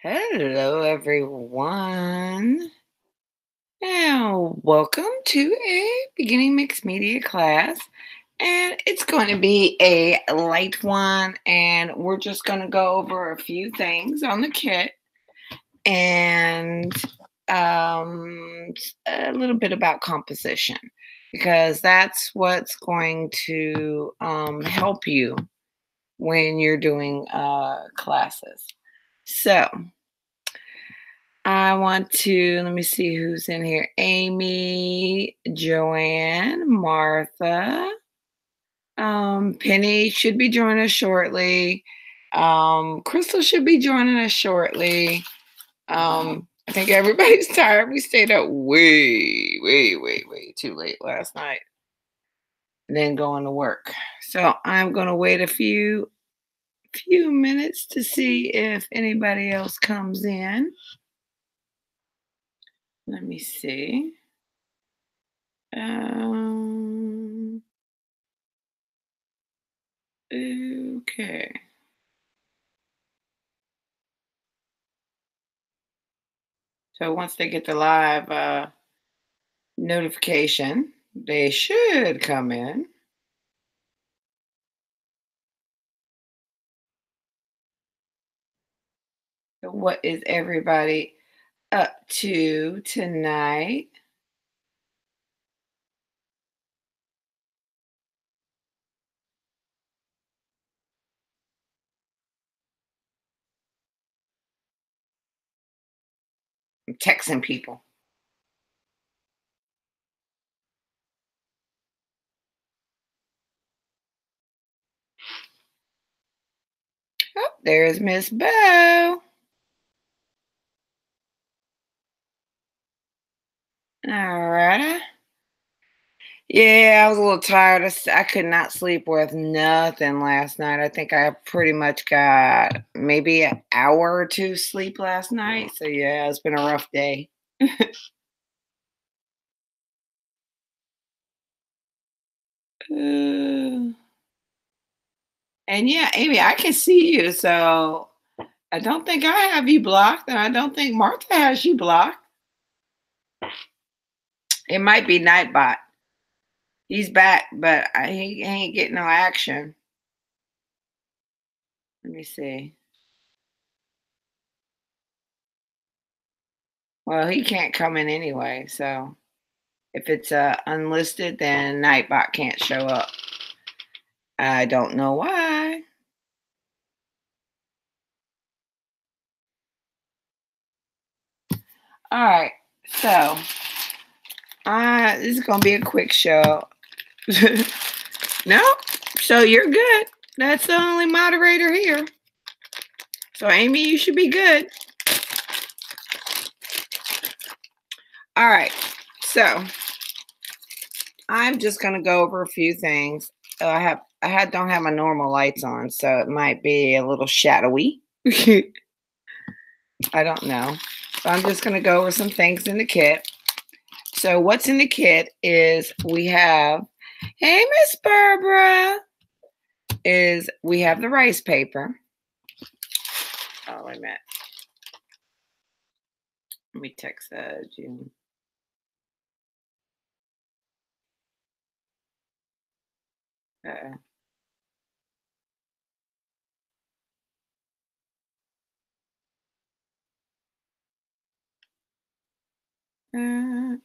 Hello, everyone. Now, welcome to a beginning mixed media class. And it's going to be a light one. And we're just going to go over a few things on the kit and um, a little bit about composition, because that's what's going to help you when you're doing classes. So, I want to let me see who's in here. Amy, Joanne, Martha, Penny should be joining us shortly. Crystal should be joining us shortly. I think everybody's tired. We stayed up way too late last night and then going to work. So I'm gonna wait a few minutes to see if anybody else comes in. Let me see. Um, okay. So once they get the live notification, they should come in. So what is everybody up to tonight? I'm texting people. Oh, there's Miss Bo. All right. Yeah, I was a little tired. I could not sleep with nothing last night. I think I pretty much got maybe an hour or two sleep last night. So yeah, it's been a rough day. Uh, and yeah, Amy, I can see you. So I don't think I have you blocked, and I don't think Martha has you blocked. It might be Nightbot. He's back, but he ain't getting no action. Let me see. Well, he can't come in anyway. So if it's unlisted, then Nightbot can't show up. I don't know why. All right. So this is gonna be a quick show. No, so you're good. That's the only moderator here. So Amy, you should be good. All right. So I'm just gonna go over a few things. Don't have my normal lights on, so it might be a little shadowy. I don't know. So I'm just gonna go over some things in the kit. So what's in the kit is we have, hey Miss Barbara, is we have the rice paper. Oh, wait a minute. Let me text June. Uh,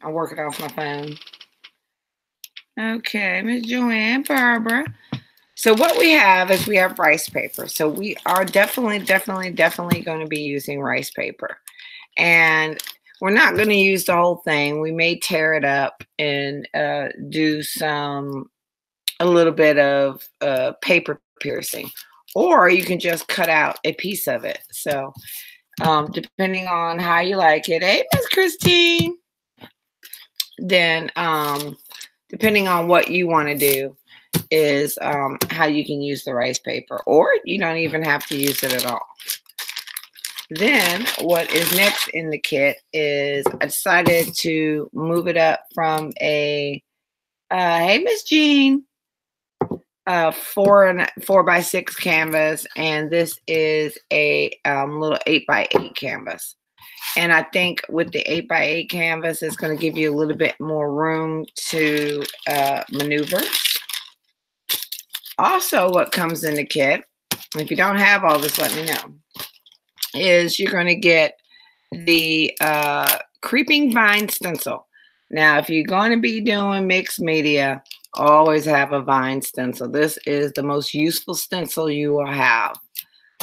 I'll work it off my phone. Okay, Miss Joanne, Barbara. So what we have is we have rice paper. So we are definitely going to be using rice paper. And we're not going to use the whole thing. We may tear it up and do a little bit of paper piercing. Or you can just cut out a piece of it. So depending on how you like it. Hey, Miss Christine. Then depending on what you want to do is how you can use the rice paper, or you don't even have to use it at all. Then what is next in the kit is I decided to move it up from a hey Miss Jean, 4 by 6 canvas, and this is a little 8 by 8 canvas. And I think with the 8 by 8 canvas, it's going to give you a little bit more room to maneuver. Also, what comes in the kit, if you don't have all this, let me know, is you're going to get the creeping vine stencil. Now, if you're going to be doing mixed media, always have a vine stencil. This is the most useful stencil you will have.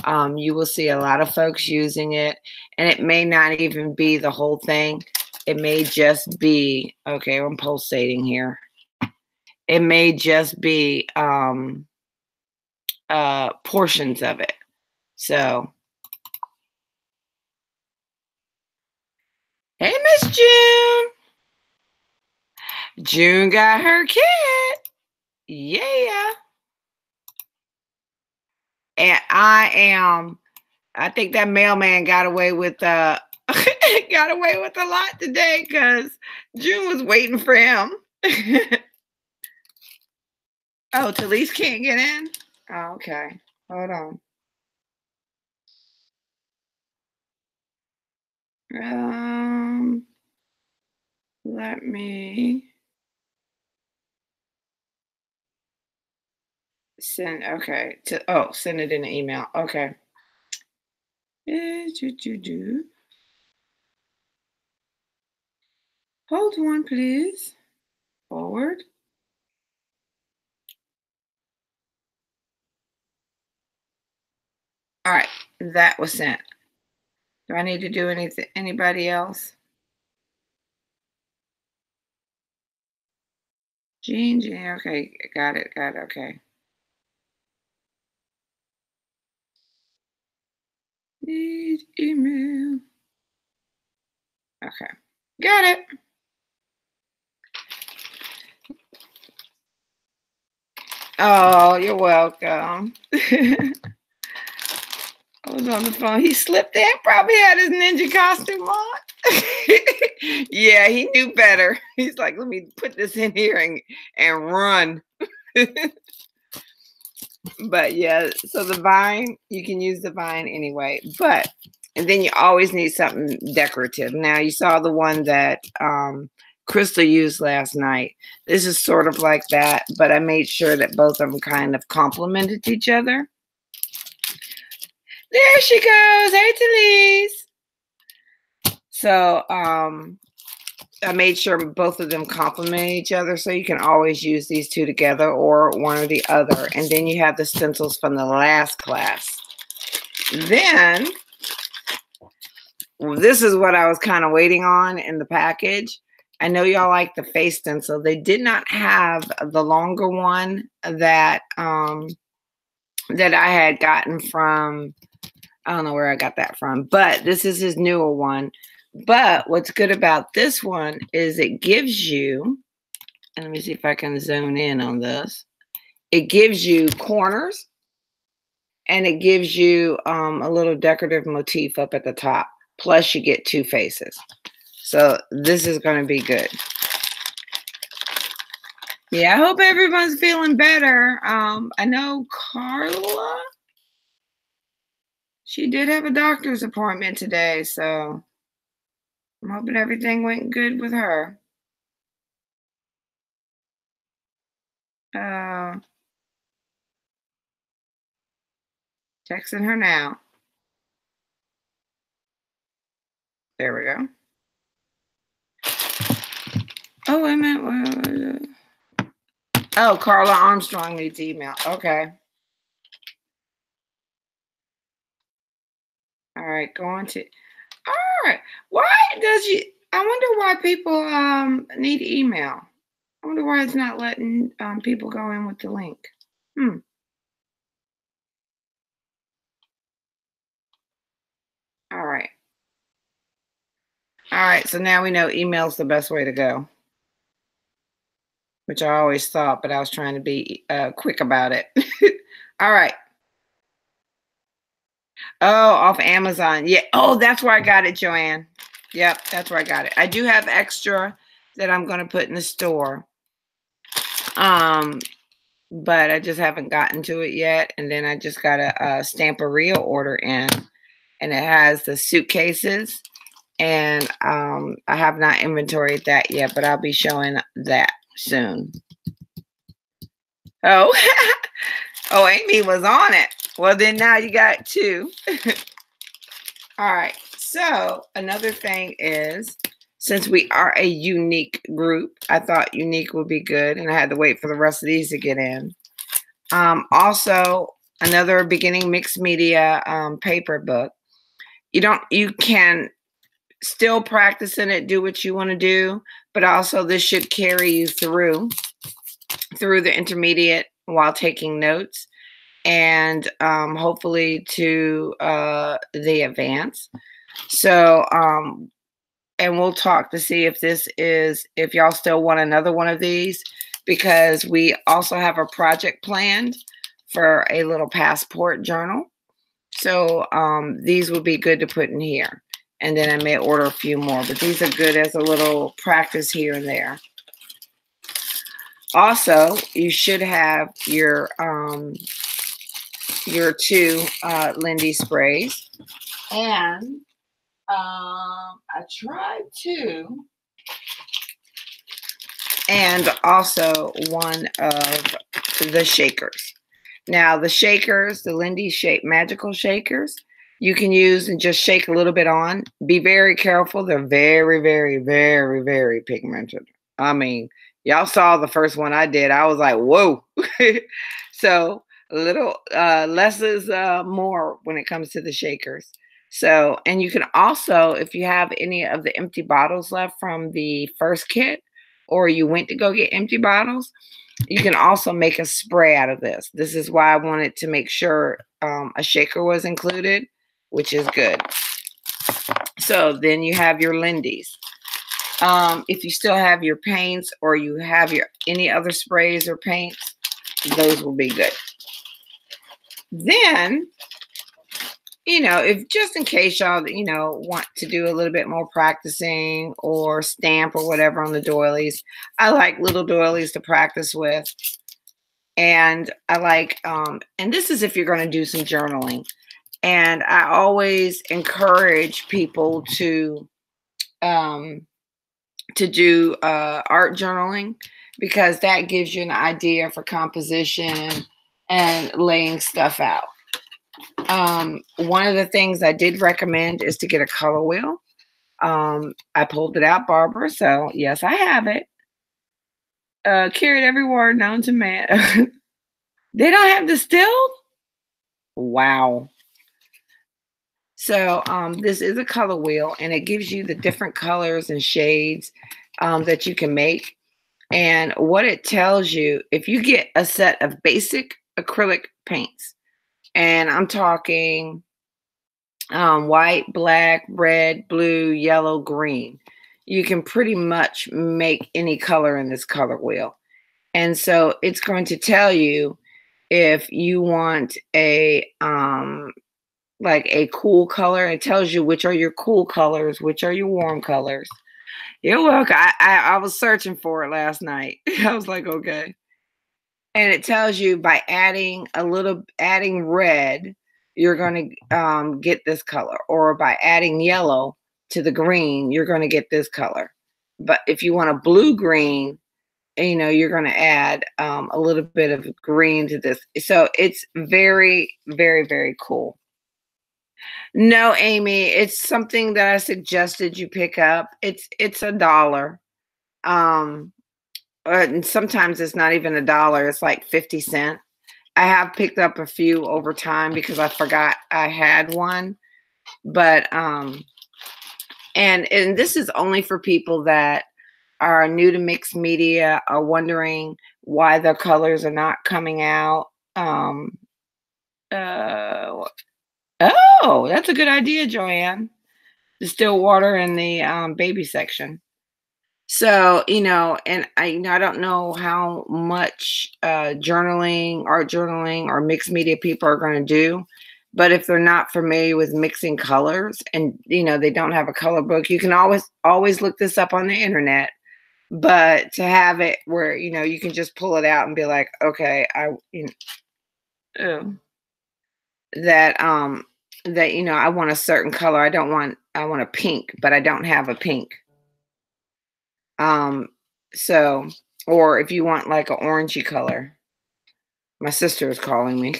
You will see a lot of folks using it, and it may not even be the whole thing. It may just be, okay, I'm pulsating here. It may just be portions of it. So, hey, Miss June. June got her kit. Yeah. And I think that mailman got away with got away with a lot today because June was waiting for him. Oh, Talise can't get in? Oh, okay. Hold on. Let me send, okay. Send it in an email. Okay. Hold on, please. Forward. All right, that was sent. Do I need to do anything? Anybody else? Jean, okay, got it, okay. Need email. Okay, got it. Oh, you're welcome. I was on the phone. He slipped in, probably had his ninja costume on. Yeah, he knew better. He's like, let me put this in here and run. But yeah, so the vine, you can use the vine anyway, and then you always need something decorative. Now you saw the one that Crystal used last night. This is sort of like that, but I made sure that both of them kind of complemented each other. There she goes. Hey, Talise. So I made sure both of them complement each other, so you can always use these two together or one or the other. And then you have the stencils from the last class. Then, this is what I was kind of waiting on in the package. I know y'all like the face stencil. They did not have the longer one that that I had gotten from, I don't know where I got that from, but this is his newer one. But what's good about this one is it gives you, and let me see if I can zone in on this. It gives you corners, and it gives you a little decorative motif up at the top. Plus you get two faces. So this is going to be good. Yeah, I hope everyone's feeling better. I know Carla, she did have a doctor's appointment today, so I'm hoping everything went good with her. Texting her now. There we go. Oh, wait a minute. Oh, Carla Armstrong needs email. Okay. All right, going to. All right. Why does you? I wonder why people need email. I wonder why it's not letting people go in with the link. All right. All right. So now we know email's the best way to go, which I always thought, but I was trying to be quick about it. All right. Oh, off Amazon. Yeah. Oh, that's where I got it, Joanne. Yep, that's where I got it. I do have extra that I'm going to put in the store. but I just haven't gotten to it yet. And then I just got a Stamperia order in, and it has the suitcases. And I have not inventoried that yet, but I'll be showing that soon. Oh, oh, Amy was on it. Well, then now you got two. All right. So another thing is, since we are a unique group, I thought unique would be good, and I had to wait for the rest of these to get in. Also, another beginning mixed media paper book. You can still practice in it, do what you want to do, but also this should carry you through the intermediate while taking notes, and hopefully to the advance. So and we'll talk to see if y'all still want another one of these, because we also have a project planned for a little passport journal. So these would be good to put in here. And then I may order a few more, but these are good as a little practice here and there. Also, you should have your two Lindy sprays. And I tried to, and also one of the shakers. Now the shakers, the Lindy magical shakers, you can use and just shake a little bit on. Be very careful. They're very, very, very, very pigmented. I mean, y'all saw the first one I did. I was like, whoa. So a little less is more when it comes to the shakers. So, and you can also, if you have any of the empty bottles left from the first kit, or you went to go get empty bottles, you can also make a spray out of this. This is why I wanted to make sure a shaker was included, which is good. So then you have your Lindy's. If you still have your paints, or you have your any other sprays or paints, those will be good. Then, if just in case y'all, want to do a little bit more practicing or stamp or whatever on the doilies, I like little doilies to practice with. And I like, and this is if you're going to do some journaling. And I always encourage people to do art journaling, because that gives you an idea for composition and laying stuff out. One of the things I did recommend is to get a color wheel. I pulled it out, Barbara, so yes, I have it. Carried every word known to man. They don't have distilled? Wow. So this is a color wheel, and it gives you the different colors and shades that you can make. And what it tells you, if you get a set of basic acrylic paints, and I'm talking white, black, red, blue, yellow, green, you can pretty much make any color in this color wheel. And so it's going to tell you if you want a like a cool color. It tells you which are your cool colors, which are your warm colors. You're welcome. I was searching for it last night. I was like, okay. And it tells you by adding red, you're going to get this color, or by adding yellow to the green, you're going to get this color. But if you want a blue green, you're going to add a little bit of green to this. So it's very, very, very cool. No, Amy, it's something that I suggested you pick up. It's $1. And sometimes it's not even $1. It's like 50 cents. I have picked up a few over time because I forgot I had one. But and this is only for people that are new to mixed media, are wondering why their colors are not coming out. Oh, that's a good idea, Joanne. Distill water in the baby section. So, and I don't know how much journaling, art journaling, or mixed media people are going to do, but if they're not familiar with mixing colors, and they don't have a color book, you can always look this up on the internet. but to have it where, you can just pull it out and be like, okay, oh, that, I want a certain color. I want a pink, but I don't have a pink. Um, so, or if you want like an orangey color, my sister is calling me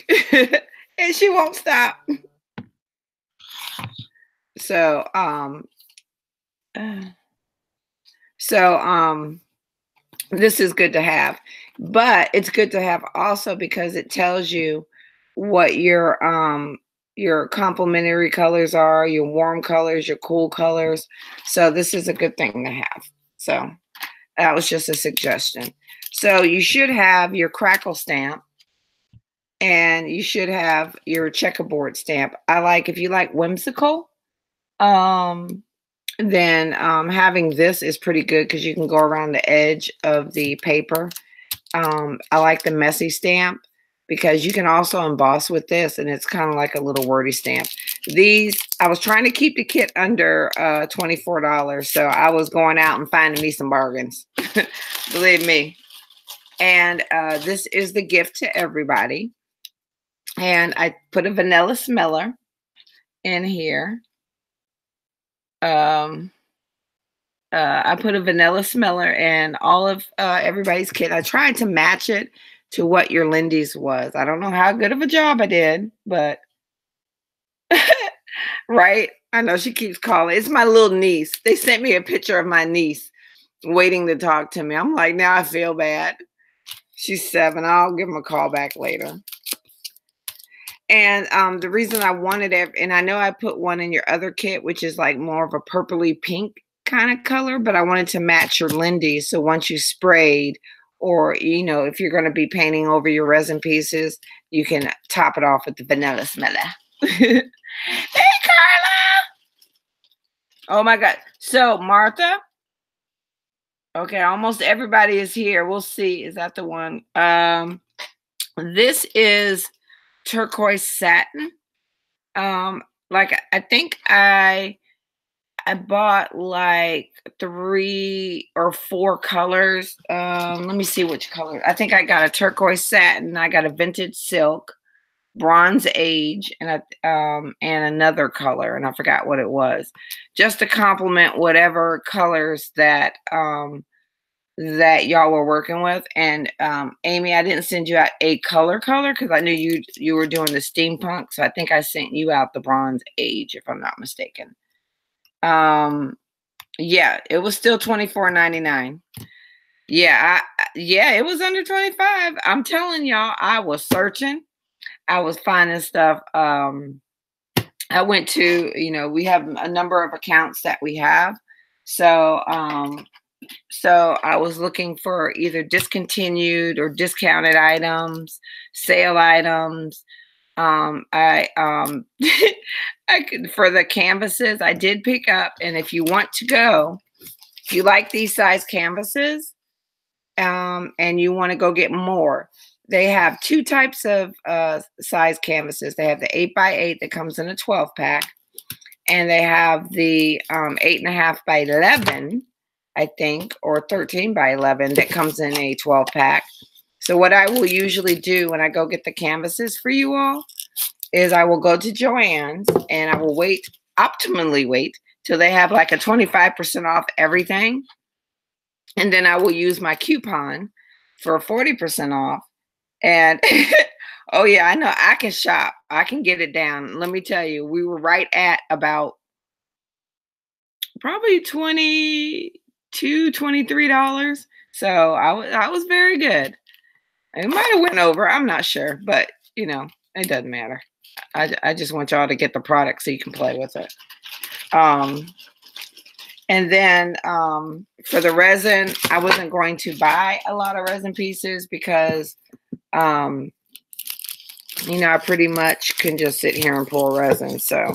and she won't stop. So, uh, so, this is good to have, but it's good to have also because it tells you what your complementary colors are, your warm colors, your cool colors. So this is a good thing to have. So that was just a suggestion. So you should have your crackle stamp and you should have your checkerboard stamp. If you like whimsical, um then having this is pretty good because you can go around the edge of the paper. I like the messy stamp because you can also emboss with this, and it's kind of like a little wordy stamp. These, I was trying to keep the kit under $24, so I was going out and finding me some bargains, believe me. And this is the gift to everybody. And I put a vanilla smeller in here. I put a vanilla smeller in all of everybody's kit. I tried to match it to what your Lindy's was. I don't know how good of a job I did, but right? I know she keeps calling. It's my little niece. They sent me a picture of my niece waiting to talk to me. I'm like, now I feel bad. She's 7. I'll give them a call back later. And the reason I wanted it, and I know I put one in your other kit, which is like more of a purpley pink kind of color, but I wanted to match your Lindy. So once you sprayed, or if you're going to be painting over your resin pieces, you can top it off with the vanilla smeller. Hey, Carla! Oh my God. So Martha. Okay, almost everybody is here. We'll see. Is that the one? This is turquoise satin. Like I think I bought like 3 or 4 colors. Let me see which color. I think I got a turquoise satin, I got a vintage silk, bronze age, and another color, and I forgot what it was. Just to complement whatever colors that that y'all were working with. And Amy, I didn't send you out a color because I knew you were doing the steampunk, so I think I sent you out the bronze age, if I'm not mistaken. Yeah, it was still $24.99. Yeah, yeah, it was under 25. I'm telling y'all, I was searching, I was finding stuff. I went to, we have a number of accounts that we have, so so I was looking for either discontinued or discounted items, sale items. I for the canvases, I did pick up, and if you want to go, if you like these size canvases, and you want to go get more, they have 2 types of size canvases. They have the 8x8 that comes in a 12 pack, and they have the 8.5 by 11. I think, or 13 by 11 that comes in a 12 pack. So what I will usually do when I go get the canvases for you all is I will go to Joann's and I will optimally wait till they have like a 25% off everything. And then I will use my coupon for 40% off. And oh yeah, I know I can shop. I can get it down. Let me tell you, we were right at about probably $23. So I was very good. It might have went over. I'm not sure, but it doesn't matter. I just want y'all to get the product so you can play with it. And then for the resin, I wasn't going to buy a lot of resin pieces because I pretty much can just sit here and pull resin. So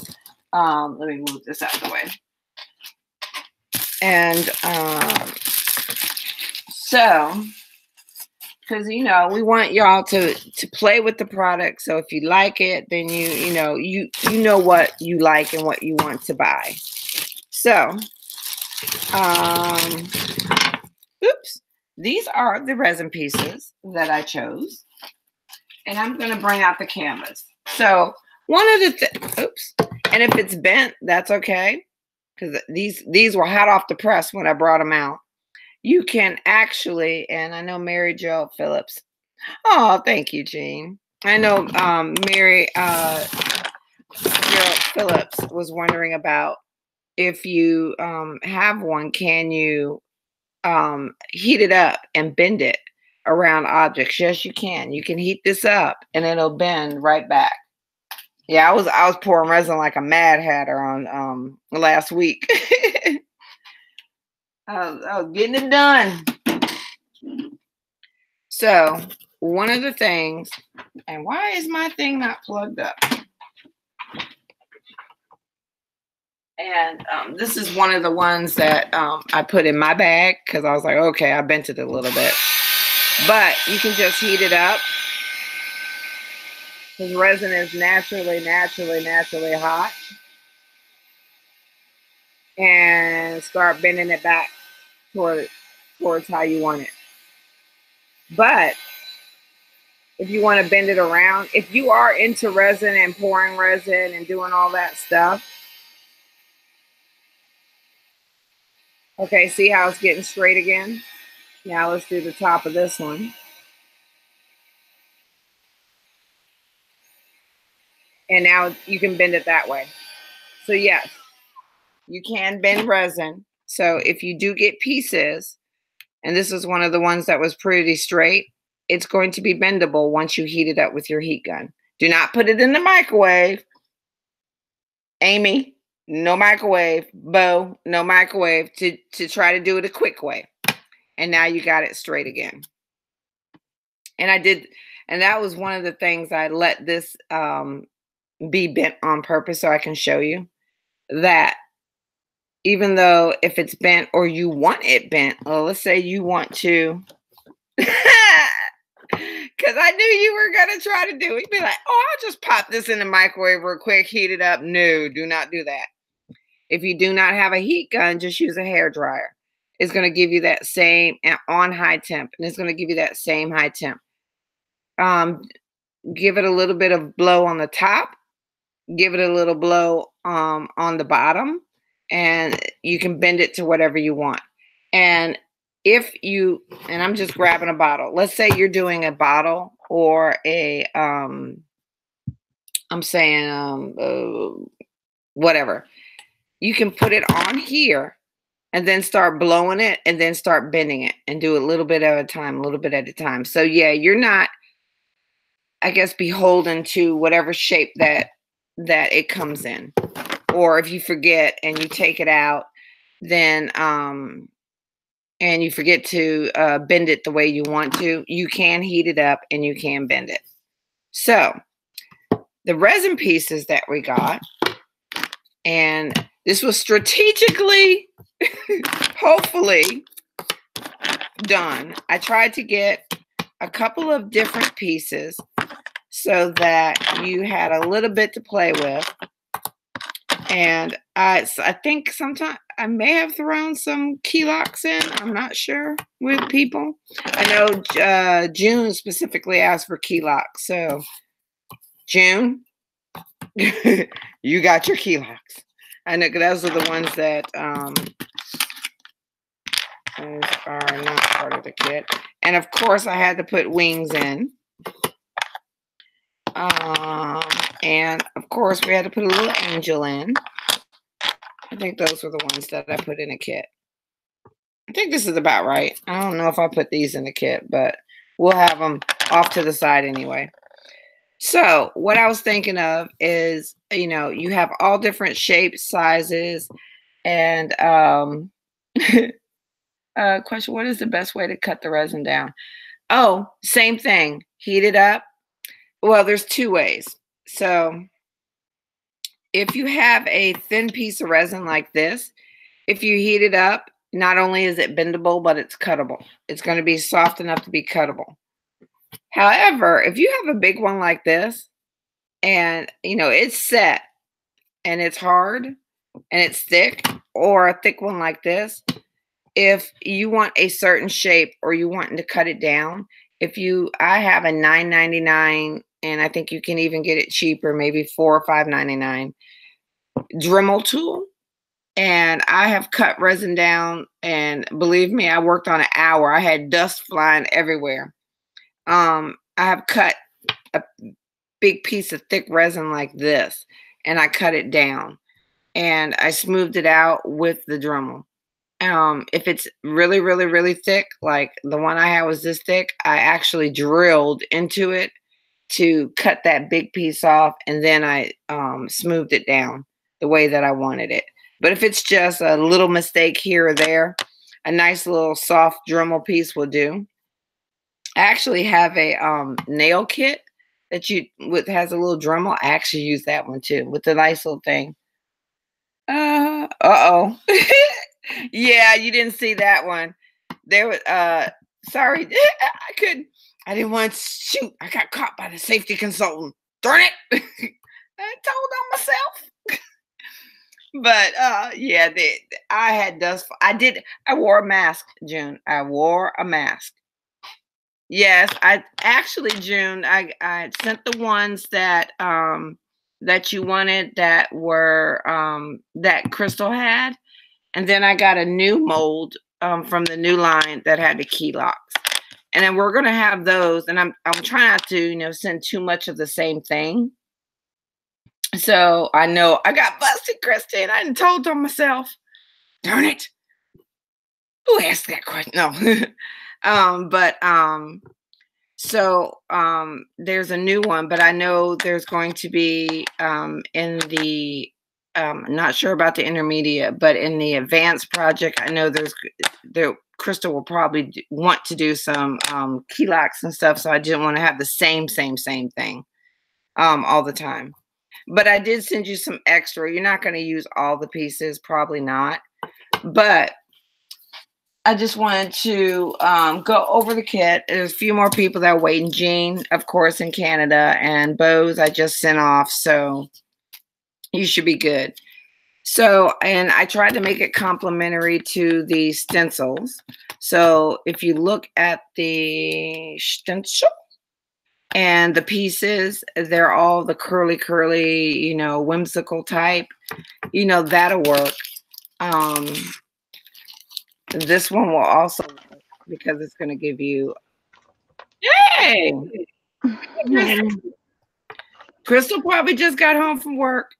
let me move this out of the way. And so, because we want y'all to play with the product. So if you like it, then you know what you like and what you want to buy. So, oops, these are the resin pieces that I chose. And I'm going to bring out the canvas. So one of the oops, and if it's bent, that's okay, because these were hot off the press when I brought them out. You can actually, and I know Mary Jo Phillips. Oh, thank you, Jean. I know Mary Gerald Phillips was wondering about if you have one, can you heat it up and bend it around objects? Yes, you can. You can heat this up and it'll bend right back. Yeah, I was pouring resin like a mad hatter on last week. I was getting it done. So one of the things, and why is my thing not plugged up? And this is one of the ones that I put in my bag because I was like, okay, I bent it a little bit. But you can just heat it up because resin is naturally hot. And start bending it back towards how you want it. But if you want to bend it around, if you are into resin and pouring resin and doing all that stuff, okay, see how it's getting straight again? Now let's do the top of this one. And now you can bend it that way. So yes, you can bend resin. So if you do get pieces, and this is one of the ones that was pretty straight, it's going to be bendable once you heat it up with your heat gun. Do not put it in the microwave. Amy, no microwave. Bo, no microwave, to try to do it a quick way. And now you got it straight again. And I did, and that was one of the things I let this be bent on purpose so I can show you that even though if it's bent or you want it bent, well, let's say you want to, because I knew you were going to try to do it. You'd be like, oh, I'll just pop this in the microwave real quick, heat it up. No, do not do that. If you do not have a heat gun, just use a hair dryer. It's going to give you that same on high temp, and it's going to give you that same high temp. Give it a little bit of blow on the top, give it a little blow on the bottom, and you can bend it to whatever you want. And if you, and I'm just grabbing a bottle. Let's say you're doing a bottle or a, I'm saying whatever. You can put it on here and then start blowing it and then start bending it and do a little bit at a time, a little bit at a time. So yeah, you're not, I guess, beholden to whatever shape that it comes in. Or if you forget and you take it out, then and you forget to bend it the way you want to, you can heat it up and you can bend it. So the resin pieces that we got, and this was strategically, hopefully, done. I tried to get a couple of different pieces so that you had a little bit to play with. And I think sometimes I may have thrown some key locks in. I'm not sure with people. I know June specifically asked for key locks. So June, you got your key locks. I know those are the ones that those are not part of the kit. And of course, I had to put wings in. And of course, we had to put a little angel in. I think those were the ones that I put in a kit. I think this is about right. I don't know if I put these in the kit, but we'll have them off to the side anyway. So what I was thinking of is, you know, you have all different shapes, sizes, and question, what is the best way to cut the resin down? Oh, same thing. Heat it up. Well, there's two ways. So if you have a thin piece of resin like this, if you heat it up, not only is it bendable, but it's cuttable. It's going to be soft enough to be cuttable. However, if you have a big one like this and, you know, it's set and it's hard and it's thick, or a thick one like this, if you want a certain shape or you want to cut it down, I have a $9.99, and I think you can even get it cheaper, maybe $4 or $5.99 Dremel tool. And I have cut resin down, and believe me, I worked on an hour. I had dust flying everywhere. I have cut a big piece of thick resin like this, and I cut it down, and I smoothed it out with the Dremel. If it's really, really, really thick, like the one I had was this thick, I actually drilled into it to cut that big piece off, and then I smoothed it down the way that I wanted it. But if it's just a little mistake here or there, a nice little soft Dremel piece will do. I actually have a nail kit that has a little Dremel. I actually use that one too with the nice little thing. Uh-oh. Yeah, you didn't see that one. There was sorry, I didn't want to shoot. I got caught by the safety consultant. Darn it. I told on myself. But yeah, I had dust. I wore a mask, June. I wore a mask. Yes, I actually, June, I sent the ones that you wanted, that were that Crystal had, and then I got a new mold from the new line that had the key locks. And then we're gonna have those, and I'm trying not to, send too much of the same thing. So I know I got busted, Christine. I hadn't told on myself. Darn it. Who asked that question? No. So there's a new one, but I know there's going to be in the not sure about the intermediate, but in the advanced project, I know Crystal will probably want to do some key locks and stuff. So I didn't want to have the same thing all the time. But I did send you some extra. You're not going to use all the pieces, probably not. But I just wanted to go over the kit. There's a few more people that are waiting. Jean, of course, in Canada, and Bose I just sent off. So you should be good. So, and I tried to make it complementary to the stencils. So if you look at the stencil, and the pieces, they're all the curly, whimsical type. That'll work. This one will also work because it's going to give you, hey! Crystal probably just got home from work.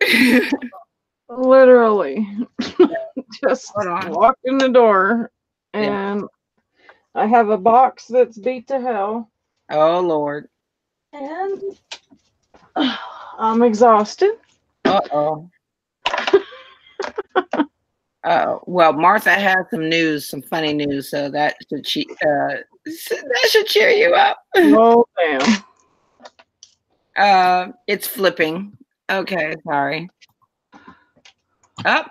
Literally. Just walked in the door, and I have a box that's beat to hell. Oh, Lord. And I'm exhausted. Uh-oh. Well, Martha has some funny news, so that should cheer you up. Oh, damn. It's flipping. Okay, sorry. Up.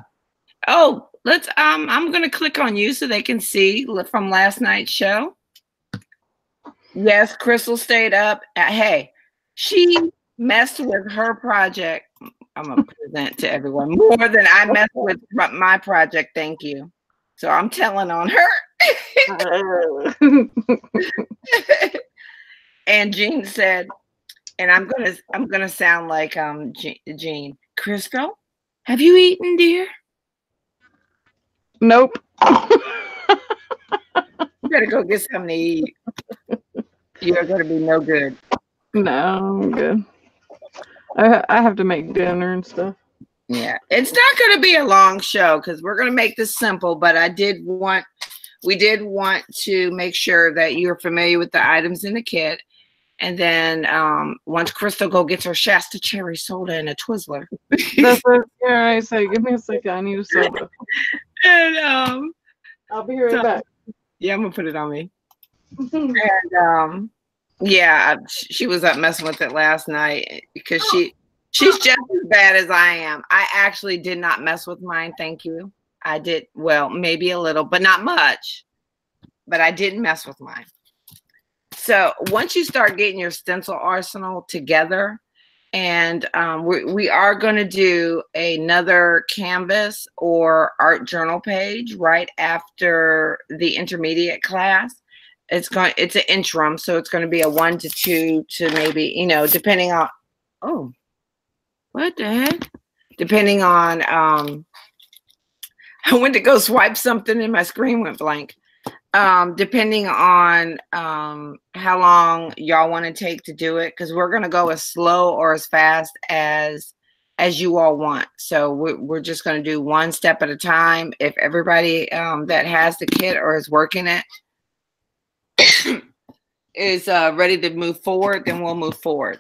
Oh, let's. I'm gonna click on you so they can see from last night's show. Yes, Crystal stayed up. Hey, she messed with her project. I'm going to present to everyone more than I messed with my project. Thank you. So I'm telling on her. And Jean said, and I'm gonna sound like Jean. Crystal, have you eaten, dear? Nope. You better go get something to eat. You're going to be no good. No, I'm good. I have to make dinner and stuff. Yeah, it's not going to be a long show because we're going to make this simple. But we did want to make sure that you're familiar with the items in the kit. And then once Crystal gets her Shasta cherry soda and a Twizzler. That's what I say. Give me a second. I need a soda. And I'll be right back. Yeah, I'm gonna put it on me. And yeah, she was up messing with it last night because she's just as bad as I am. I actually did not mess with mine. Thank you. I did, well, maybe a little, but not much. But I didn't mess with mine. So once you start getting your stencil arsenal together, And we are going to do another Canvas or art journal page right after the intermediate class. It's an interim, so it's going to be a 1 to 2 to maybe, you know, depending on, oh, what the heck? Depending on, I went to go swipe something and my screen went blank. Depending on how long y'all want to take to do it, because we're going to go as slow or as fast as you all want. So we're just going to do one step at a time. If everybody that has the kit or is working it is ready to move forward, then we'll move forward.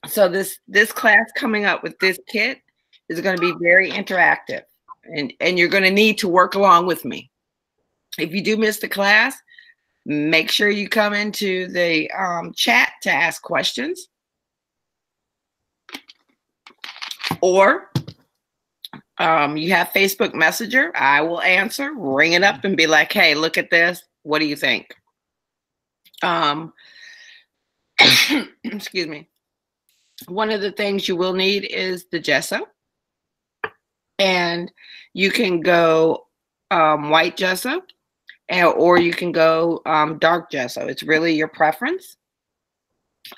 So this class coming up with this kit is going to be very interactive, and you're going to need to work along with me. If you do miss the class, make sure you come into the chat to ask questions. Or you have Facebook Messenger. I will answer, ring it up and be like, hey, look at this. What do you think? Excuse me. One of the things you will need is the gesso. And you can go white gesso. Or you can go dark gesso. It's really your preference.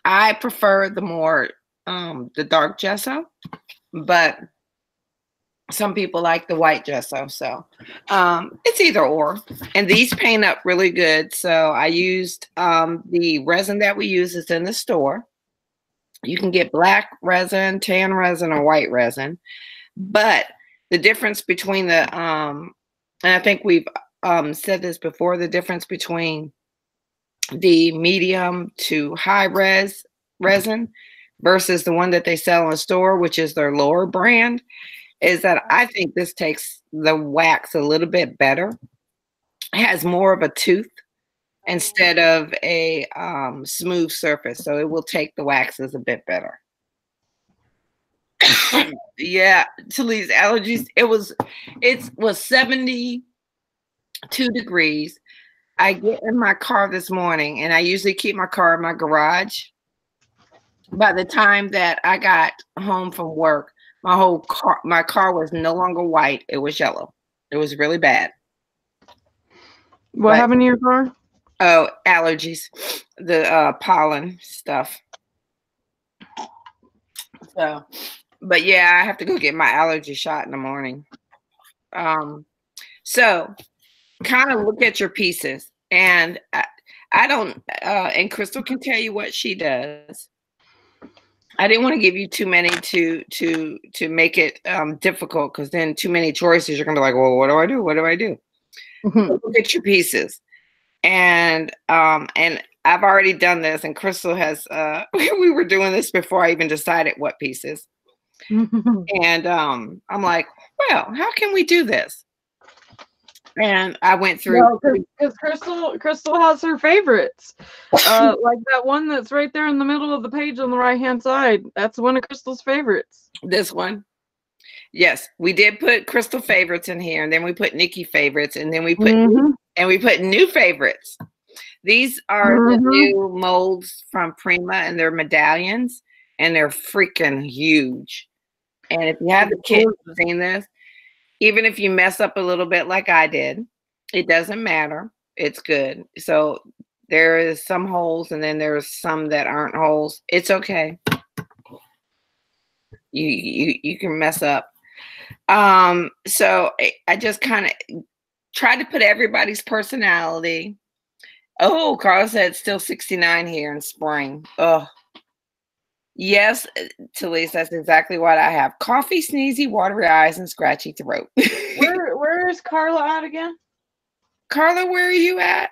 I prefer the dark gesso, but some people like the white gesso. So it's either or. And these paint up really good. So I used the resin that we use is in the store. You can get black resin, tan resin, or white resin. But the difference between the, and I think we've said this before, the difference between the medium to high res resin versus the one that they sell in the store, which is their lower brand, is that I think this takes the wax a little bit better. It has more of a tooth instead of a smooth surface, so it will take the waxes a bit better. Yeah, Talise, allergies. It was 72 degrees. I get in my car this morning, and I usually keep my car in my garage. By the time that I got home from work, my car was no longer white. It was yellow. It was really bad. What happened to your car? Oh, allergies, the pollen stuff. So, but yeah, I have to go get my allergy shot in the morning. So kind of look at your pieces, and I don't, and Crystal can tell you what she does. I didn't want to give you too many to make it difficult, because then too many choices, you're gonna be like, well, what do I do? What do I do? Look at your pieces, and I've already done this, and Crystal has. We were doing this before I even decided what pieces, and I'm like, well, how can we do this? And I went through because Crystal has her favorites, like that one that's right there in the middle of the page on the right hand side. That's one of Crystal's favorites. This one, yes, we did put Crystal favorites in here, and then we put Nikki favorites, and then we put we put new favorites. These are the new molds from Prima, and they're medallions, and they're freaking huge. And if you have the kit, you've seen this. Even if you mess up a little bit like I did, it doesn't matter. It's good. So there is some holes, and then there's some that aren't holes. It's okay. You can mess up. So I just kind of tried to put everybody's personality. Oh, Carl said still 69 here in spring. Oh, yes, Talise, that's exactly what I have. Coffee, sneezy, watery eyes, and scratchy throat. Where is Carla at again? Carla, where are you at?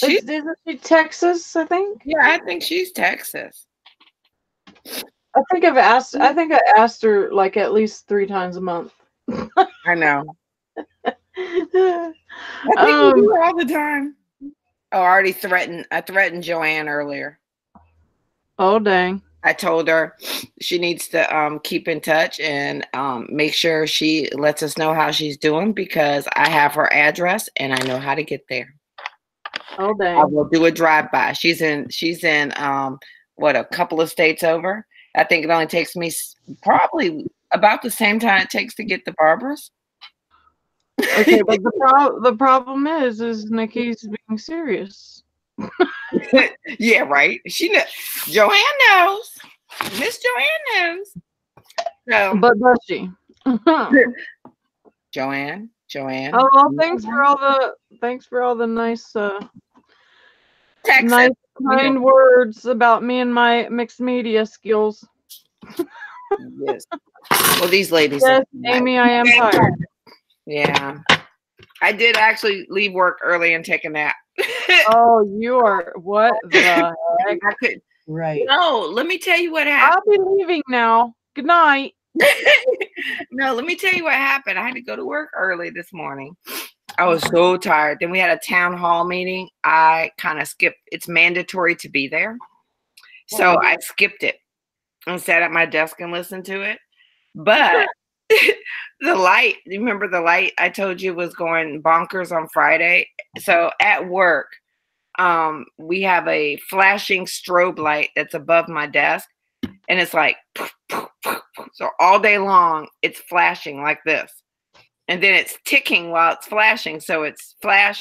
Isn't she Texas, I think? Yeah, I think she's Texas. I think I asked her like at least 3 times a month. I know. I think we do all the time. Oh, I threatened Joanne earlier. Oh, dang. I told her she needs to keep in touch and make sure she lets us know how she's doing, because I have her address and I know how to get there. Oh, dang. I will do a drive-by. She's in what, a couple of states over, I think it only takes me probably about the same time it takes to get to Barbara's. Okay, but the problem is Nikki's being serious. Yeah, right. She knows. Joanne knows. Miss Joanne knows. So, But does she? Joanne. Oh well, thanks for all the nice Text nice us, you know. kind words about me and my mixed media skills. Yes. Well, these ladies. Yes, Amy, I am tired. Yeah. I did actually leave work early and take a nap. Oh, you are what the heck? I could. Right. No, let me tell you what happened. I'll be leaving now. Good night. No, let me tell you what happened. I had to go to work early this morning. I was so tired. Then we had a town hall meeting. I kind of skipped. It's mandatory to be there. So I skipped it and sat at my desk and listened to it. But the light, remember the light I told you was going bonkers on Friday? So at work, we have a flashing strobe light that's above my desk. And it's like, so all day long, it's flashing like this. And then it's ticking while it's flashing. So it's flash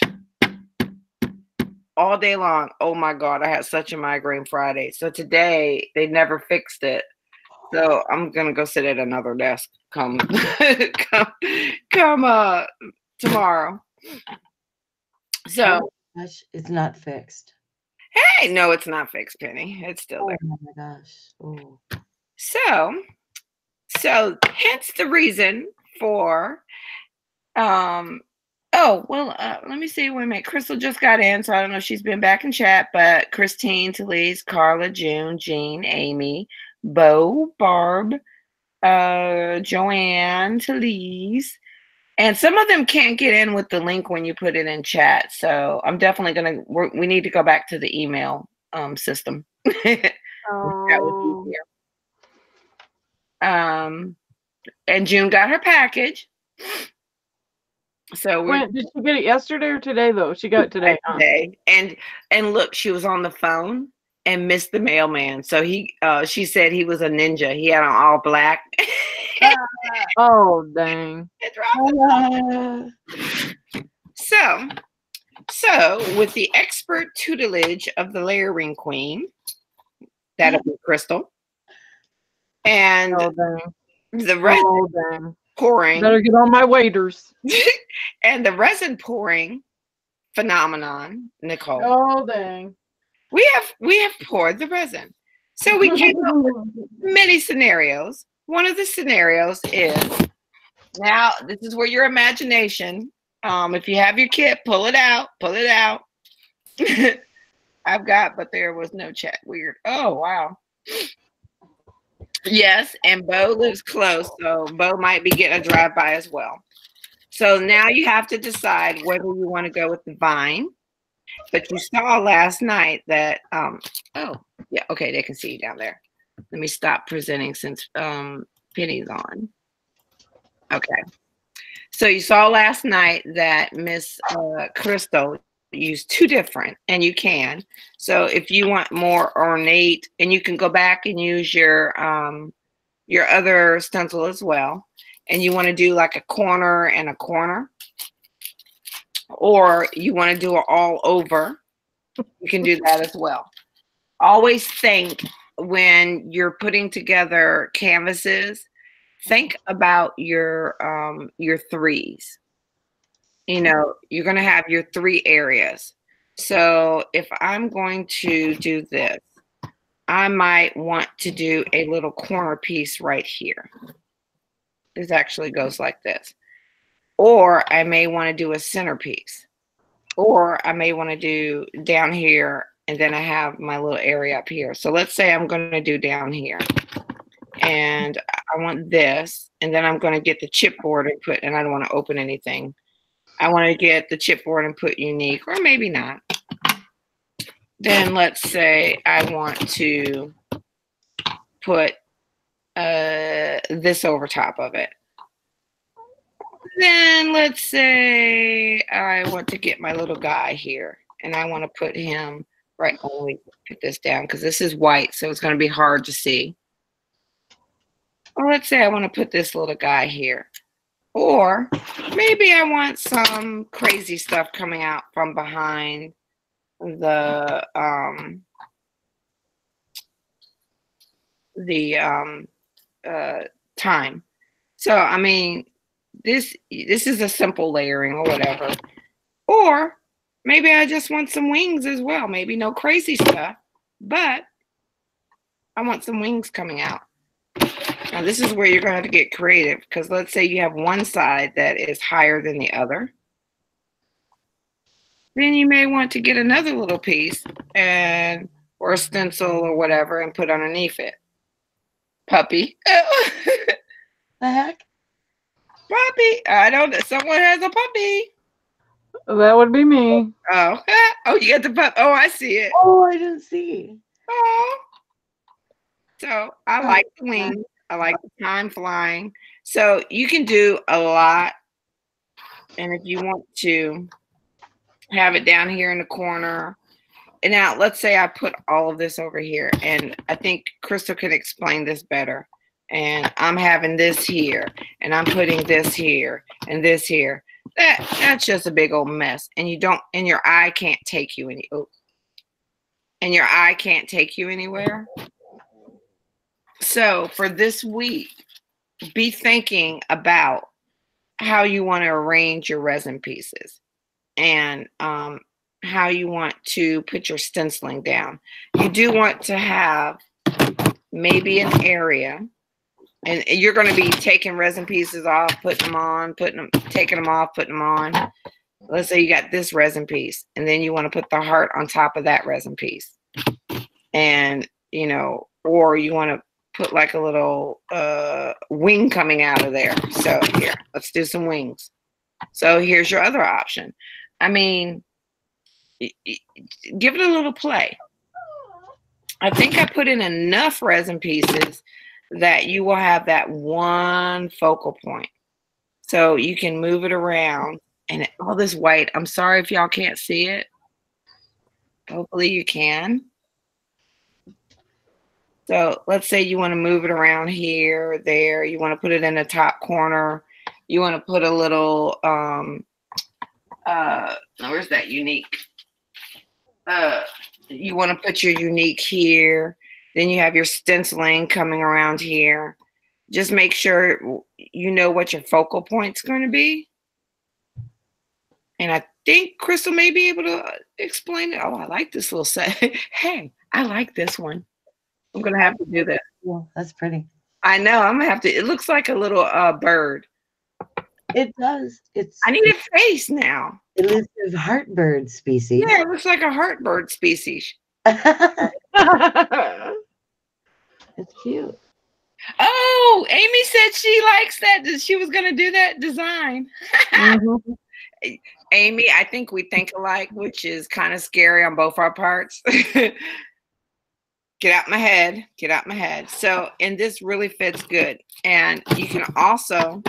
all day long. Oh my God, I had such a migraine Friday. So today, they never fixed it. So I'm going to go sit at another desk come tomorrow. So. Gosh, it's not fixed. Hey, no, it's not fixed, Penny. It's still there. Oh my gosh. Oh. So hence the reason for let me see. Wait a minute. Crystal just got in, so I don't know if she's been back in chat, but Christine, Talise, Carla, June, Jean, Amy, Bo, Barb, Joanne, Talise, and some of them can't get in with the link when you put it in chat. So I'm definitely we need to go back to the email system. Oh. And June got her package. So did she get it yesterday or today though? She got it today. Today. And look, she was on the phone and missed the mailman. So she said he was a ninja. He had on all black. Oh dang. So with the expert tutelage of the layering queen, that'll be Crystal. And the resin pouring. Better get on my waders. And the resin pouring phenomenon, Nicole. Oh dang. We have poured the resin. So we came up with many scenarios. One of the scenarios is, now this is where your imagination, if you have your kit, pull it out. But there was no chat. Weird. Oh, wow. Yes, and Bo lives close, so Bo might be getting a drive-by as well. So now you have to decide whether you want to go with the vine. But you saw last night that, they can see you down there. Let me stop presenting since Penny's on. Okay. So you saw last night that Miss Crystal used two different, and you can. So if you want more ornate, and you can go back and use your other stencil as well, and you want to do like a corner and a corner, or you want to do it all over, you can do that as well. Always think when you're putting together canvases, think about your threes. You know, you're going to have your 3 areas. So if I'm going to do this, I might want to do a little corner piece right here. This actually goes like this. Or I may want to do a centerpiece. Or I may want to do down here, and then I have my little area up here. So let's say I'm going to do down here. And I want this, and then I'm going to get the chipboard and put, and I don't want to open anything. I want to get the chipboard and put unique, or maybe not. Then let's say I want to put this over top of it. Then let's say I want to get my little guy here, and I want to put him right. Only put this down because this is white, so it's going to be hard to see. Or let's say I want to put this little guy here. Or maybe I want some crazy stuff coming out from behind the time. So I mean, this is a simple layering or whatever. Or maybe I just want some wings as well. Maybe no crazy stuff, but I want some wings coming out. Now this is where you're going to have to get creative, because let's say you have one side that is higher than the other. Then you may want to get another little piece and or a stencil or whatever and put underneath it. Puppy. The heck? Puppy. I don't know. Someone has a puppy. That would be me. Oh. Oh, you got the pup. Oh, I see it. Oh, I didn't see. Oh. So I like the wings. I like the time flying. So you can do a lot. And if you want to have it down here in the corner. And now let's say I put all of this over here, and I think Crystal can explain this better. And I'm having this here, and I'm putting this here and this here. That's just a big old mess. And you don't, and your eye can't take you any, oh, and your eye can't take you anywhere. So for this week, be thinking about how you want to arrange your resin pieces and how you want to put your stenciling down. You do want to have maybe an area, and you're going to be taking resin pieces off, putting them on, taking them off, putting them on. Let's say you got this resin piece, and then you want to put the heart on top of that resin piece. And, you know, or you want to put like a little wing coming out of there. So here, let's do some wings. So here's your other option. I mean, give it a little play. I think I put in enough resin pieces that you will have that one focal point. So you can move it around, and all this white, I'm sorry if y'all can't see it. Hopefully you can. So let's say you want to move it around here, there. You want to put it in the top corner. You want to put a little, where's that unique? You want to put your unique here. Then you have your stenciling coming around here. Just make sure you know what your focal point's going to be. And I think Crystal may be able to explain it. Oh, I like this little set. Hey, I like this one. I'm going to have to do that. Yeah, that's pretty. I know. I'm going to have to. It looks like a little bird. It does. I need a face now. Elusive heartbird species. Yeah, it looks like a heartbird species. It's cute. Oh, Amy said she likes that. She was going to do that design. Mhm. Amy, I think we think alike, which is kind of scary on both our parts. Get out my head. Get out my head. So, and this really fits good. And you can also,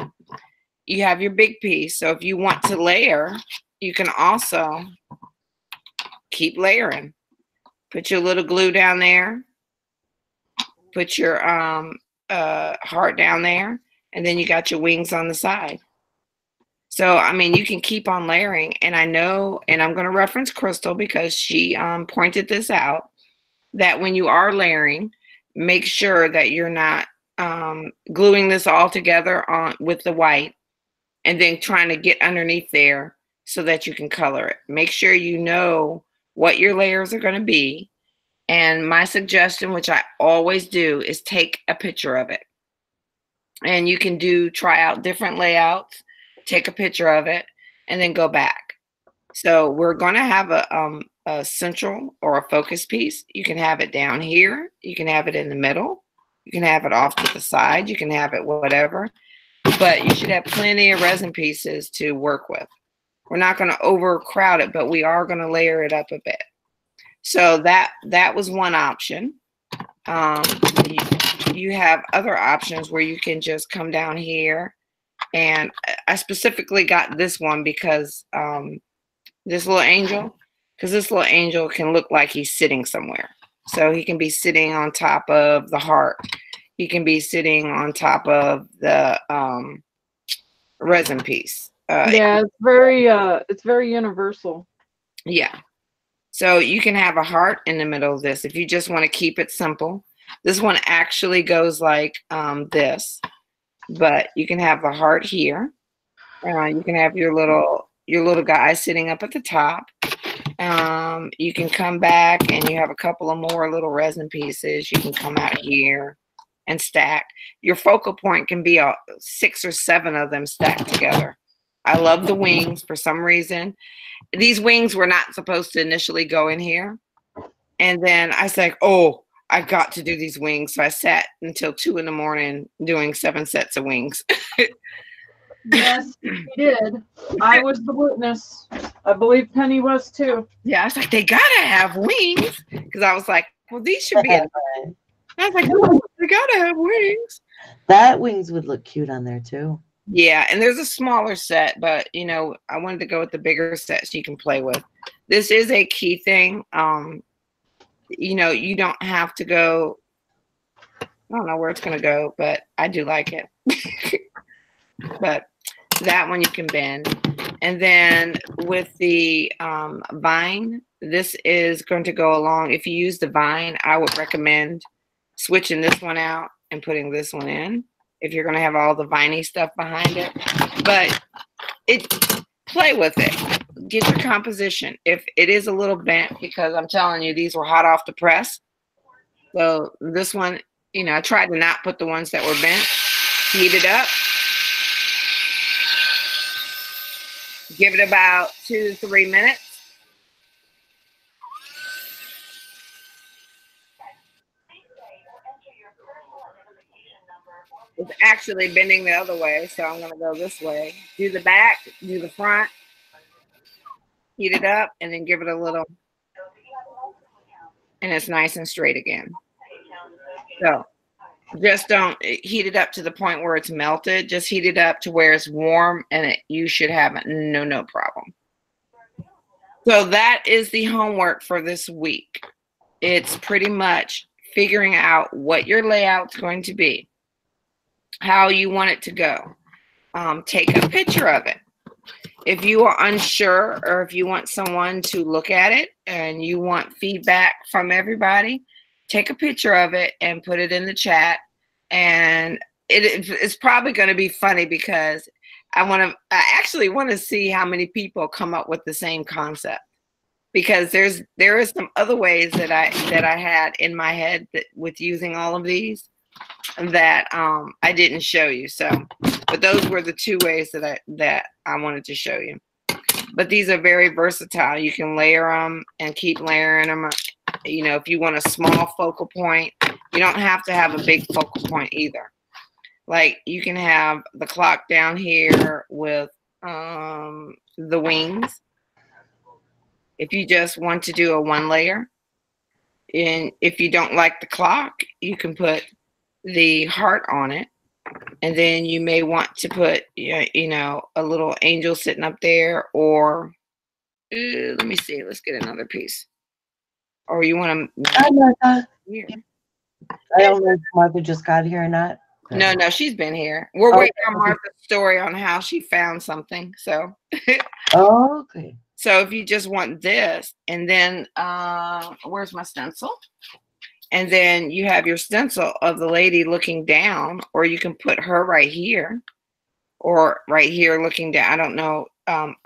you have your big piece. So if you want to layer, you can also keep layering. Put your little glue down there. Put your heart down there. And then you got your wings on the side. So, I mean, you can keep on layering. And I know, and I'm going to reference Crystal because she pointed this out, that when you are layering, make sure that you're not gluing this all together on with the white and then trying to get underneath there so that you can color it. Make sure you know what your layers are going to be. And my suggestion, which I always do, is take a picture of it. And you can try out different layouts, take a picture of it, and then go back. So we're going to have a central or a focus piece. You can have it down here. You can have it in the middle. You can have it off to the side. You can have it whatever. But you should have plenty of resin pieces to work with. We're not going to overcrowd it, but we are going to layer it up a bit. So that was one option. You have other options where you can just come down here. And I specifically got this one because this little angel can look like he's sitting somewhere. So he can be sitting on top of the heart. he can be sitting on top of the resin piece. Yeah, it's very universal. Yeah. So you can have a heart in the middle of this if you just want to keep it simple. This one actually goes like this, but you can have the heart here. You can have your little guy sitting up at the top. You can come back and you have a couple of more little resin pieces. You can come out here and stack. Your focal point can be 6 or 7 of them stacked together. I love the wings for some reason. These wings were not supposed to initially go in here. And then I said, oh, I've got to do these wings. So I sat until 2 in the morning doing 7 sets of wings. Yes, he did. I was the witness. I believe Penny was too. Yeah, I was like, they gotta have wings. Because I was like, well, these should be. I was like, no, they gotta have wings. That wings would look cute on there too. Yeah, and there's a smaller set, but you know, I wanted to go with the bigger set so you can play with. This is a key thing. You know, you don't have to go. I don't know where it's gonna go, but I do like it. But that one you can bend. And then with the vine, this is going to go along. If you use the vine, I would recommend switching this one out and putting this one in if you're going to have all the viney stuff behind it. But play with it. Get your composition. If it is a little bent, because I'm telling you, these were hot off the press. So this one, you know, I tried to not put the ones that were bent. Heat it up. Give it about 2 to 3 minutes. It's actually bending the other way, so I'm going to go this way. Do the back, do the front, heat it up, and then give it a little, and it's nice and straight again. So just don't heat it up to the point where it's melted. Just heat it up to where it's warm, and you should have no problem. So that is the homework for this week. It's pretty much figuring out what your layout's going to be, how you want it to go. Take a picture of it. If you are unsure, or if you want someone to look at it and you want feedback from everybody, take a picture of it and put it in the chat. And it's probably going to be funny because I actually want to see how many people come up with the same concept, because there is some other ways that I had in my head that with using all of these that I didn't show you. So, but those were the 2 ways that I wanted to show you. But these are very versatile. You can layer them and keep layering them. You know, if you want a small focal point, you don't have to have a big focal point either. Like you can have the clock down here with the wings. If you just want to do a 1 layer, and if you don't like the clock, you can put the heart on it, and then you may want to put you know, a little angel sitting up there, or let me see, let's get another piece. Or you want to Hi, Martha. here. I don't know if Martha just got here or not. No, she's been here. We're waiting on Martha's story on how she found something. So Okay. so if you just want this, and then where's my stencil? And then you have your stencil of the lady looking down, or you can put her right here, or right here looking down. I don't know.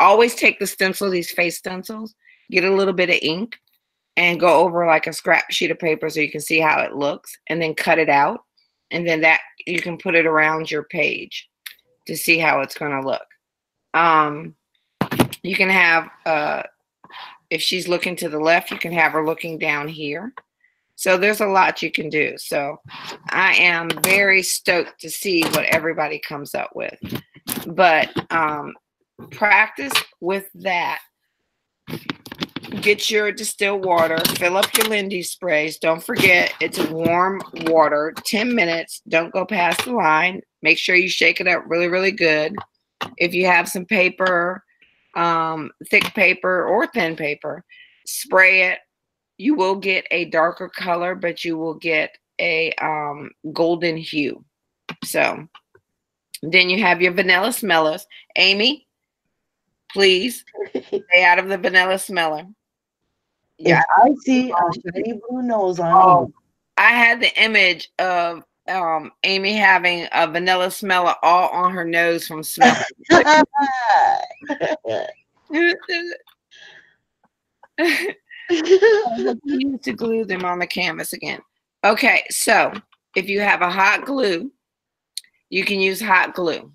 Always take the stencil, these face stencils, get a little bit of ink, and go over like a scrap sheet of paper so you can see how it looks, and then cut it out. And then that you can put it around your page to see how it's going to look. You can have, if she's looking to the left, you can have her looking down here. So there's a lot you can do. So I am very stoked to see what everybody comes up with. But practice with that. Get your distilled water, fill up your Lindy sprays. Don't forget, it's warm water, 10 minutes. Don't go past the line. Make sure you shake it up really, really good. If you have some paper, thick paper or thin paper, spray it. You will get a darker color, but you will get a golden hue. So then you have your vanilla smellers. Amy, please stay out of the vanilla smeller. If I see a shiny blue nose on I had the image of Amy having a vanilla smeller all on her nose from smelling. Use to glue them on the canvas again. Okay, so if you have a hot glue, you can use hot glue.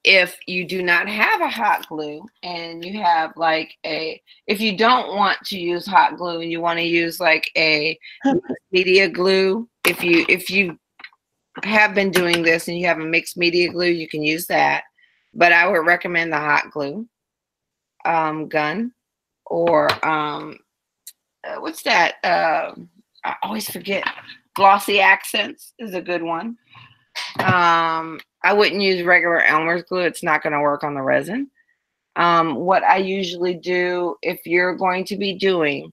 If you do not have a hot glue and you have like if you don't want to use hot glue and you want to use like a media glue, if you have been doing this and you have a mixed media glue, you can use that. But I would recommend the hot glue gun, or what's that? I always forget. Glossy Accents is a good one. I wouldn't use regular Elmer's glue. It's not going to work on the resin. What I usually do, if you're going to be doing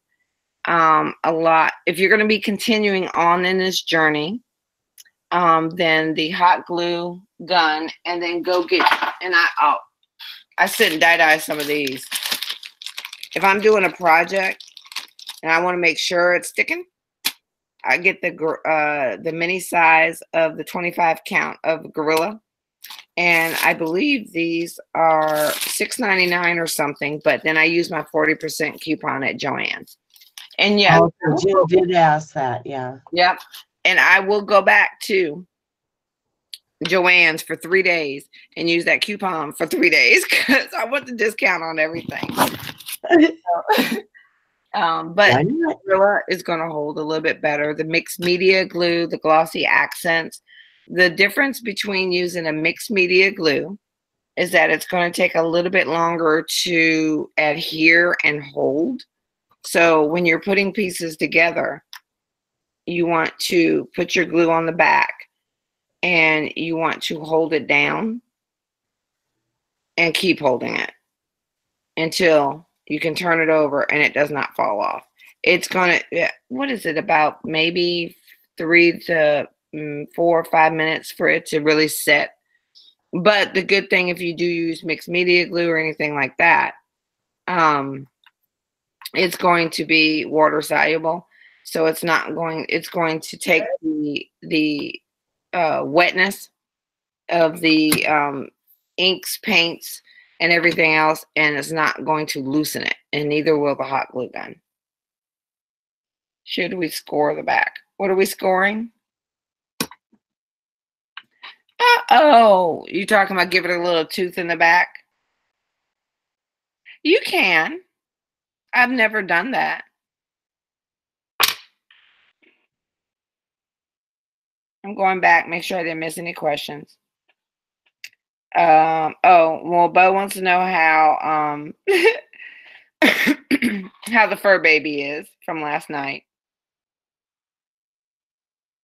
if you're going to be continuing on in this journey, then the hot glue gun, and then go get, and I sit and dye some of these. If I'm doing a project and I want to make sure it's sticking, I get the mini size of the 25 count of Gorilla, and I believe these are $6.99 or something. But then I use my 40% coupon at Joann's, and yeah, Jim did ask that. Yeah. Yep. And I will go back to Joann's for 3 days and use that coupon for 3 days because I want the discount on everything. But Gorilla is going to hold a little bit better. The mixed media glue, the glossy accents. The difference between using a mixed media glue is that it's going to take a little bit longer to adhere and hold. So when you're putting pieces together, you want to put your glue on the back and you want to hold it down and keep holding it until you can turn it over and it does not fall off. It's going to, what is it, about maybe 3 to 4 or 5 minutes for it to really set. But the good thing, if you do use mixed media glue or anything like that, it's going to be water soluble. So it's going to take the wetness of the inks, paints, and everything else, and it's not going to loosen it, and neither will the hot glue gun. Should we score the back? What are we scoring? Uh-oh, you talking about giving it a little tooth in the back? You can. I've never done that. I'm going back, make sure I didn't miss any questions. Oh, well, Bo wants to know how how the fur baby is from last night.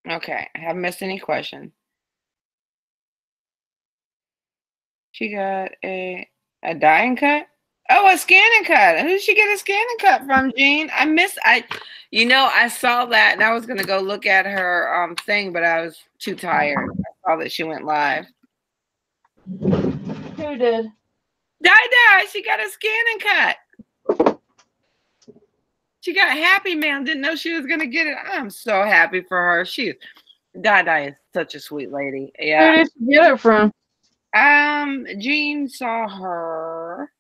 Okay, I haven't missed any questions. She got a die and cut? Oh, a scan and cut. Who did she get a scan and cut from, Jean? I saw that and I was gonna go look at her thing, but I was too tired. I saw that she went live. Who did? Di, she got a scan and cut. She got a Happy Mail. Didn't know she was gonna get it. I'm so happy for her. Di is such a sweet lady. Yeah. Where did you get it from? Jean saw her.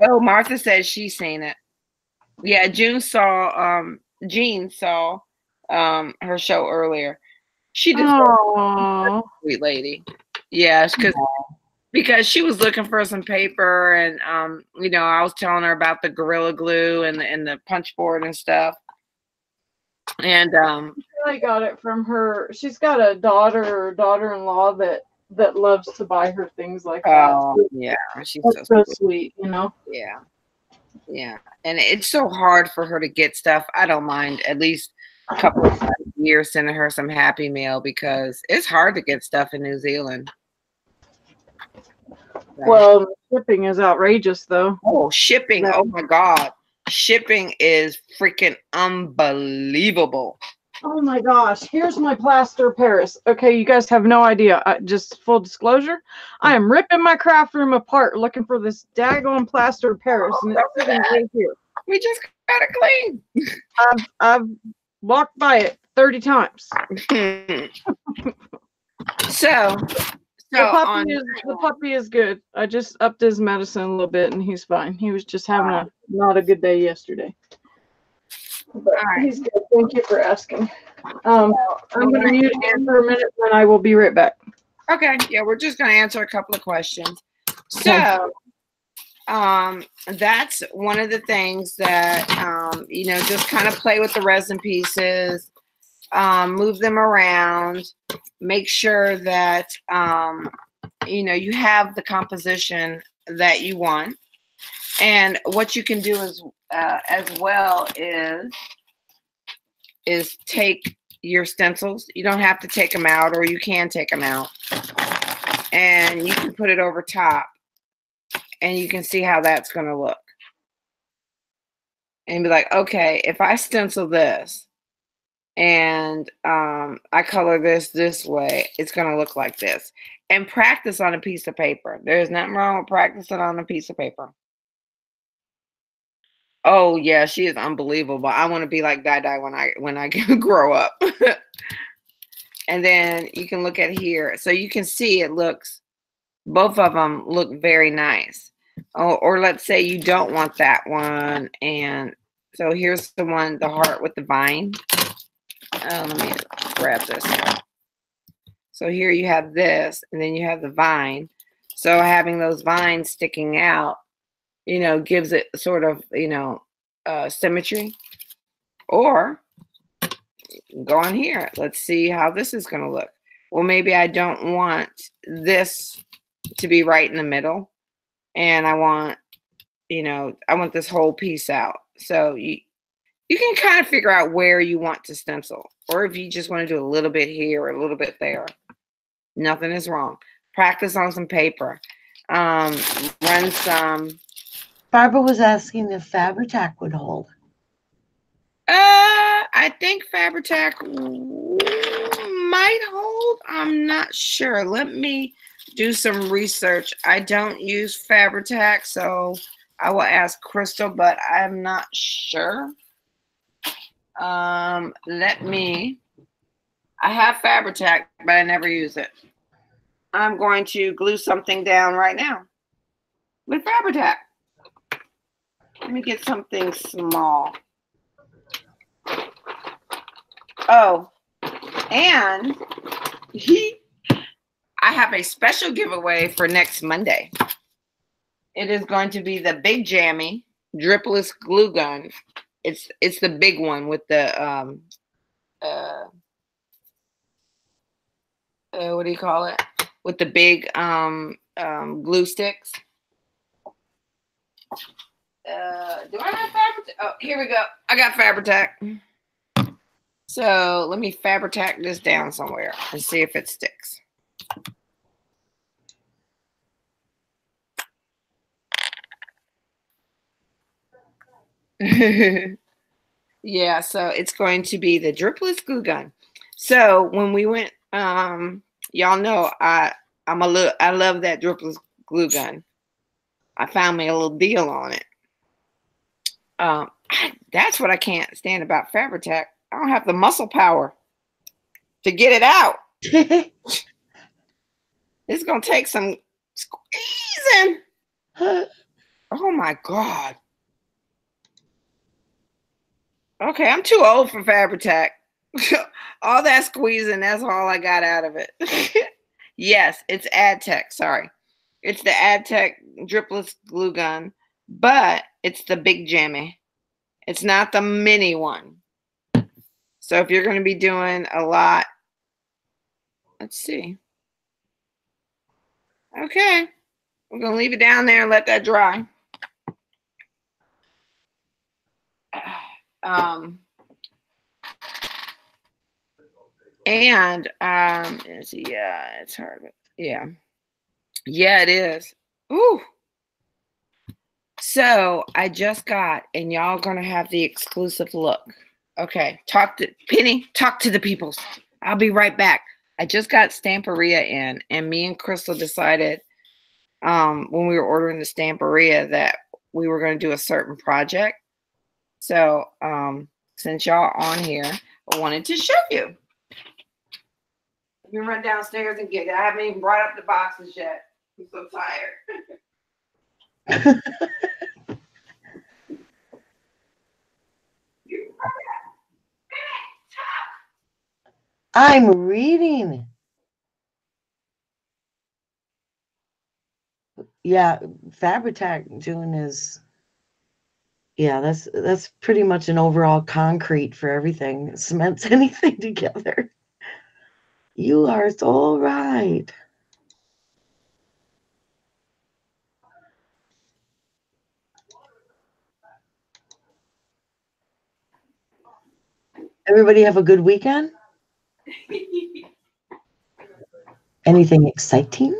Oh, Martha says she's seen it. Yeah, Jean saw her show earlier. She did. Sweet lady. Yeah, because she was looking for some paper, and I was telling her about the Gorilla Glue and the punch board and stuff. And I got it from her. She's got a daughter-in-law that loves to buy her things like that. Oh, yeah, she's so sweet, Yeah, yeah, and it's so hard for her to get stuff. I don't mind at least a couple of times a year sending her some Happy Mail because it's hard to get stuff in New Zealand. Well, shipping is outrageous, though. Oh, shipping! Oh my God, shipping is freaking unbelievable. Oh my gosh, here's my plaster of Paris. Okay, you guys have no idea. Just full disclosure, I am ripping my craft room apart looking for this daggone plaster of Paris, and it's sitting right here. We just got it clean. I've walked by it 30 times. So the puppy is good. I just upped his medicine a little bit, and he's fine. He was just having not a good day yesterday. But he's good. Thank you for asking. I'm going to mute him for a minute, and I will be right back. Okay. Yeah, we're just going to answer a couple of questions. So, that's one of the things that, just kind of play with the resin pieces, move them around, make sure that, you have the composition that you want. And what you can do as well is take your stencils. You don't have to take them out, or you can take them out, and you can put it over top, and you can see how that's going to look. And be like, okay, if I stencil this and I color this way, it's going to look like this. And practice on a piece of paper. There's nothing wrong with practicing on a piece of paper. Oh yeah, she is unbelievable. I want to be like Dai when I grow up. And then you can look at here, so you can see both of them look very nice. Or let's say you don't want that one, and so here's the one, the heart with the vine. Let me grab this one. So here you have this, and then you have the vine. So having those vines sticking out, gives it sort of, symmetry. Or go on here. Let's see how this is going to look. Well, maybe I don't want this to be right in the middle, and I want, I want this whole piece out. So you can kind of figure out where you want to stencil, or if you just want to do a little bit here or a little bit there. Nothing is wrong. Practice on some paper. Run some. Barbara was asking if Fabri-Tac would hold. I think Fabri-Tac might hold. I'm not sure. Let me do some research. I don't use Fabri-Tac, so I will ask Crystal, but I'm not sure. I have Fabri-Tac, but I never use it. I'm going to glue something down right now with Fabri-Tac. Let me get something small. Oh, and I have a special giveaway for next Monday. It is going to be the Big Jammy dripless glue gun. It's the big one with the what do you call it? With the big glue sticks. Do I have Fabri-Tac? Oh, here we go. I got Fabri-Tac. So let me Fabri-Tac this down somewhere and see if it sticks. Yeah, so it's going to be the dripless glue gun. So when we went, y'all know I love that dripless glue gun. I found me a little deal on it. That's what I can't stand about Fabri-Tac. I don't have the muscle power to get it out. It's gonna take some squeezing. Oh my God. Okay, I'm too old for Fabri-Tac. All that squeezing, that's all I got out of it. Yes, it's AdTech, sorry. It's the AdTech dripless glue gun, but it's the Big Jammy. It's not the mini one. So if you're going to be doing a lot, let's see. Okay, we're going to leave it down there and let that dry. Let's see, yeah, it's hard. Yeah, it is. Ooh. So I just got, and y'all gonna have the exclusive look. Okay, talk to Penny. Talk to the peoples. I'll be right back. I just got Stamperia in, and me and Crystal decided when we were ordering the Stamperia that we were going to do a certain project. So since y'all on here, I wanted to show you. Let me run downstairs and get it. I haven't even brought up the boxes yet. I'm so tired. I'm reading. Yeah, Fabri-Tac June is. Yeah, that's pretty much an overall concrete for everything. It cements anything together. You are so right. Everybody have a good weekend? Anything exciting?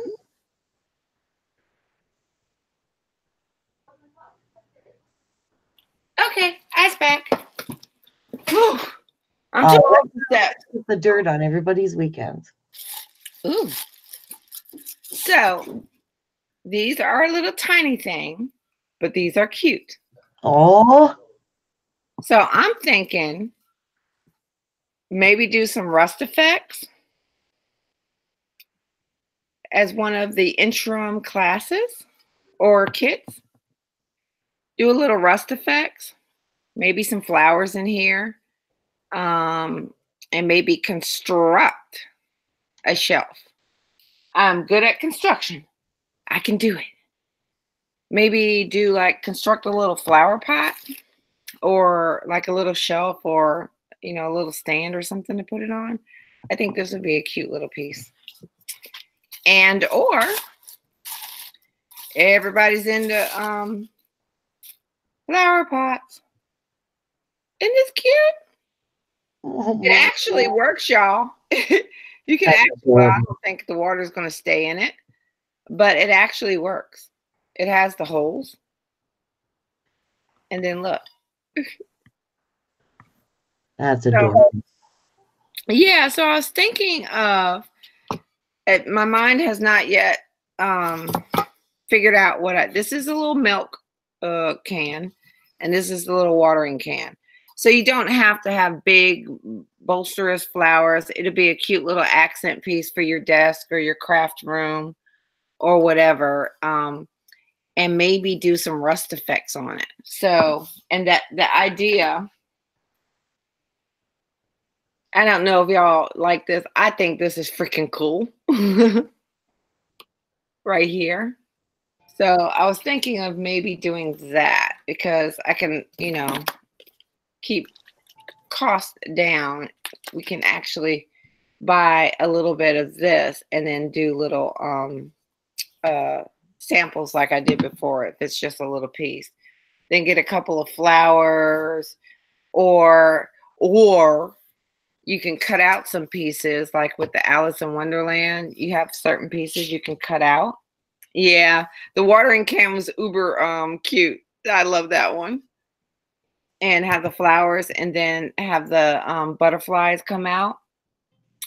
Okay, ice back. Whew. I'm too upset. Put the dirt on everybody's weekends. Ooh. So these are a little tiny thing, but these are cute. Oh. So I'm thinking maybe do some rust effects as one of the interim classes or kits. Do a little rust effects, maybe some flowers in here, and maybe construct a shelf. I'm good at construction. I can do it. Maybe do like construct a little flower pot or like a little shelf or, you know, a little stand or something to put it on. I think this would be a cute little piece. And or everybody's into flower pots. Isn't this cute? Oh, It actually works, y'all. You can actually, well, I don't think the water's going to stay in it, but it actually works. It has the holes. And then look. That's adorable. Yeah, so I was thinking of, my mind has not yet figured out what this is a little milk can, and this is the little watering can. So you don't have to have big bolsterous flowers. It'll be a cute little accent piece for your desk or your craft room or whatever. And maybe do some rust effects on it. So, and that the idea, I don't know if y'all like this. I think this is freaking cool. Right here. So I was thinking of maybe doing that because I can, you know, keep cost down. We can actually buy a little bit of this and then do little samples like I did before if it's just a little piece. Then get a couple of flowers or you can cut out some pieces like with the Alice in Wonderland. You have certain pieces you can cut out. Yeah, the watering can was uber cute. I love that one. And have the flowers and then have the butterflies come out.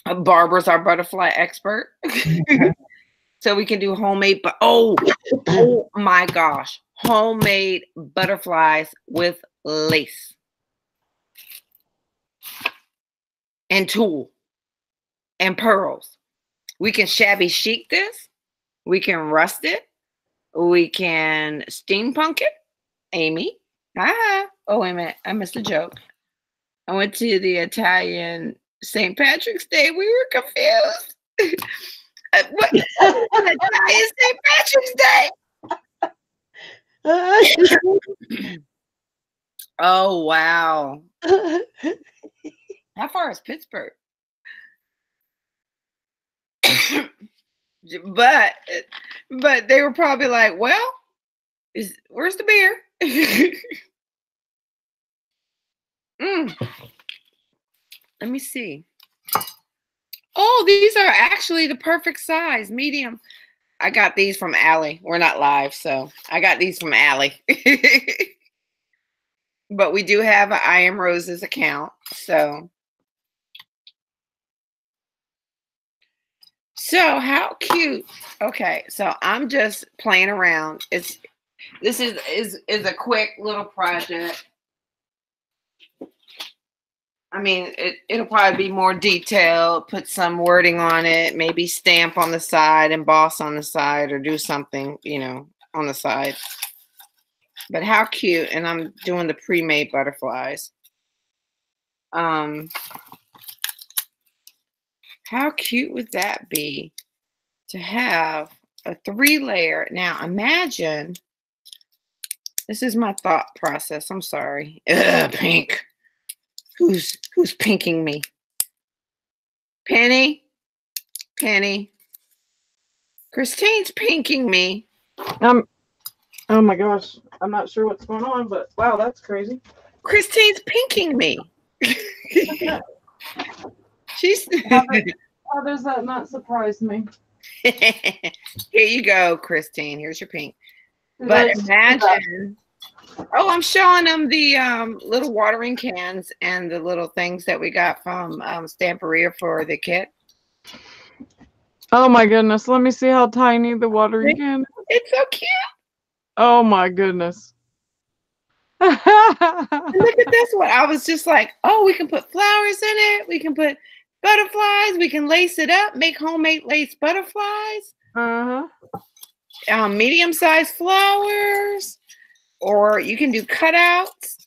Barbara's our butterfly expert. So we can do homemade, but oh my gosh, homemade butterflies with lace and tulle and pearls. We can shabby chic this. We can rust it. We can steampunk it. Amy. Oh, wait a minute. I missed a joke. I went to the Italian St. Patrick's Day. We were confused. What? Italian St. Patrick's Day. Oh, wow. How far is Pittsburgh? But they were probably like, well, where's the beer? Let me see. Oh, these are actually the perfect size, medium. I got these from Allie. We're not live, so I got these from Allie. But we do have an I Am Roses account. So how cute. Okay, so I'm just playing around. This is a quick little project. I mean, it'll probably be more detailed, put some wording on it, maybe stamp on the side, emboss on the side, or do something, you know, on the side. But how cute. And I'm doing the pre-made butterflies. How cute would that be to have a 3-layer? Now imagine, this is my thought process. I'm sorry. Ugh, pink. Who's pinking me? Penny? Penny? Christine's pinking me. Oh my gosh. I'm not sure what's going on, but wow, that's crazy. Christine's pinking me. She's how does that not surprise me? Here you go, Christine. Here's your pink. But imagine. Oh, I'm showing them the little watering cans and the little things that we got from Stamperia for the kit. Oh my goodness. Let me see how tiny the watering can is. It's so cute. Oh my goodness. Look at this one. I was just like, oh, we can put flowers in it. We can put butterflies. We can lace it up, make homemade lace butterflies. Medium-sized flowers. Or you can do cutouts.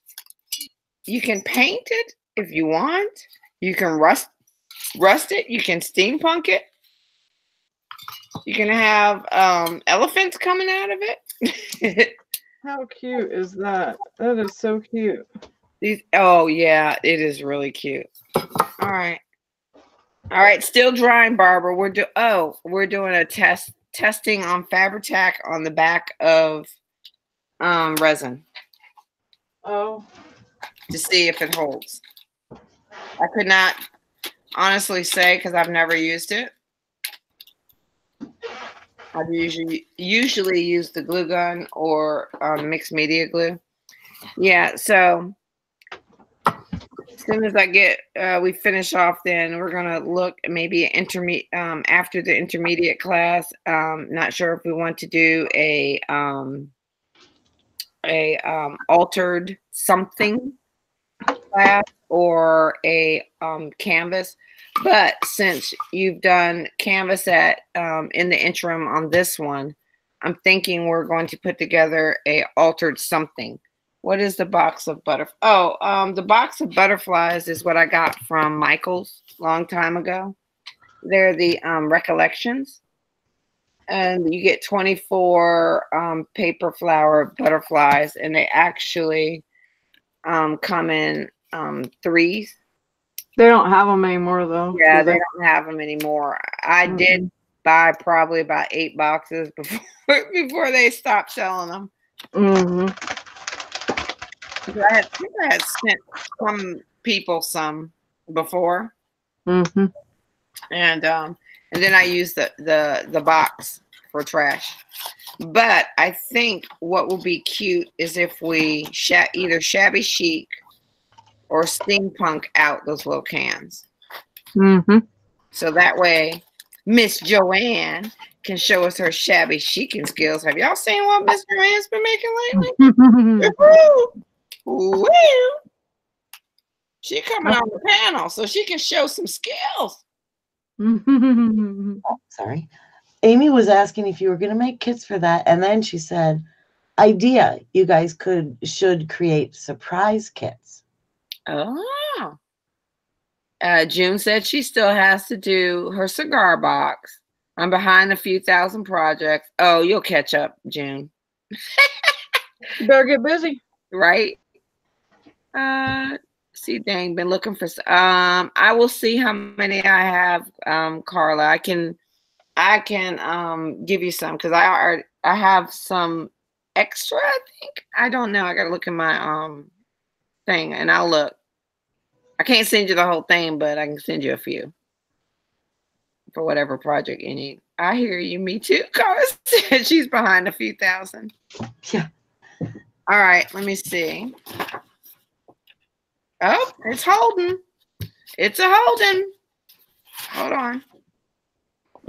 You can paint it if you want. You can rust it. You can steampunk it. You can have elephants coming out of it. How cute is that? That is so cute. Oh yeah, it is really cute. All right, still drying, Barbara. We're doing a testing on Fabri-Tac on the back of resin. Oh. To see if it holds. I could not honestly say because I've never used it. I usually use the glue gun or mixed media glue. Yeah, so as soon as I get we finish off, then we're gonna look maybe intermediate after the intermediate class. Not sure if we want to do a altered something class or a canvas. But since you've done canvas at in the interim on this one, I'm thinking we're going to put together a altered something. What is the box of butterflies? Oh, the box of butterflies is what I got from Michael's long time ago. They're the recollections. And you get 24 paper flower butterflies, and they actually come in 3s. They don't have them anymore, though. Yeah, they don't have them anymore. I did buy probably about 8 boxes before they stopped selling them. I think I had sent some people some before. And then I used the box for trash. But I think what will be cute is if we either shabby chic or steampunk out those little cans. So that way Miss Joanne can show us her shabby chicing skills. Have y'all seen what Miss Joanne's been making lately? Woo! She coming on the panel so she can show some skills. Oh, sorry. Amy was asking if you were going to make kits for that, and then she said, idea, you guys should create surprise kits. Oh. June said she still has to do her cigar box. I'm behind a few thousand projects. Oh, you'll catch up, June. You better get busy. Right? See, dang, been looking for I will see how many I have, Carla. I can give you some because I have some extra, I think. I don't know. I gotta look at my thing and I'll look. I can't send you the whole thing, but I can send you a few for whatever project you need. I hear you. Me too. Carla said she's behind a few thousand. Yeah. All right, let me see. Oh, it's holding. It's a holding. Hold on.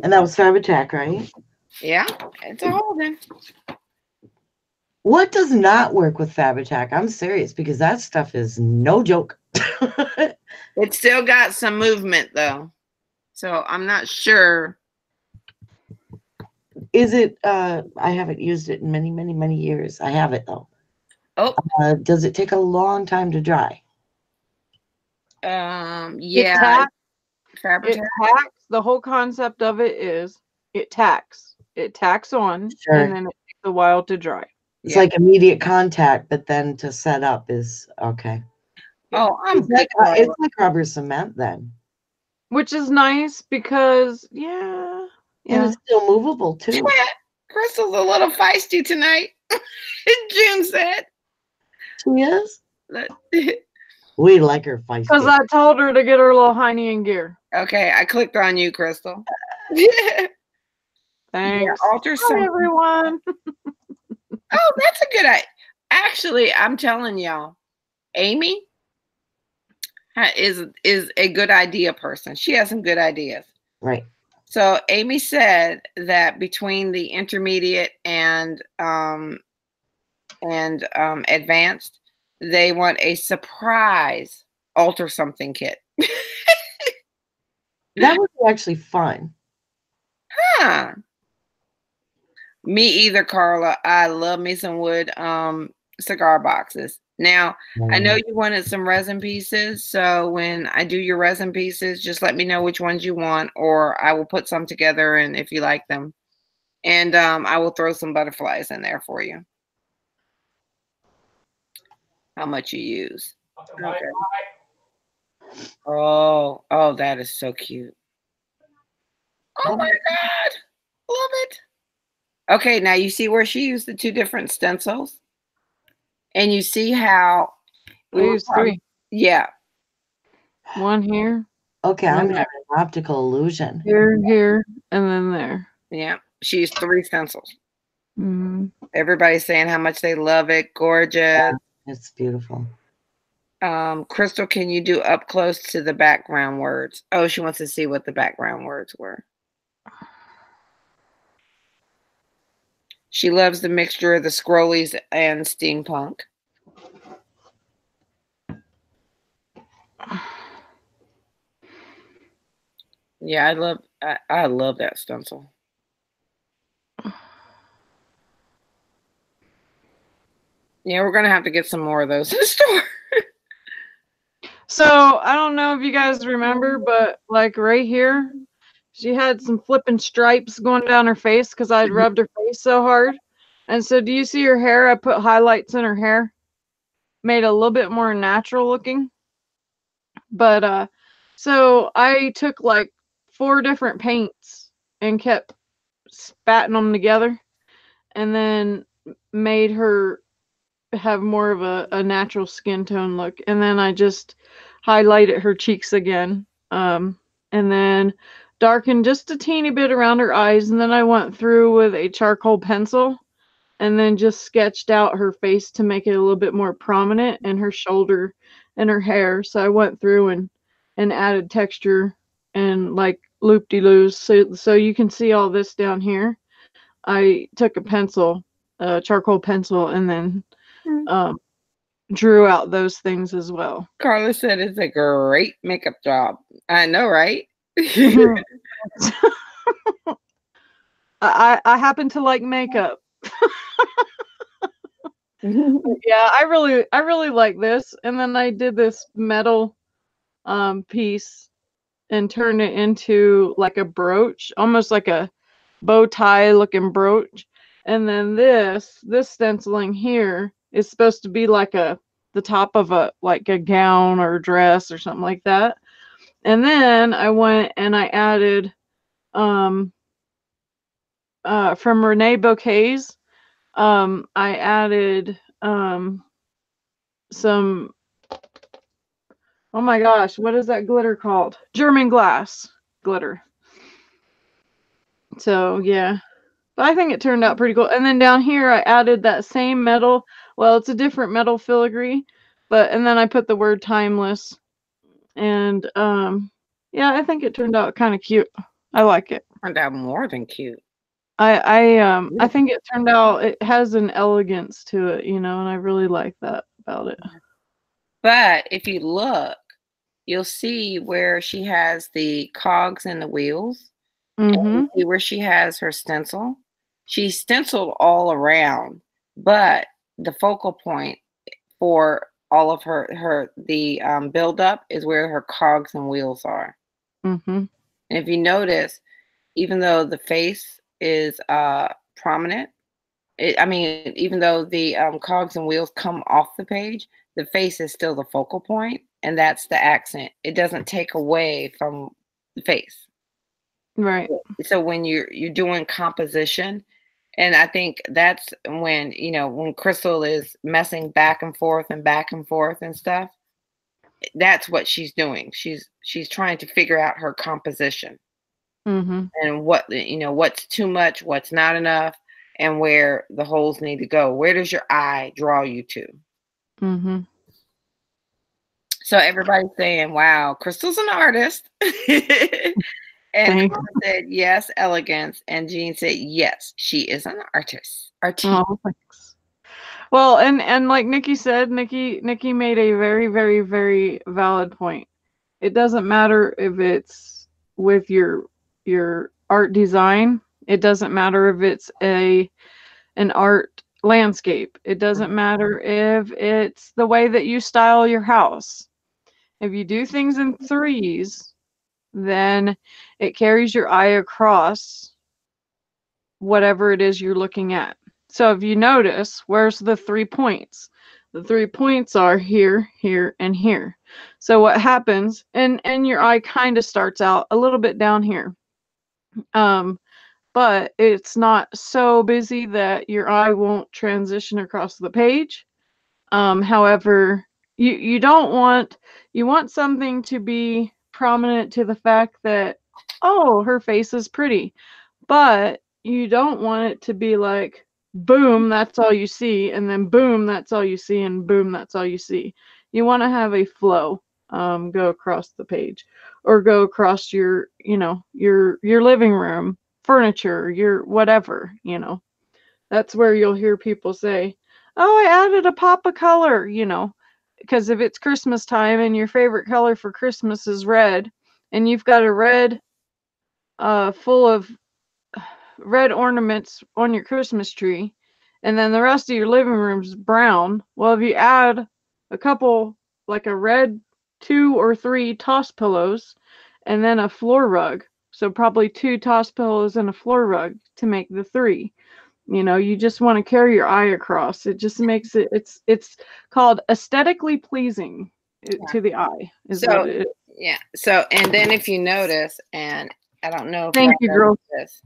And that was Fabri-Tac, right? Yeah, it's a holding. What does not work with Fabri-Tac? I'm serious because that stuff is no joke. It's still got some movement though. So I'm not sure. Is it, I haven't used it in many, many, many years. I have it though. Oh. Does it take a long time to dry? Yeah. It tacks. The whole concept of it is it tacks. It tacks on, Sure. and then it takes a while to dry. It's like immediate contact, but then to set up is okay. Oh, it's like rubber cement then. Which is nice because, And it's still movable too. Crystal's a little feisty tonight. June said. She is? We like her feisty. Because I told her to get her little hiney in gear. Okay, I clicked on you, Crystal. Thanks. Yeah, alter Hi, everyone. Oh, that's a good idea. Actually, I'm telling y'all, Amy is a good idea person. She has some good ideas. Right. So Amy said that between the intermediate and advanced, they want a surprise alter something kit. That would be actually fun. Huh. Me either, Carla. I love me some wood cigar boxes. Now, I know you wanted some resin pieces, so when I do your resin pieces, just let me know which ones you want, or I will put some together, and if you like them. And I will throw some butterflies in there for you. How much you use. Okay. Oh, that is so cute. Oh my God. Love it. Okay, now you see where she used the two different stencils? And you see how we used three. Yeah. One here. Okay, I'm having an optical illusion. Here, and then there. Yeah, she used 3 stencils. Mm-hmm. Everybody's saying how much they love it. Gorgeous. Yeah, it's beautiful. Crystal, can you do up close to the background words? Oh, she wants to see what the background words were. She loves the mixture of the scrollies and steampunk. Yeah, I love that stencil. Yeah, we're gonna have to get some more of those in the store. So I don't know if you guys remember, but like right here, she had some flipping stripes going down her face because I'd rubbed her face so hard. And so do you see her hair? I put highlights in her hair, made it a little bit more natural looking. But so I took like 4 different paints and kept spatting them together, and then made her have more of a natural skin tone look. And then I just highlighted her cheeks again, and then darkened just a teeny bit around her eyes, and then I went through with a charcoal pencil and then just sketched out her face to make it a little bit more prominent, and her shoulder and her hair. So I went through and added texture and like loop-de-loos, so you can see all this down here. I took a charcoal pencil, and then drew out those things as well. Carla said it's a great makeup job. I know, right? I happen to like makeup. Yeah, I really like this. And then I did this metal piece and turned it into like a brooch, almost like a bow tie looking brooch. And then this stenciling here is supposed to be like the top of a gown or a dress or something like that. And then I went and I added from Renee Bouquets, I added some, oh my gosh, what is that glitter called? German glass glitter. So yeah, but I think it turned out pretty cool. And then down here I added that same metal. Well, it's a different metal filigree, and then I put the word timeless, and yeah, I think it turned out kind of cute. I like it. Turned out more than cute. I think it turned out, it has an elegance to it, you know, and I really like that about it. But if you look, you'll see where she has the cogs and the wheels. And you see where she has her stencil. She's stenciled all around, but the focal point for all of the buildup is where her cogs and wheels are. And if you notice, even though the face is prominent, even though the cogs and wheels come off the page, the face is still the focal point, and that's the accent. It doesn't take away from the face. Right. So when you're doing composition, and I think that's when, you know, when Crystal is messing back and forth and stuff, that's what she's doing. She's trying to figure out her composition. And what, you know, what's too much, what's not enough, and where the holes need to go. Where does your eye draw you to? So everybody's saying, wow, Crystal's an artist. And Mom said, yes, elegance. And Jean said, yes, she is an artist. Oh, thanks. Well, and like Nikki said, Nikki made a very, very, very valid point. It doesn't matter if it's with your art design. It doesn't matter if it's an art landscape. It doesn't matter if it's the way that you style your house. If you do things in threes, then it carries your eye across whatever it is you're looking at. So if you notice, where's the 3 points? The 3 points are here, here, and here. So what happens, and your eye kind of starts out a little bit down here. But it's not so busy that your eye won't transition across the page. However, you want something to be prominent to the fact that, oh, her face is pretty, but you don't want it to be like, boom, that's all you see, and then boom, that's all you see, and boom, that's all you see. You want to have a flow go across the page, or go across your, you know, your living room furniture, your whatever, you know. That's where you'll hear people say, oh, I added a pop of color, you know, because if it's Christmas time and your favorite color for Christmas is red, and you've got a red full of red ornaments on your Christmas tree, and then the rest of your living room's brown, well, if you add a couple, like a red 2 or 3 toss pillows, and then a floor rug, so probably 2 toss pillows and a floor rug to make the 3. You know, you just want to carry your eye across. It just makes it, it's called aesthetically pleasing to the eye. So, yeah. So, and then if you notice, and I don't know if thank you, girl. This.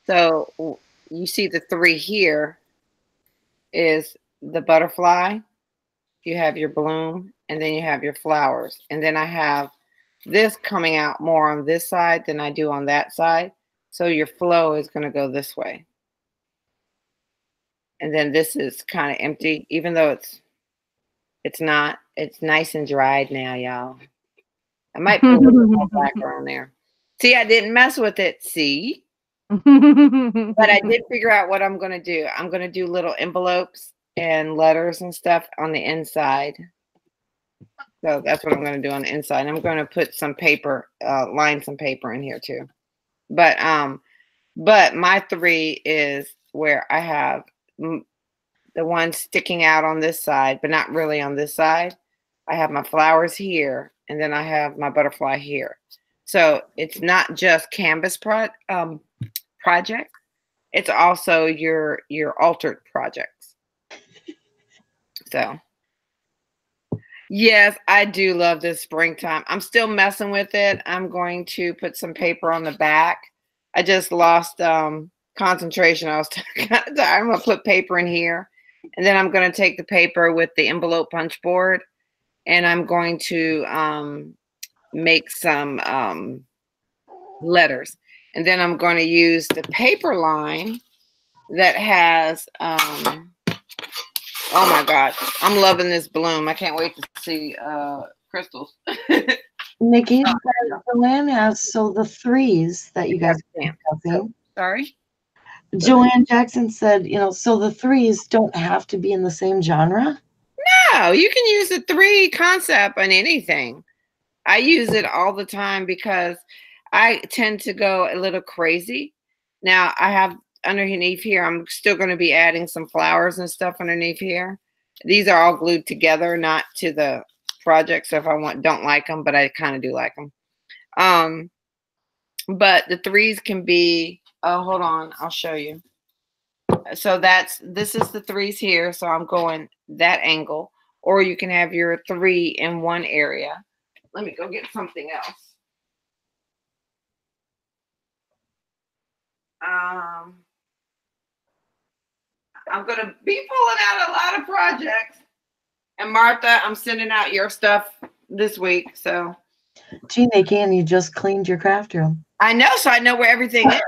So you see the 3 here is the butterfly. You have your bloom, and then you have your flowers. And then I have this coming out more on this side than I do on that side. So your flow is going to go this way. And then this is kind of empty, even though it's not. It's nice and dried now, y'all. I might put a little more background there. See, I didn't mess with it. See? But I did figure out what I'm going to do. I'm going to do little envelopes and letters and stuff on the inside. So that's what I'm going to do on the inside. I'm going to put some paper, line some paper in here too. But my 3 is where I have the one sticking out on this side, but not really on this side. I have my flowers here, and then I have my butterfly here. So it's not just canvas project. It's also your altered projects. So yes, I do love this springtime. I'm still messing with it. I'm going to put some paper on the back. I just lost concentration. I was kind of tired. I'm going to put paper in here, and then I'm going to take the paper with the envelope punch board, and I'm going to make some letters. And then I'm going to use the paper line that has Oh my God. I'm loving this bloom. I can't wait to see crystals. Nikki, Joanne asks, so the threes that you guys are discussing. Sorry? Joanne Jackson said, so the threes don't have to be in the same genre? No, you can use the 3 concept on anything. I use it all the time because I tend to go a little crazy. Now I have underneath here, I'm still going to be adding some flowers and stuff underneath here. These are all glued together, not to the project. So if I don't like them, but I kind of do like them. But the 3s can be, oh, hold on, I'll show you. So this is the 3s here. So I'm going that angle, or you can have your 3 in one area. Let me go get something else. I'm going to be pulling out a lot of projects. And Martha, I'm sending out your stuff this week. So, gee, Nikki, you just cleaned your craft room. I know, so I know where everything is.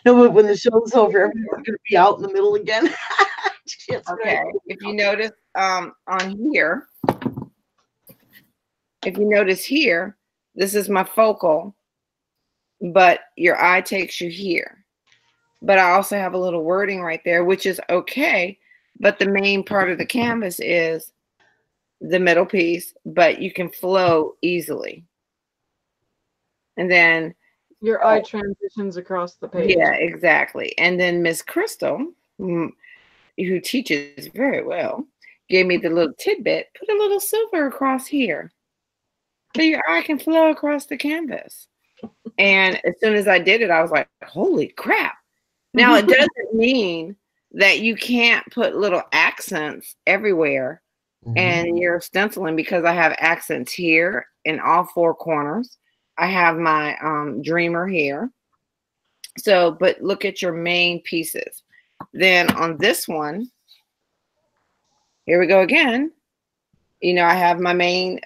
No, but when the show's over, everyone's going to be out in the middle again. Okay. If you notice on here, if you notice here, this is my focal, but your eye takes you here. But I also have a little wording right there, which is okay. But the main part of the canvas is the middle piece, but you can flow easily. And then your eye transitions across the page. Yeah, exactly. And then Miss Crystal, who teaches very well, gave me the little tidbit, put a little silver across here so your eye can flow across the canvas. And as soon as I did it, I was like, holy crap. Now, it doesn't mean that you can't put little accents everywhere and you're stenciling, because I have accents here in all 4 corners. I have my dreamer here. So, but look at your main pieces. Then on this one, here we go again. I have my main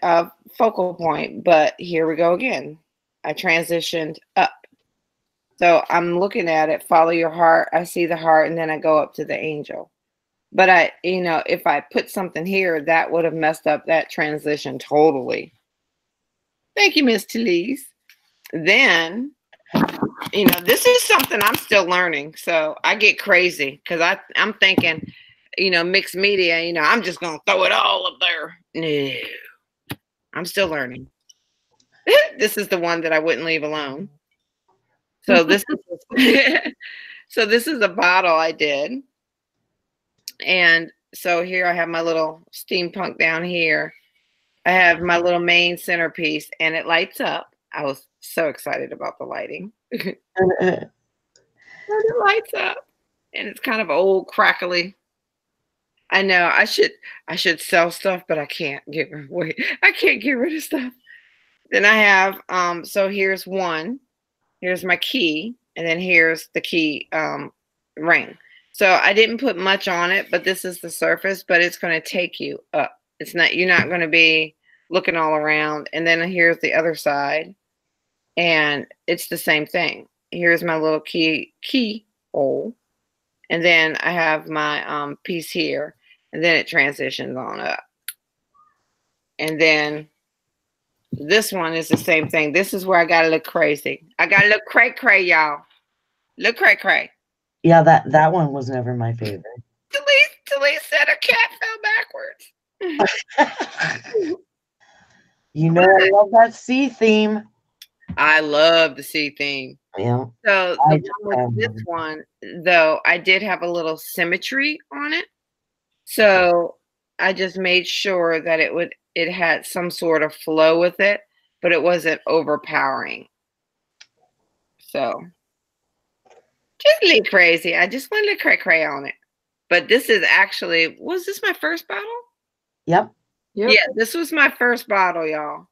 focal point, but here we go again. I transitioned up. So I'm looking at it, follow your heart. I see the heart, and then I go up to the angel. But if I put something here, that would have messed up that transition totally. Thank you, Miss Talise. Then, this is something I'm still learning. So I get crazy because I'm thinking, mixed media, I'm just going to throw it all up there. No, I'm still learning. This is the one that I wouldn't leave alone. So this is a bottle I did. And so here I have my little steampunk down here. I have my little main centerpiece, and it lights up. I was so excited about the lighting. And it lights up, and it's kind of old, crackly. I know I should sell stuff, but I can't get rid of stuff. Then I have so here's one. Here's my key, and then here's the key ring. So I didn't put much on it, but this is the surface, but it's going to take you up. You're not going to be looking all around. And then here's the other side, and it's the same thing. Here's my little key hole. And then I have my piece here, and then it transitions on up. And then this one is the same thing. This is where I got to look crazy. I got to look cray-cray, y'all. Look cray-cray. Yeah, that one was never my favorite. Talise said a cat fell backwards. I love that sea theme. I love the sea theme. Yeah. So the one with this one, though, I did have a little symmetry on it. So I just made sure that it had some sort of flow with it, but it wasn't overpowering. So just a little crazy. I just wanted to cray on it. But this is actually, was this my first bottle? Yep. Yeah, this was my first bottle, y'all.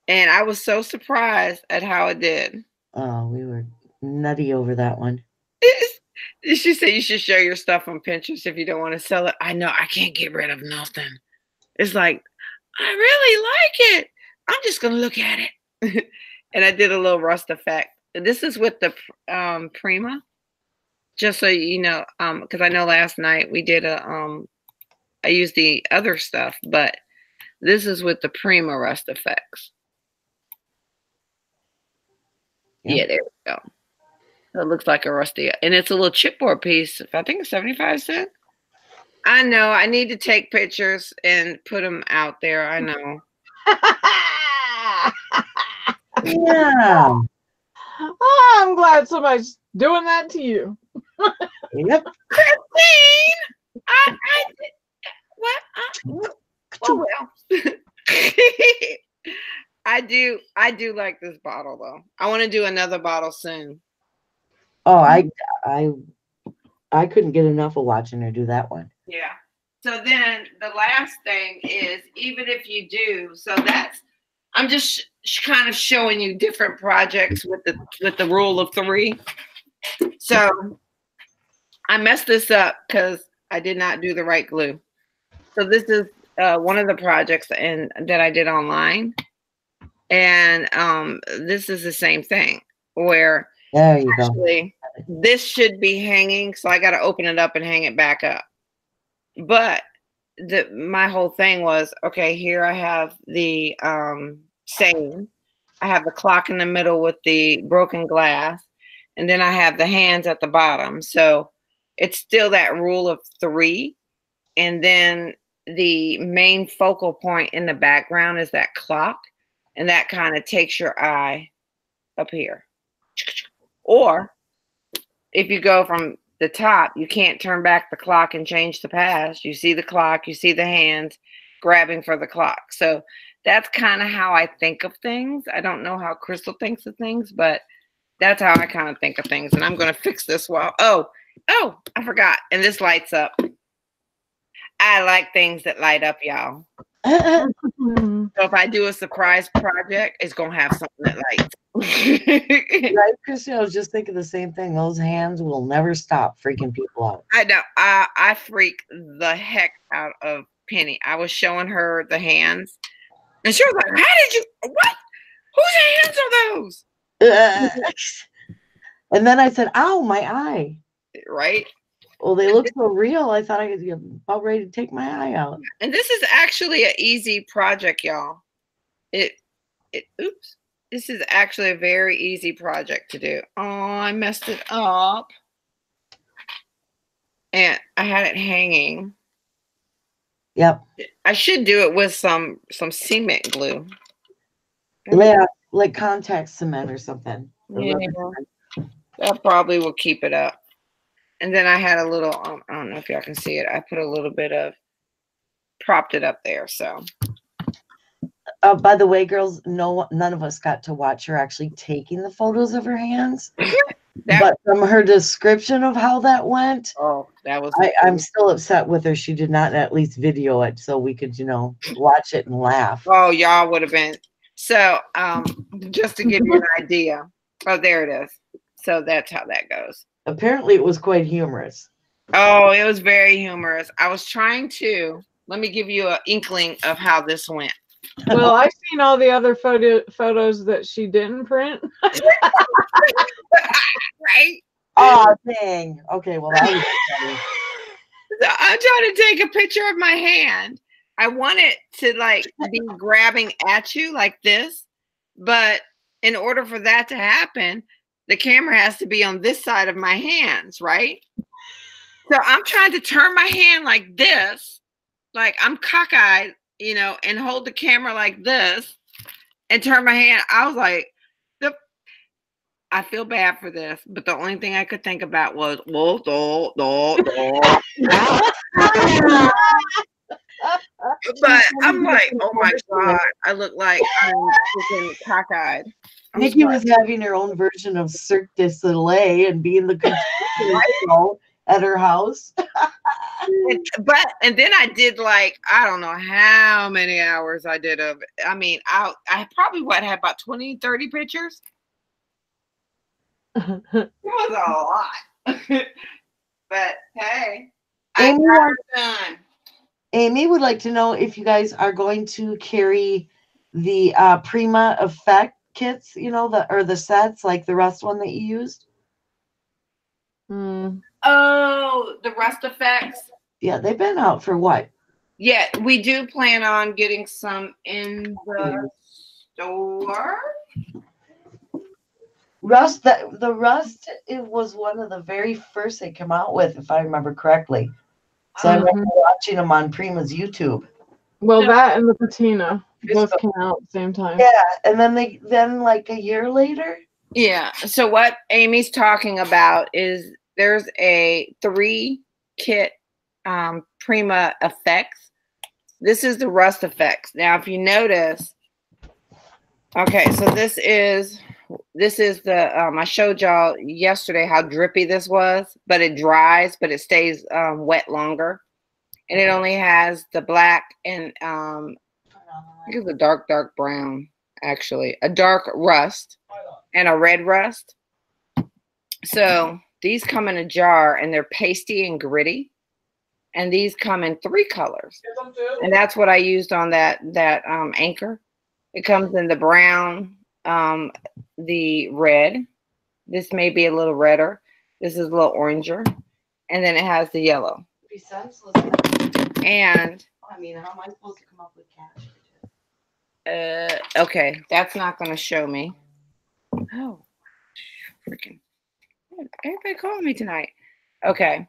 And I was so surprised at how it did. Oh, we were nutty over that one. She said you should show your stuff on Pinterest if you don't want to sell it. I know, I can't get rid of nothing. It's like, I really like it. I'm just going to look at it. And I did a little rust effect. This is with the Prima. just so you know, because I know last night we did I used the other stuff, but this is with the Prima Rust Effects. Yeah, there we go. It looks like a rusty, and it's a little chipboard piece. I think it's 75 cents. I know. I need to take pictures and put them out there. I know. Yeah. Oh, I'm glad somebody's doing that to you. Yep. Christine, what? Oh well. I do like this bottle though. I want to do another bottle soon. Oh, I couldn't get enough of watching her do that one. Yeah. So then the last thing is, even if you do, so that's, I'm just kind of showing you different projects with the rule of 3. So I messed this up because I did not do the right glue. So this is one of the projects that I did online. And this is the same thing where there you actually go. This should be hanging. So I got to open it up and hang it back up. But my whole thing was, okay, here I have the saying. I have the clock in the middle with the broken glass. And then I have the hands at the bottom. So it's still that rule of 3. And then the main focal point in the background is that clock. And that kind of takes your eye up here. Or if you go from the top, you can't turn back the clock and change the past. You see the clock, you see the hands grabbing for the clock. So that's kind of how I think of things. I don't know how Crystal thinks of things, but that's how I kind of think of things. And I'm going to fix this while, oh, I forgot. And this lights up. I like things that light up, y'all. So if I do a surprise project, it's going to have something that lights. Right, Christy? I was just thinking the same thing. Those hands will never stop freaking people out. I know. I freak the heck out of Penny. I was showing her the hands, and she was like, "How did you? What? Whose hands are those?" And then I said, "Ow, my eye!" Right? Well, they look so real. I thought I was about ready to take my eye out. And this is actually an easy project, y'all. Oops. This is actually a very easy project to do. Oh, I messed it up. And I had it hanging. Yep. I should do it with some cement glue. Yeah, like contact cement or something. Yeah, that probably will keep it up. And then I had a little, I don't know if y'all can see it. I put a little bit of, propped it up there. So. By the way, girls, none of us got to watch her actually taking the photos of her hands. But from her description of how that went, that was. I'm still upset with her. She did not at least video it so we could, watch it and laugh. Oh, y'all would have been. So, just to give you an idea. Oh, there it is. So that's how that goes. Apparently, it was quite humorous. Oh, it was very humorous. I was trying to. Let me give you an inkling of how this went. Well, I've seen all the other photos that she didn't print. Right? Oh, dang. Okay, well, that was funny. So I'm trying to take a picture of my hand. I want it to be grabbing at you like this, but in order for that to happen, the camera has to be on this side of my hands, right? So I'm trying to turn my hand like this, like I'm cockeyed, and hold the camera like this and turn my hand. I was like, I feel bad for this, but the only thing I could think about was, but I'm like, oh my God, I look like I'm freaking cockeyed. Nikki was having her own version of Cirque du Soleil and being the show at her house. and then I did I don't know how many hours I did of it. I mean, I probably had about 20, 30 pictures. It was a lot. But hey, I got it done. Amy would like to know if you guys are going to carry the Prima Effect kits, the sets, like the rust one that you used. Mm. Oh, the Rust Effects. Yeah, they've been out for what? Yeah, we do plan on getting some in the store. Rust, the Rust, it was one of the very first they came out with, if I remember correctly. So I remember watching them on Prima's YouTube. Well, that and the patina both came out at the same time. Yeah, and then like a year later. Yeah. So what Amy's talking about is there's a 3-kit Prima Effects. This is the Rust Effects. Now, if you notice, okay, so this is the I showed y'all yesterday how drippy this was, but it dries, but it stays wet longer, and it only has the black and I think it's a dark brown, actually, a dark rust and a red rust. So these come in a jar and they're pasty and gritty. And these come in 3 colors. And that's what I used on that anchor. It comes in the brown, the red. This may be a little redder. This is a little oranger. And then it has the yellow. Be senseless. And I mean, how am I supposed to come up with cash? Okay, that's not going to show me. Oh, freaking! Everybody calling me tonight. Okay,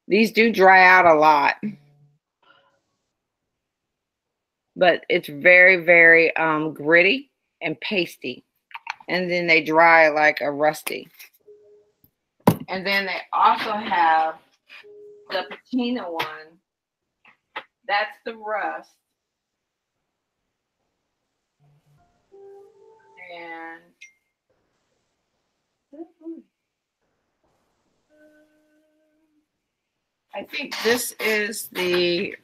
these do dry out a lot, but it's very, very gritty and pasty, and then they dry like a rusty. And then they also have the patina one. That's the rust. And I think this is the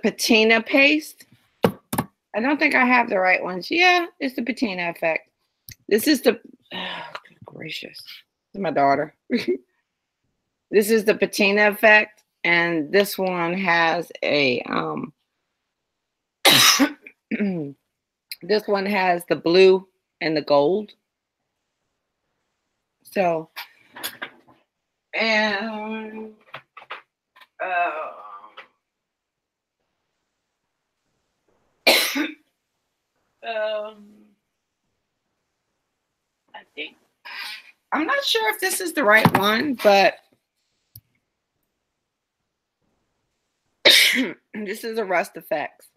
patina paste. I don't think I have the right ones. Yeah, it's the patina effect. This is the good gracious. This is my daughter. This is the patina effect, and this one has a this one has the blue and the gold. So, and I think I'm not sure if this is the right one, but this is a Rust Effects.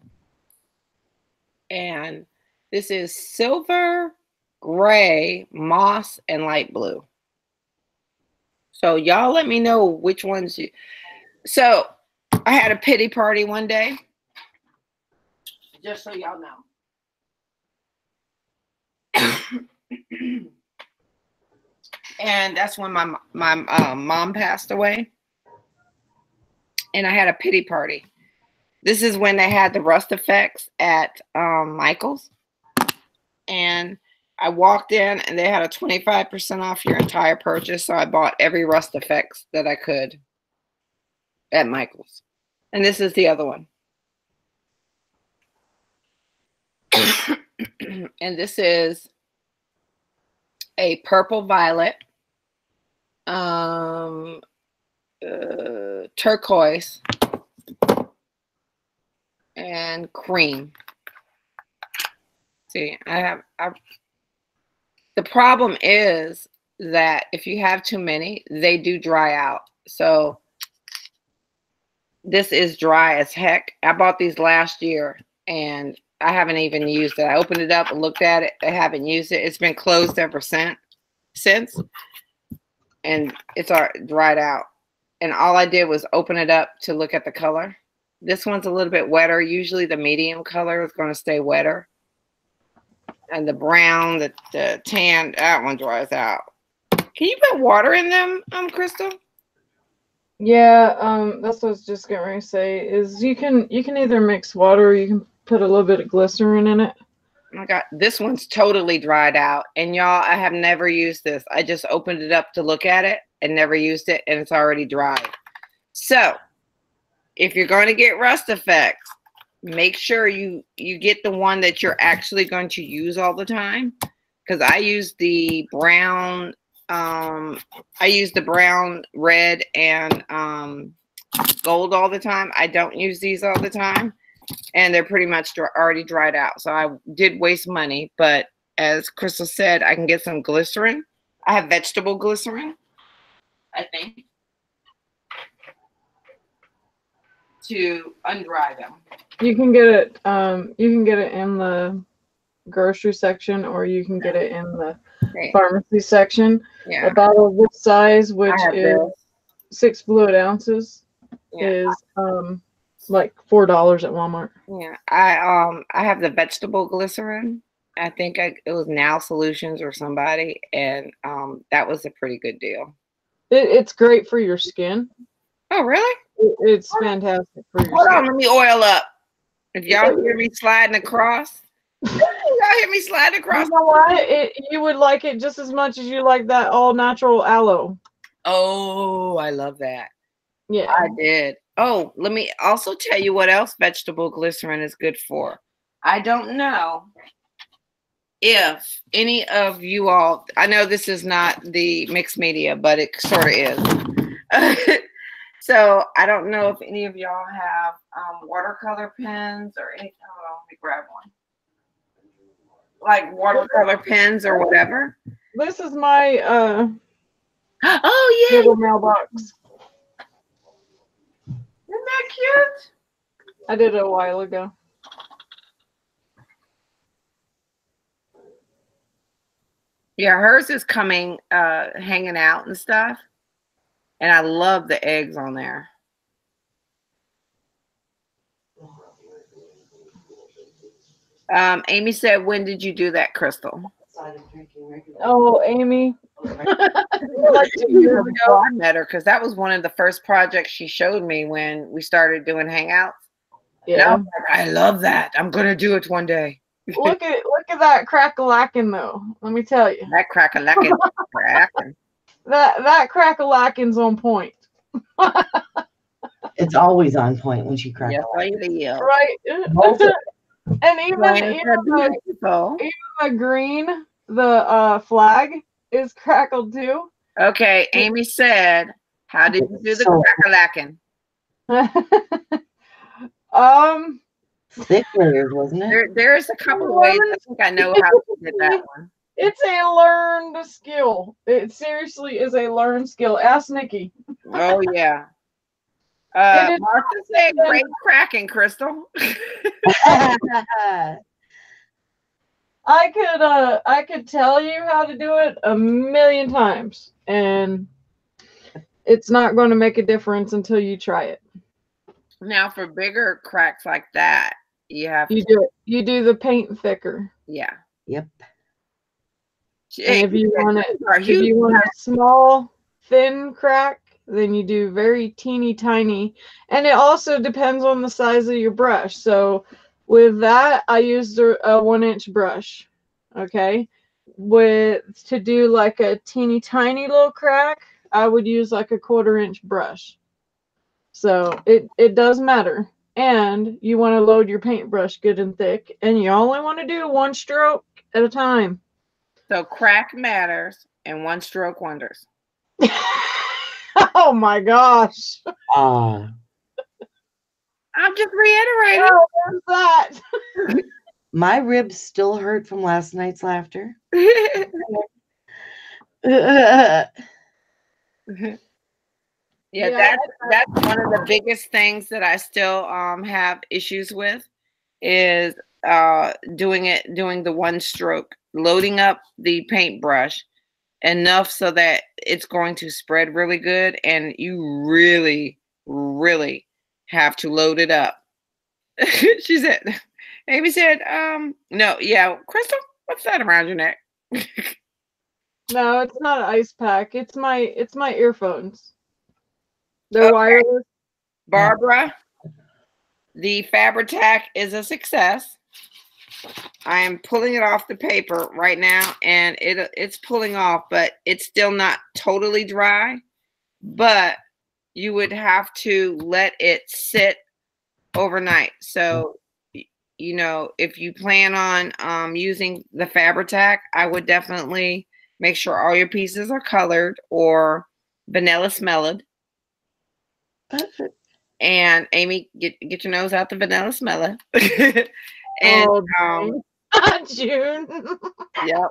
And this is silver, gray, moss, and light blue. So y'all let me know which ones you. So I had a pity party one day. Just so y'all know. And that's when my mom passed away. And I had a pity party. This is when they had the Rust Effects at Michael's. And I walked in and they had a 25% off your entire purchase. So I bought every Rust Effects that I could at Michael's. And this is the other one. And this is a purple violet, turquoise, and cream. See, the problem is that if you have too many, they do dry out. So this is dry as heck. I bought these last year and I haven't even used it. I opened it up and looked at it. I haven't used it. It's been closed ever since. And it's dried out. And all I did was open it up to look at the color. This one's a little bit wetter. Usually the medium color is going to stay wetter. And the brown, the tan, that one dries out. Can you put water in them, Crystal? Yeah, that's what I was just getting ready to say. Is you can either mix water or you can put a little bit of glycerin in it. Oh my God, this one's totally dried out. And y'all, I have never used this. I just opened it up to look at it and never used it, and it's already dried. So, if you're going to get Rust Effects, make sure you get the one that you're actually going to use all the time. Because I use the brown I use the brown, red, and gold all the time. I don't use these all the time, and they're pretty much already dried out. So I did waste money, but as Crystal said, I can get some glycerin. I have vegetable glycerin, I think, to undry them. You can get it. You can get it in the grocery section, or you can get it in the pharmacy section. Yeah. A bottle of this size, which is this. 6 fluid ounces, is like $4 at Walmart. Yeah, I have the vegetable glycerin. I think it was Now Solutions or somebody, and that was a pretty good deal. It's great for your skin. Oh, really? It's fantastic for your Hold skin. on, let me oil up. If y'all hear me sliding across, y'all hear me sliding across. You know what? You would like it just as much as you like that all natural aloe. Oh, I love that. Yeah, I did. Oh, let me also tell you what else vegetable glycerin is good for. I don't know if any of you all, I know this is not the mixed media, but it sort of is. So I don't know if any of y'all have watercolor pens or anything. Hold on, let me grab one. Like watercolor pens or whatever. this is my oh yeah, little mailbox. Isn't that cute? I did it a while ago. Yeah, hers is coming, hanging out and stuff. And I love the eggs on there. Amy said, when did you do that, Crystal? Oh, Amy. Like 2 years ago, I met her because that was one of the first projects she showed me when we started doing Hangouts. Yeah. And I was like, I love that. I'm going to do it one day. Look at that crack-a-lackin' though. Let me tell you. That crack-a-lackin'. That crack-a-lackin's on point. It's always on point when she cracks. Yes, right. And even the green, the flag is crackled too. Okay, Amy said, how did you do the crack-a-lackin'? Thick layers, wasn't it? There's a couple ways. I think I know how to get that one. It's a learned skill. It seriously is a learned skill. Ask Nikki. Oh yeah. Martha said, "Great cracking, Crystal." I could tell you how to do it a million times, and it's not going to make a difference until you try it. Now, for bigger cracks like that, you do the paint thicker. Yeah. Yep. And if you want a small, thin crack, then you do very teeny tiny. And it also depends on the size of your brush. So with that, I used a 1-inch brush. Okay. To do like a teeny tiny little crack, I would use like a 1/4-inch brush. So it does matter. And you want to load your paintbrush good and thick. And you only want to do 1 stroke at a time. So crack matters and 1 stroke wonders. Oh my gosh. I'm just reiterating. Oh, where's that? My ribs still hurt from last night's laughter. Yeah, that's one of the biggest things that I still have issues with is doing the 1 stroke, loading up the paintbrush enough so that it's going to spread really good, and you really, really have to load it up. She said, Amy said, no, yeah, Crystal, what's that around your neck? No, it's not an ice pack. It's my earphones. They're wireless. Barbara, the Fabri-Tac is a success. I am pulling it off the paper right now, and it's pulling off, but it's still not totally dry. But you would have to let it sit overnight. So, you know, if you plan on using the Fabri-Tac, I would definitely Make sure all your pieces are colored or vanilla smelled. And Amy, get your nose out the vanilla smeller. And June. Yep.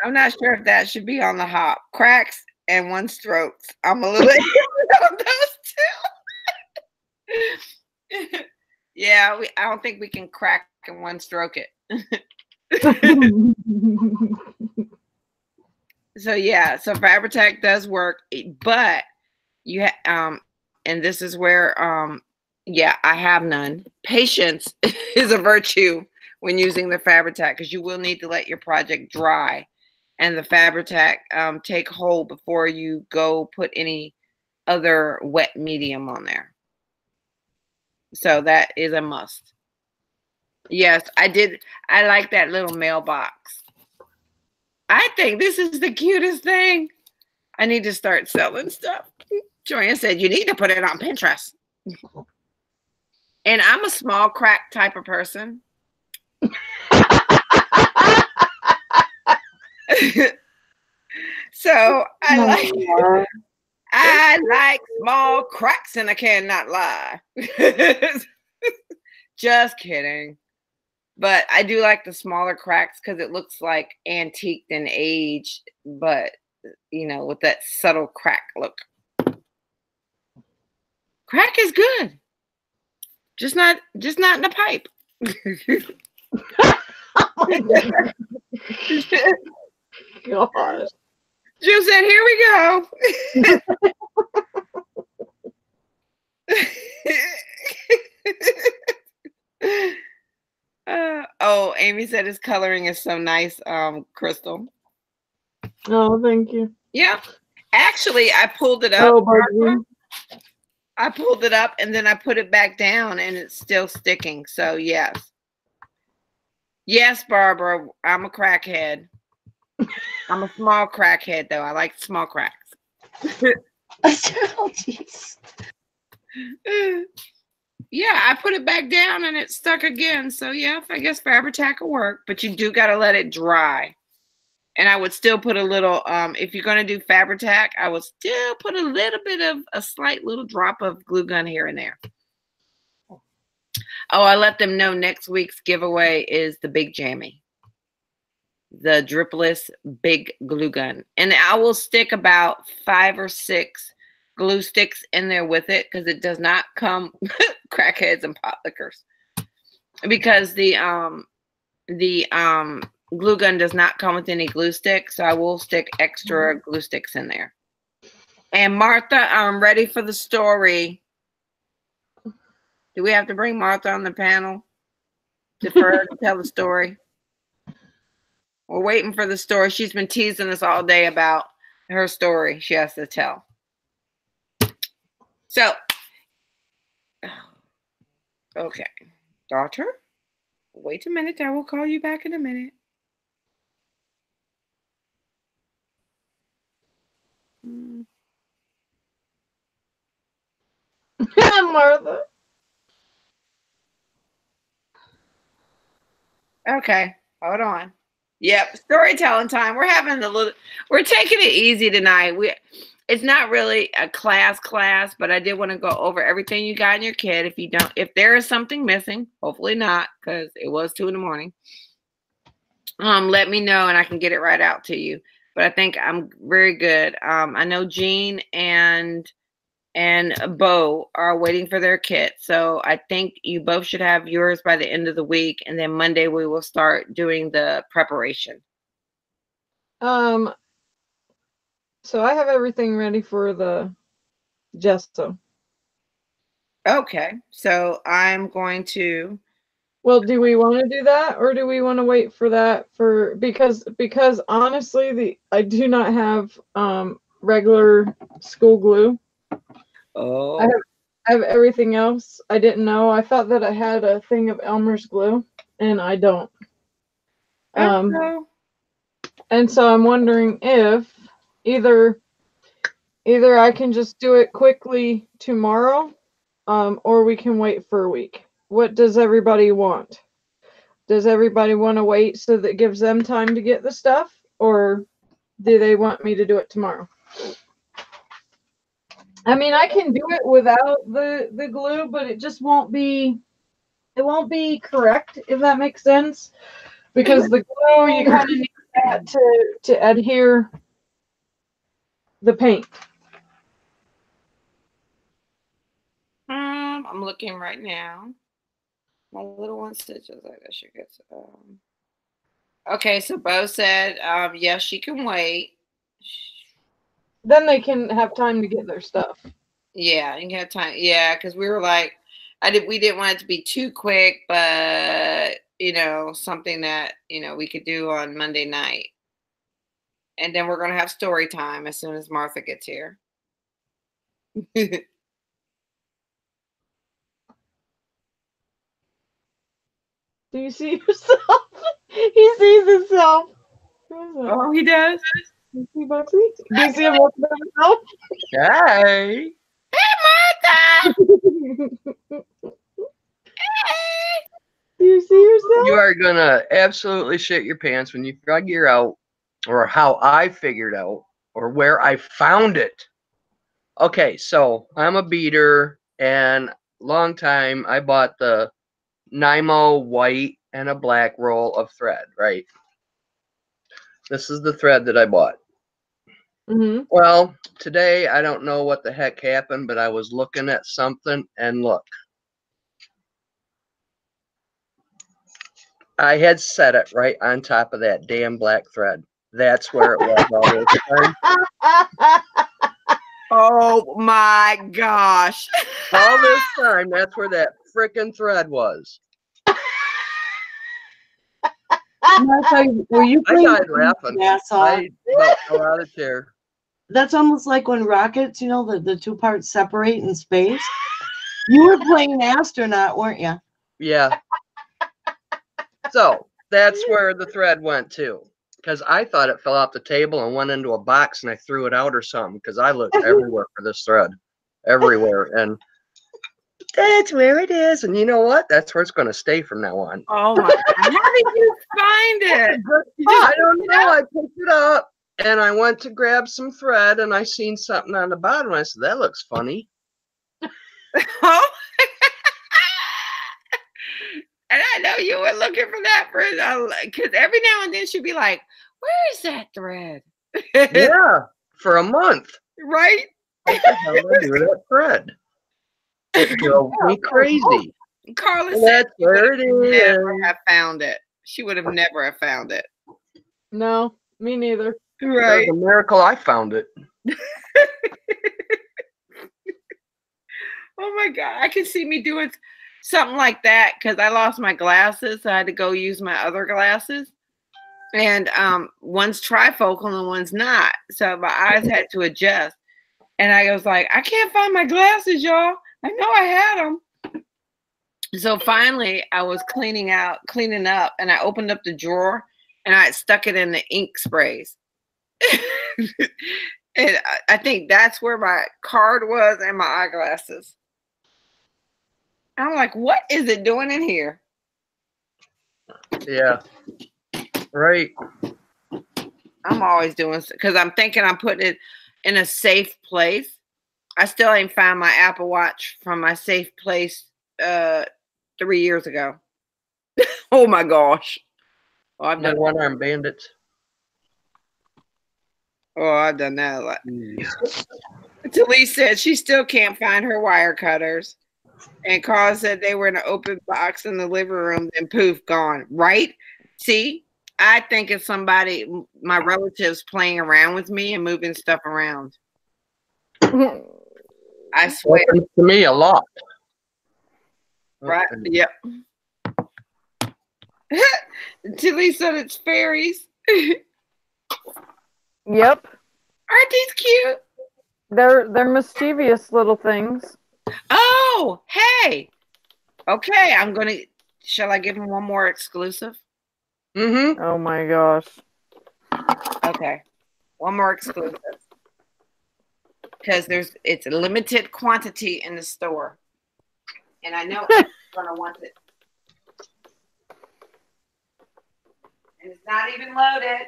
I'm not sure if that should be on the hop. Cracks and one strokes. I'm a little on those two. Yeah, I don't think we can crack and one stroke it. So yeah, so Fabri-Tac does work, but you and this is where yeah, I have none. Patience is a virtue when using the Fabri-Tac, because you will need to let your project dry and the Fabri-Tac take hold before you go put any other wet medium on there. So that is a must. Yes, I did. I like that little mailbox. I think this is the cutest thing. I need to start selling stuff. Joanne said, you need to put it on Pinterest. And I'm a small crack type of person. So I like small cracks, and I cannot lie. Just kidding. But I do like the smaller cracks because it looks like antiqued and aged, but you know, with that subtle crack look. Crack is good. Just not in the pipe. Oh my gosh. Jill said, here we go. Oh, Amy said his coloring is so nice, Crystal. Oh, thank you. Yeah. Actually, I pulled it up. Oh, I pulled it up and then I put it back down and it's still sticking. So yes. Yes, Barbara, I'm a crackhead. I'm a small crackhead though. I like small cracks. Oh, jeez. Yeah, I put it back down and it stuck again. So yeah, I guess Fabri-Tac will work, but you do got to let it dry. And I would still put a little, if you're going to do Fabri-Tac, I would still put a little bit of a slight little drop of glue gun here and there. Oh, I let them know next week's giveaway is the Big Jammy. The dripless big glue gun. And I will stick about 5 or 6 glue sticks in there with it because it does not come crackheads and pot lickers. Because the glue gun does not come with any glue sticks, so I will stick extra glue sticks in there. And Martha, I'm ready for the story. Do we have to bring Martha on the panel for her to tell the story? We're waiting for the story. She's been teasing us all day about her story she has to tell. So, okay, daughter, wait a minute. I will call you back in a minute. Martha. Okay, hold on. Yep, storytelling time. We're taking it easy tonight. It's not really a class, but I did want to go over everything you got in your kit. If there is something missing, hopefully not, because it was 2 a.m. Let me know and I can get it right out to you. But I think I'm very good. I know Jean and Bo are waiting for their kit. So I think you both should have yours by the end of the week. And then Monday we will start doing the preparation. So I have everything ready for the gesso. Okay. So I'm going to. Well, do we want to do that or do we want to wait for that because honestly I do not have regular school glue. Oh. I have everything else. I didn't know. I thought that I had a thing of Elmer's glue and I don't. And so I'm wondering if either I can just do it quickly tomorrow, or we can wait for a week. What does everybody want? Does everybody want to wait so that it gives them time to get the stuff? or do they want me to do it tomorrow? I mean, I can do it without the glue, but it just won't be correct, if that makes sense. Because the glue, you kind of need that to adhere the paint. I'm looking right now. My little one stitches. I guess she gets. Okay, so Bo said, yes, she can wait. Then they can have time to get their stuff. Yeah, you can have time. Yeah, because we were like, we didn't want it to be too quick, but something that we could do on Monday night, and then we're gonna have story time as soon as Martha gets here. Do you see yourself? He sees himself. Oh, he does. You see Bugsy? Do you see him looking at himself? Hey. Hey, Martha! Do you see yourself? You are gonna absolutely shit your pants when you figure out, or how I figured out, or where I found it. Okay, so I'm a beater, and long time I bought the Nymo white and a black roll of thread, right? This is the thread that I bought. Mm-hmm. Well, today I don't know what the heck happened, but I was looking at something, and look. I had set it right on top of that damn black thread. That's where it was all this time. Oh my gosh. All this time, that's where that frickin' thread was. Were you I playing died laughing. NASA? I about fell out of the chair. That's almost like when rockets, the two parts separate in space. You were playing an astronaut, weren't you? Yeah. So that's where the thread went to. Because I thought it fell off the table and went into a box and I threw it out or something. Because I looked everywhere for this thread. Everywhere. And that's where it is. And you know what? That's where it's going to stay from now on. Oh my God. How did you find it? I don't know. I picked it up and I went to grab some thread and I seen something on the bottom. I said, that looks funny. Oh. And I know you were looking for that because every now and then she'd be like, where is that thread? Yeah, for a month. Right? What the hell did I do with that thread? It drove me crazy. Carla said That's where it never is. have found it. She would have never have found it. No, me neither. Right. It was a miracle I found it. Oh my God. I can see me doing something like that because I lost my glasses. So I had to go use my other glasses. And one's trifocal and one's not. So my eyes had to adjust. And I was like, I can't find my glasses, y'all. I know I had them. So finally, I was cleaning up, and I opened up the drawer and I stuck it in the ink sprays. And I think that's where my card was and my eyeglasses. I'm like, what is it doing in here? Yeah. Right. I'm always doing, because I'm thinking I'm putting it in a safe place. I still ain't found my Apple Watch from my safe place 3 years ago. Oh my gosh. Oh, I've The done one-armed bandits. Oh, I've done that a lot. Talise said she still can't find her wire cutters. And Carl said they were in an open box in the living room, then poof, gone. Right? See, I think it's somebody, my relatives playing around with me and moving stuff around. I swear. Happens to me a lot. Right? Yep. Talise said it's fairies. Yep. Aren't these cute? They're mischievous little things. Oh, hey. Okay, shall I give him one more exclusive? Mm-hmm. Oh my gosh. Okay. One more exclusive. Because it's a limited quantity in the store. And I know I'm gonna want it. And it's not even loaded.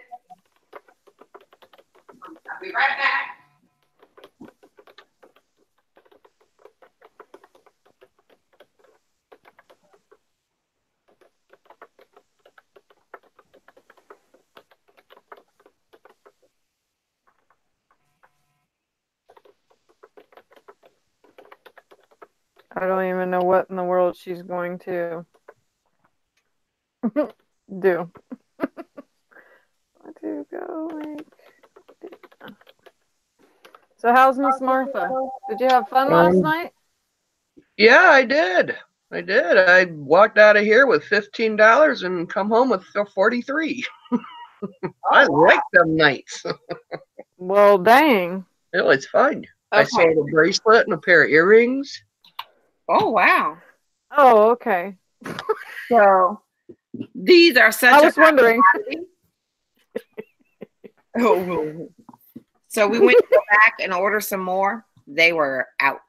I'll be right back. I don't even know what in the world she's going to do. To go like. So how's Miss Martha? Did you have fun last night? Yeah, I did. I walked out of here with $15 and come home with 43. I like them nights. Well, dang. It's fun. Okay. I sold a bracelet and a pair of earrings. Oh, wow. Oh, okay. So these are such I was wondering. Oh. So we went to go back and order some more. They were out.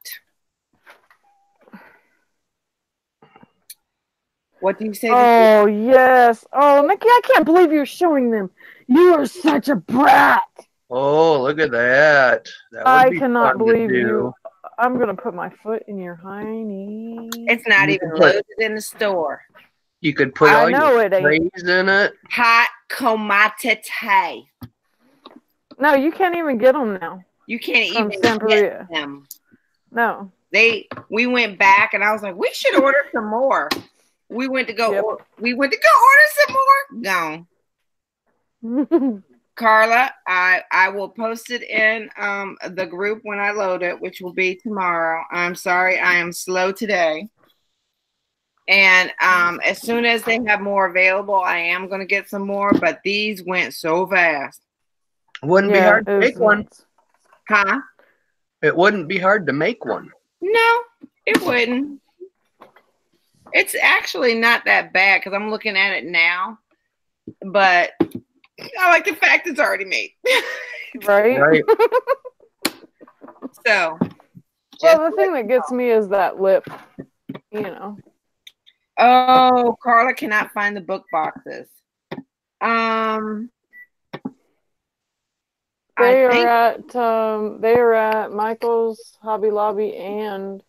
What do you say? Oh, yes. Oh, Mickey, I can't believe you're showing them. You are such a brat. Oh, look at that. That would I be cannot fun to believe do. you. I'm going to put my foot in your hiney. It's not You even can loaded in the store. You could put I all know your it ain't. trays in it. Hot commodity. No, you can't even get them now. You can't From even Santeria. get them. No. We went back and I was like, we should order some more. We went to go Yep. order some more. Gone. Carla, I will post it in the group when I load it, which will be tomorrow. I'm sorry, I am slow today. And as soon as they have more available, I am going to get some more, but these went so fast. Wouldn't be hard to make one. Huh? It wouldn't be hard to make one. No, it wouldn't. It's actually not that bad because I'm looking at it now, but I like the fact it's already made. Right? So. Well, the thing that gets me is that lip, you know. Oh, Carla cannot find the book boxes. They are at Michael's, Hobby Lobby, and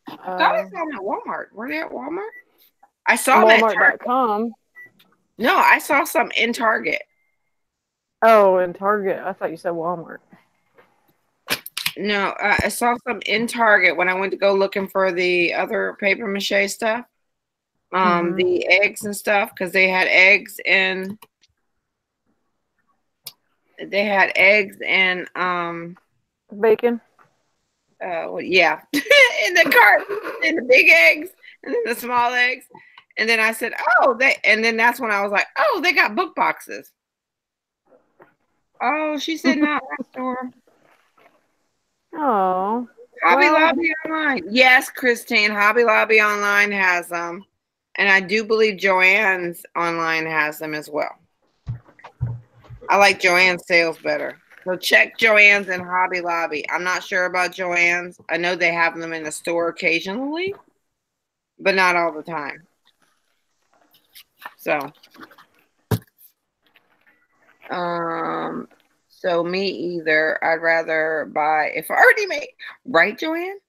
I thought I saw them at Walmart. Were they at Walmart? I saw them at Walmart.com. No, I saw some in Target. Oh, in Target. I thought you said Walmart. No, I saw some in Target when I went to go looking for the other paper mache stuff. The eggs and stuff, because they had eggs and bacon. Yeah, in the cart, and the big eggs and then the small eggs, and then I said, and then that's when I was like, oh, they got book boxes. Oh, she said not in our store. Oh, Hobby Lobby online. Yes, Christine, Hobby Lobby online has them, and I do believe Joann's online has them as well. I like Joann's sales better. So check Joann's and Hobby Lobby. I'm not sure about Joann's. I know they have them in the store occasionally, but not all the time. So, so me either. I'd rather buy if I already made, right, Joanne?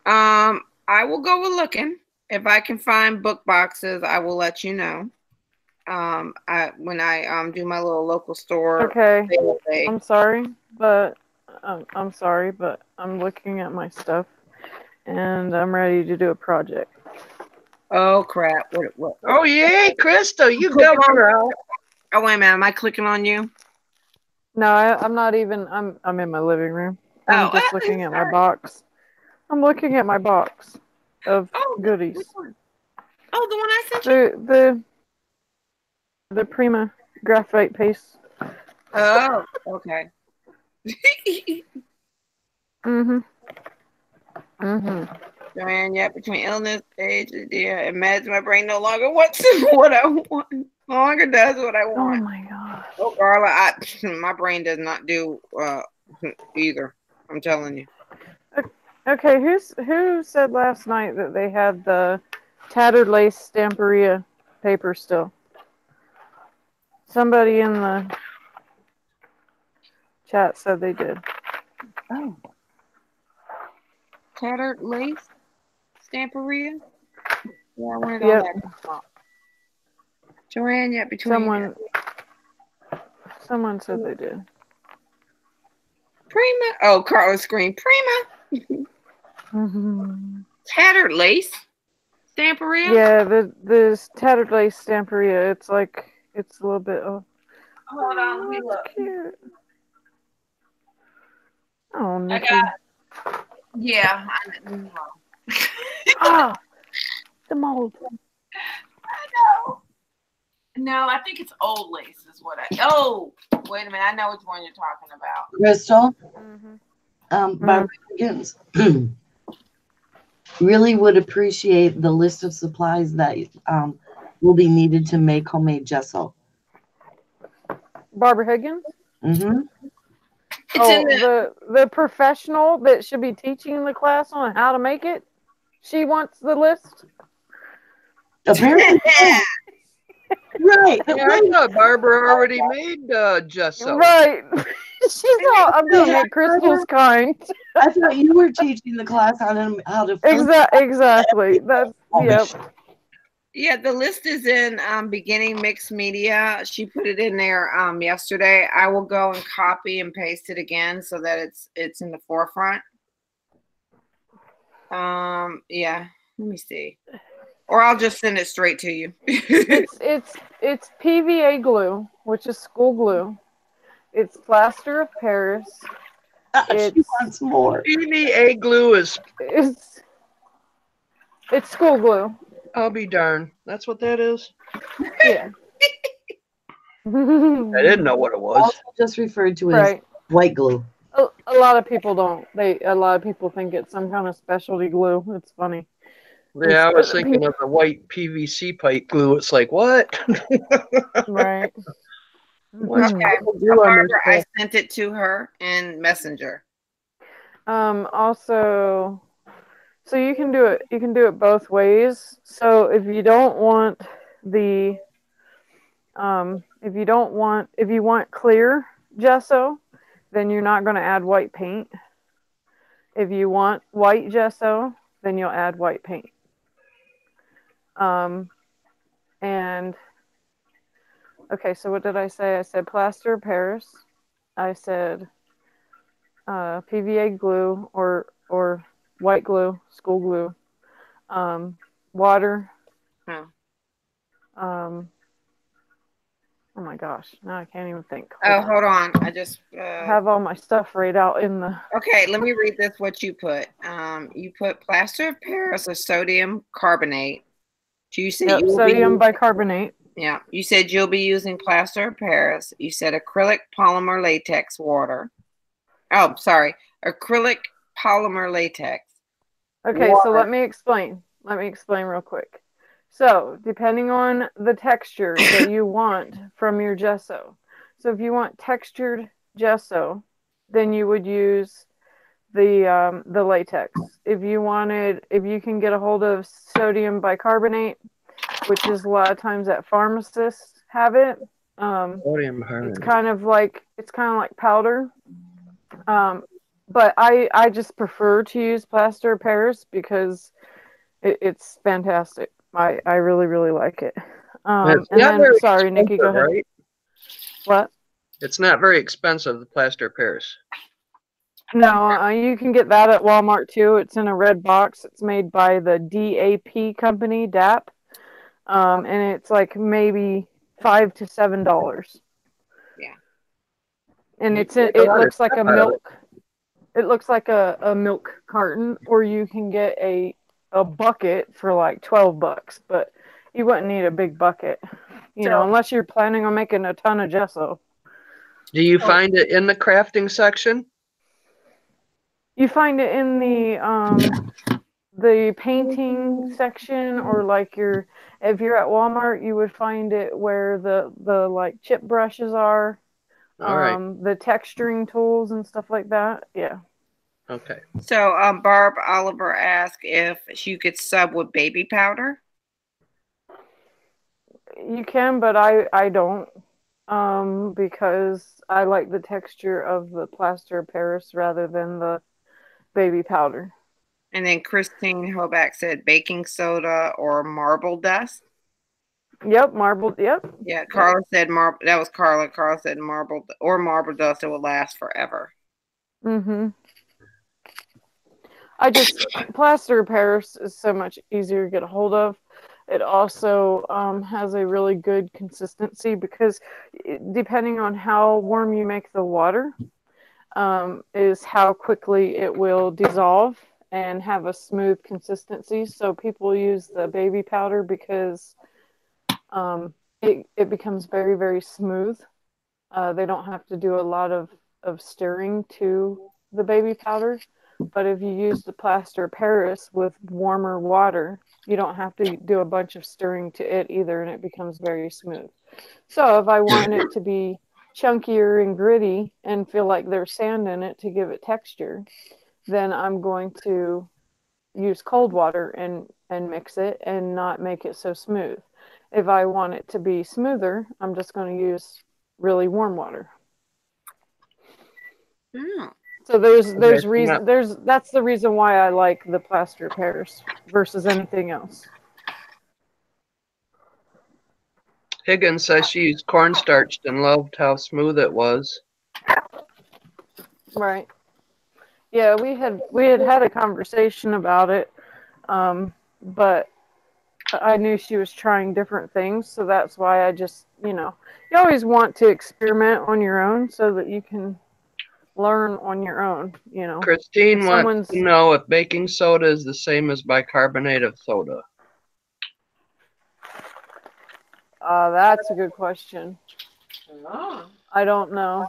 I will go with looking. If I can find book boxes, I will let you know. When I do my little local store. Okay. I'm sorry, but I'm looking at my stuff, and I'm ready to do a project. Oh crap! What? Oh yay, Crystal, you got on out. Oh wait a minute, am I clicking on you? No, I'm not even. I'm in my living room. I'm just looking at my box. I'm looking at my box of goodies. Which one? Oh, the one I sent you. The Prima graphite paste. Oh, okay. Joanne, yeah, between illness, age, and meds, my brain no longer wants what I want. No longer does what I want. Oh my god. Oh, Carla, my brain does not do either. I'm telling you. Okay, who said last night that they had the tattered lace Stamperia paper still? Somebody in the Chat said they did. Oh. Tattered lace Stamperia. Yeah, I wanted all that. Joanne, yeah, between Someone said they did. Prima. Oh, Carla screamed, Prima. Tattered lace Stamperia. Yeah, the tattered lace Stamperia. It's like it's a little bit. Hold on, let me look. Cute. Oh, Nikki. Yeah. Ah, the mold. I know. No, I think it's old lace is what I. Oh, wait a minute. I know which one you're talking about. Crystal, Barbara Higgins really would appreciate the list of supplies that will be needed to make homemade gesso. Barbara Higgins? Mm-hmm. The professional that should be teaching the class on how to make it. She wants the list. Apparently, right. Yeah, I thought Barbara already made gesso. Right. She's all, I'm gonna make Crystal's kind. I thought you were teaching the class how to Exactly. That's yep. Yeah, the list is in beginning mixed media. She put it in there yesterday. I will go and copy and paste it again so that it's in the forefront. Yeah, let me see. Or I'll just send it straight to you. it's PVA glue, which is school glue. It's plaster of Paris. She wants more. PVA glue is. It's school glue. I'll be darned. That's what that is. Yeah. I didn't know what it was. Also just referred to as white glue. A lot of people don't. A lot of people think it's some kind of specialty glue. It's funny. Yeah, I was thinking of the white PVC pipe glue. It's like, what? Right. Okay. Barbara, I sent it to her in Messenger. Also, so you can do it both ways. So if you don't want the if you want clear gesso, then you're not going to add white paint. If you want white gesso, then you'll add white paint. And okay, so what did I say? I said plaster of Paris. I said PVA glue or white glue, school glue, water. Oh my gosh, now I can't even think. Hold on. I just have all my stuff right out in the. Okay, let me read this. What you put? You put plaster of Paris or sodium carbonate. You said sodium bicarbonate. Yeah, you said you'll be using plaster of Paris. You said acrylic polymer latex water. Oh, sorry, acrylic polymer latex. Okay, water. So let me explain. Let me explain real quick. So, depending on the texture that you want from your gesso. So, if you want textured gesso, then you would use the latex. If you can get a hold of sodium bicarbonate, which is a lot of times that pharmacists have it. It's kind of like powder. But I just prefer to use plaster of Paris because it's fantastic. I really, really like it. And then, sorry, Nikki, go ahead. Right? What? It's not very expensive, the plaster of Paris. No, you can get that at Walmart too. It's in a red box. It's made by the DAP company, DAP. And it's like maybe $5 to $7. Yeah. And it looks like a milk. It looks like a milk carton, or you can get a bucket for like $12, but you wouldn't need a big bucket, unless you're planning on making a ton of gesso. Do you find it in the crafting section? You find it in the painting section, or like if you're at Walmart, you would find it where the like chip brushes are, all right. The texturing tools and stuff like that. Yeah. Okay. So, Barb Oliver asked if you could sub with baby powder. You can, but I don't. because I like the texture of the plaster of Paris rather than the baby powder. And then Christine Hoback said baking soda or marble dust. Yep, marble. Yep. Yeah, Carla said marble. That was Carla. Carla said marble or marble dust. It will last forever. Mm-hmm. Plaster of Paris is so much easier to get a hold of. It also has a really good consistency because depending on how warm you make the water, is how quickly it will dissolve and have a smooth consistency. So people use the baby powder because it becomes very, very smooth. They don't have to do a lot of stirring to the baby powder. But if you use the plaster of Paris with warmer water, you don't have to do a bunch of stirring to it either, and it becomes very smooth. So if I want it to be chunkier and gritty and feel like there's sand in it to give it texture, then I'm going to use cold water and mix it and not make it so smooth. If I want it to be smoother, I'm just going to use really warm water. Mm. So that's the reason why I like the plaster of Paris versus anything else. Higgins says she used cornstarch and loved how smooth it was. Right. Yeah, we had a conversation about it, but I knew she was trying different things, so that's why I just, you always want to experiment on your own so that you can learn on your own, Christine wants to know if baking soda is the same as bicarbonate of soda. That's a good question. Oh. I don't know.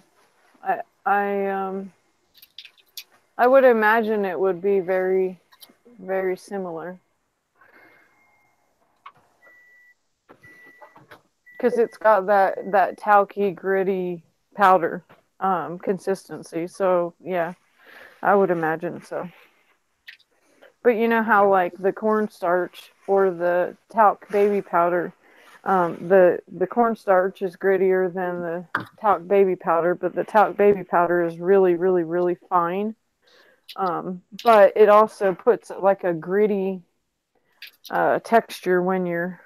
I would imagine it would be very, very similar. Because it's got that talky, gritty powder consistency. So, yeah, I would imagine so. But you know how, like, the cornstarch or the talc baby powder, the cornstarch is grittier than the talc baby powder, but the talc baby powder is really, really, really fine. But it also puts like a gritty texture when you're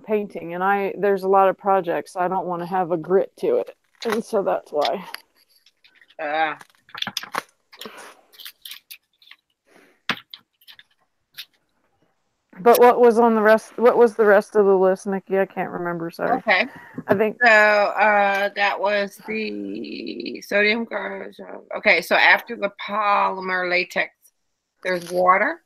painting. And there's a lot of projects I don't want to have a grit to it, and so that's why. But what was the rest of the list, Nikki? I can't remember. Sorry. Okay. I think so. That was the sodium carbonate. Okay, so after the polymer latex, there's water,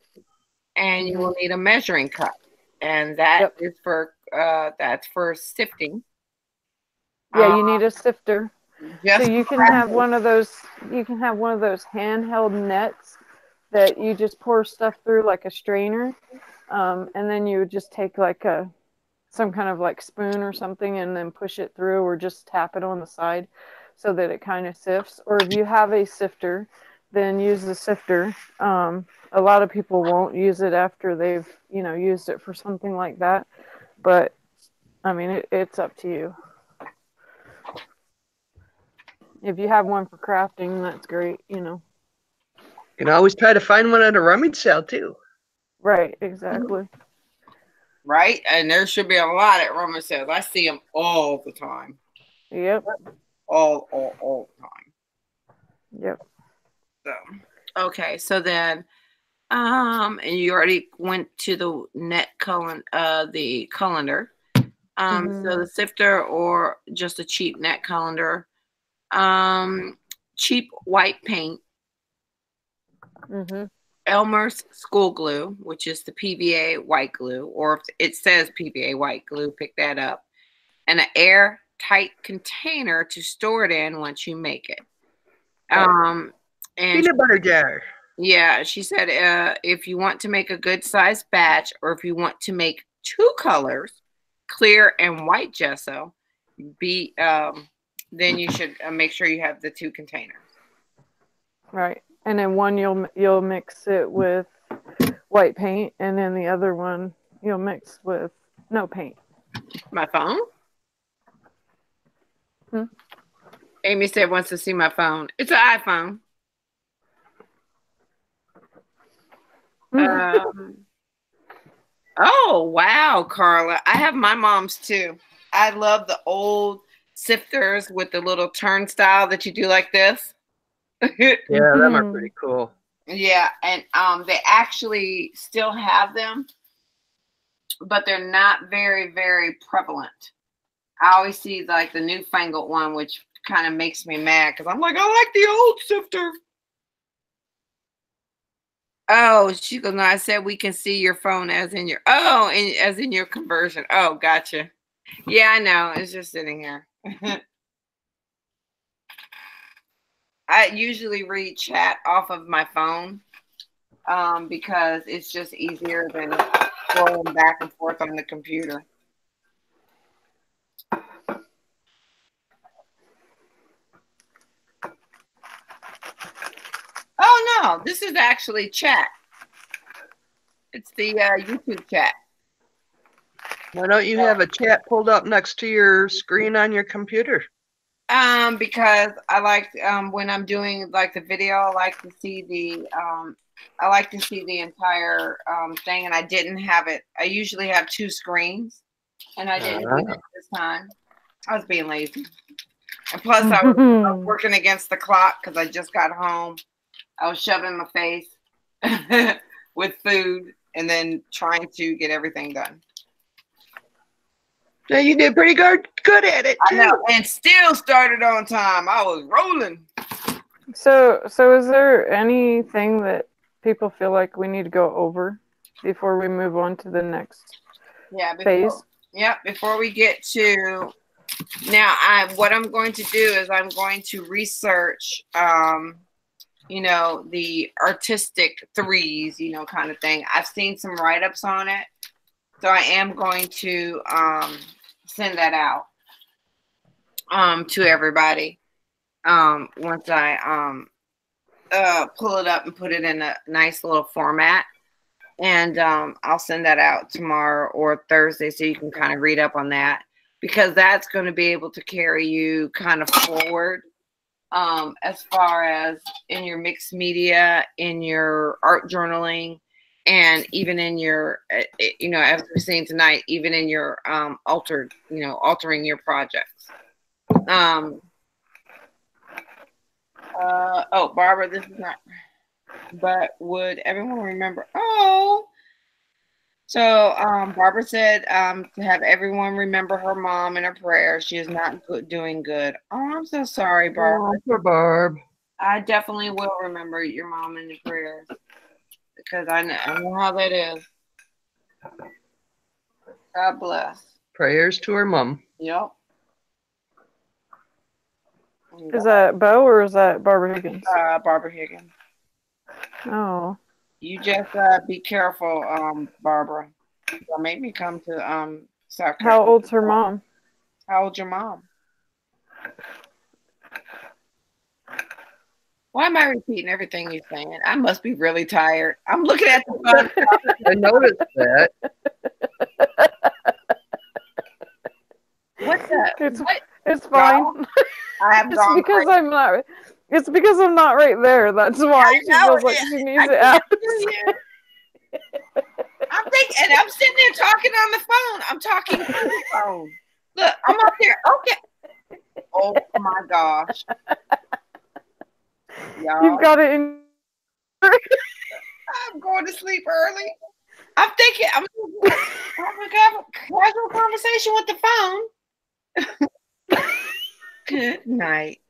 and you will need a measuring cup, and that is for that's for sifting. Yeah, you need a sifter. So you can have one of those. You can have one of those handheld nets that you just pour stuff through like a strainer. And then you would just take like some kind of like spoon or something and then push it through, or just tap it on the side so that it kind of sifts. Or if you have a sifter, then use the sifter. A lot of people won't use it after they've, used it for something like that. But I mean, it's up to you. If you have one for crafting, that's great, You can always try to find one at a rummage sale too. Right, exactly. Right, and there should be a lot at rummage sales. I see them all the time. Yep. All the time. Yep. So, okay, so then, and you already went to the the colander. So the sifter or just a cheap net colander. Cheap white paint. Elmer's school glue, which is the PVA white glue, or if it says PVA white glue, pick that up. And an airtight container to store it in once you make it. And peanut butter jar. Yeah, she said if you want to make a good sized batch, or if you want to make 2 colors, clear and white gesso, then you should make sure you have the 2 containers. Right. And then one you'll mix it with white paint, and then the other one you'll mix with no paint. My phone? Amy said wants to see my phone. It's an iPhone. Oh, wow, Carla. I have my mom's too. I love the old sifters with the little turnstile that you do like this. Yeah, them are pretty cool. Yeah, and they actually still have them, but they're not very, very prevalent. I always see like the newfangled one, which kind of makes me mad because I'm like, I like the old sifter. Oh, she goes, no, I said we can see your phone as in your, as in your conversion. Oh, gotcha. Yeah, I know. It's just sitting here. I usually read chat off of my phone because it's just easier than scrolling back and forth on the computer. Oh, no, this is actually chat. It's the YouTube chat. Why don't you have a chat pulled up next to your screen on your computer? Because I like when I'm doing like the video, I like to see the entire thing, and I didn't have it. I usually have two screens, and I didn't do it this time. I was being lazy, and plus I was working against the clock because I just got home. I was shoving my face with food and then trying to get everything done. Yeah, you did pretty good at it too. I know, and still started on time. I was rolling. So is there anything that people feel like we need to go over before we move on to the next phase? Yeah, before we get to now, what I'm going to do is I'm going to research, the artistic threes, kind of thing. I've seen some write-ups on it, so I am going to send that out to everybody once I pull it up and put it in a nice little format. And I'll send that out tomorrow or Thursday so you can kind of read up on that, because that's going to be able to carry you kind of forward as far as in your mixed media, in your art journaling, and even in your, as we're seeing tonight, even in your altering your projects. Barbara, this is not, but would everyone remember? Oh, so Barbara said to have everyone remember her mom in her prayers. She is not doing good. Oh, I'm so sorry, Barbara. Oh, Barb. I definitely will remember your mom in the prayers because I know how that is. God bless. Prayers to her mom. Yep. Is that Bo or is that Barbara Higgins? Barbara Higgins. Oh. You just be careful, Barbara. Don't make me come to South Carolina. How old's her mom? How old's your mom? Why am I repeating everything you're saying? I must be really tired. I'm looking at the phone. I noticed that. What's that? It's fine. I have gone because I'm not. It's because I'm not right there. That's why she feels like she needs it out. I'm thinking, and I'm sitting there talking on the phone. I'm talking on the phone. Look, I'm up there. Okay. Oh my gosh. Y'all. You've got it in. I'm going to sleep early. I'm thinking I'm having a casual conversation with the phone. Good night.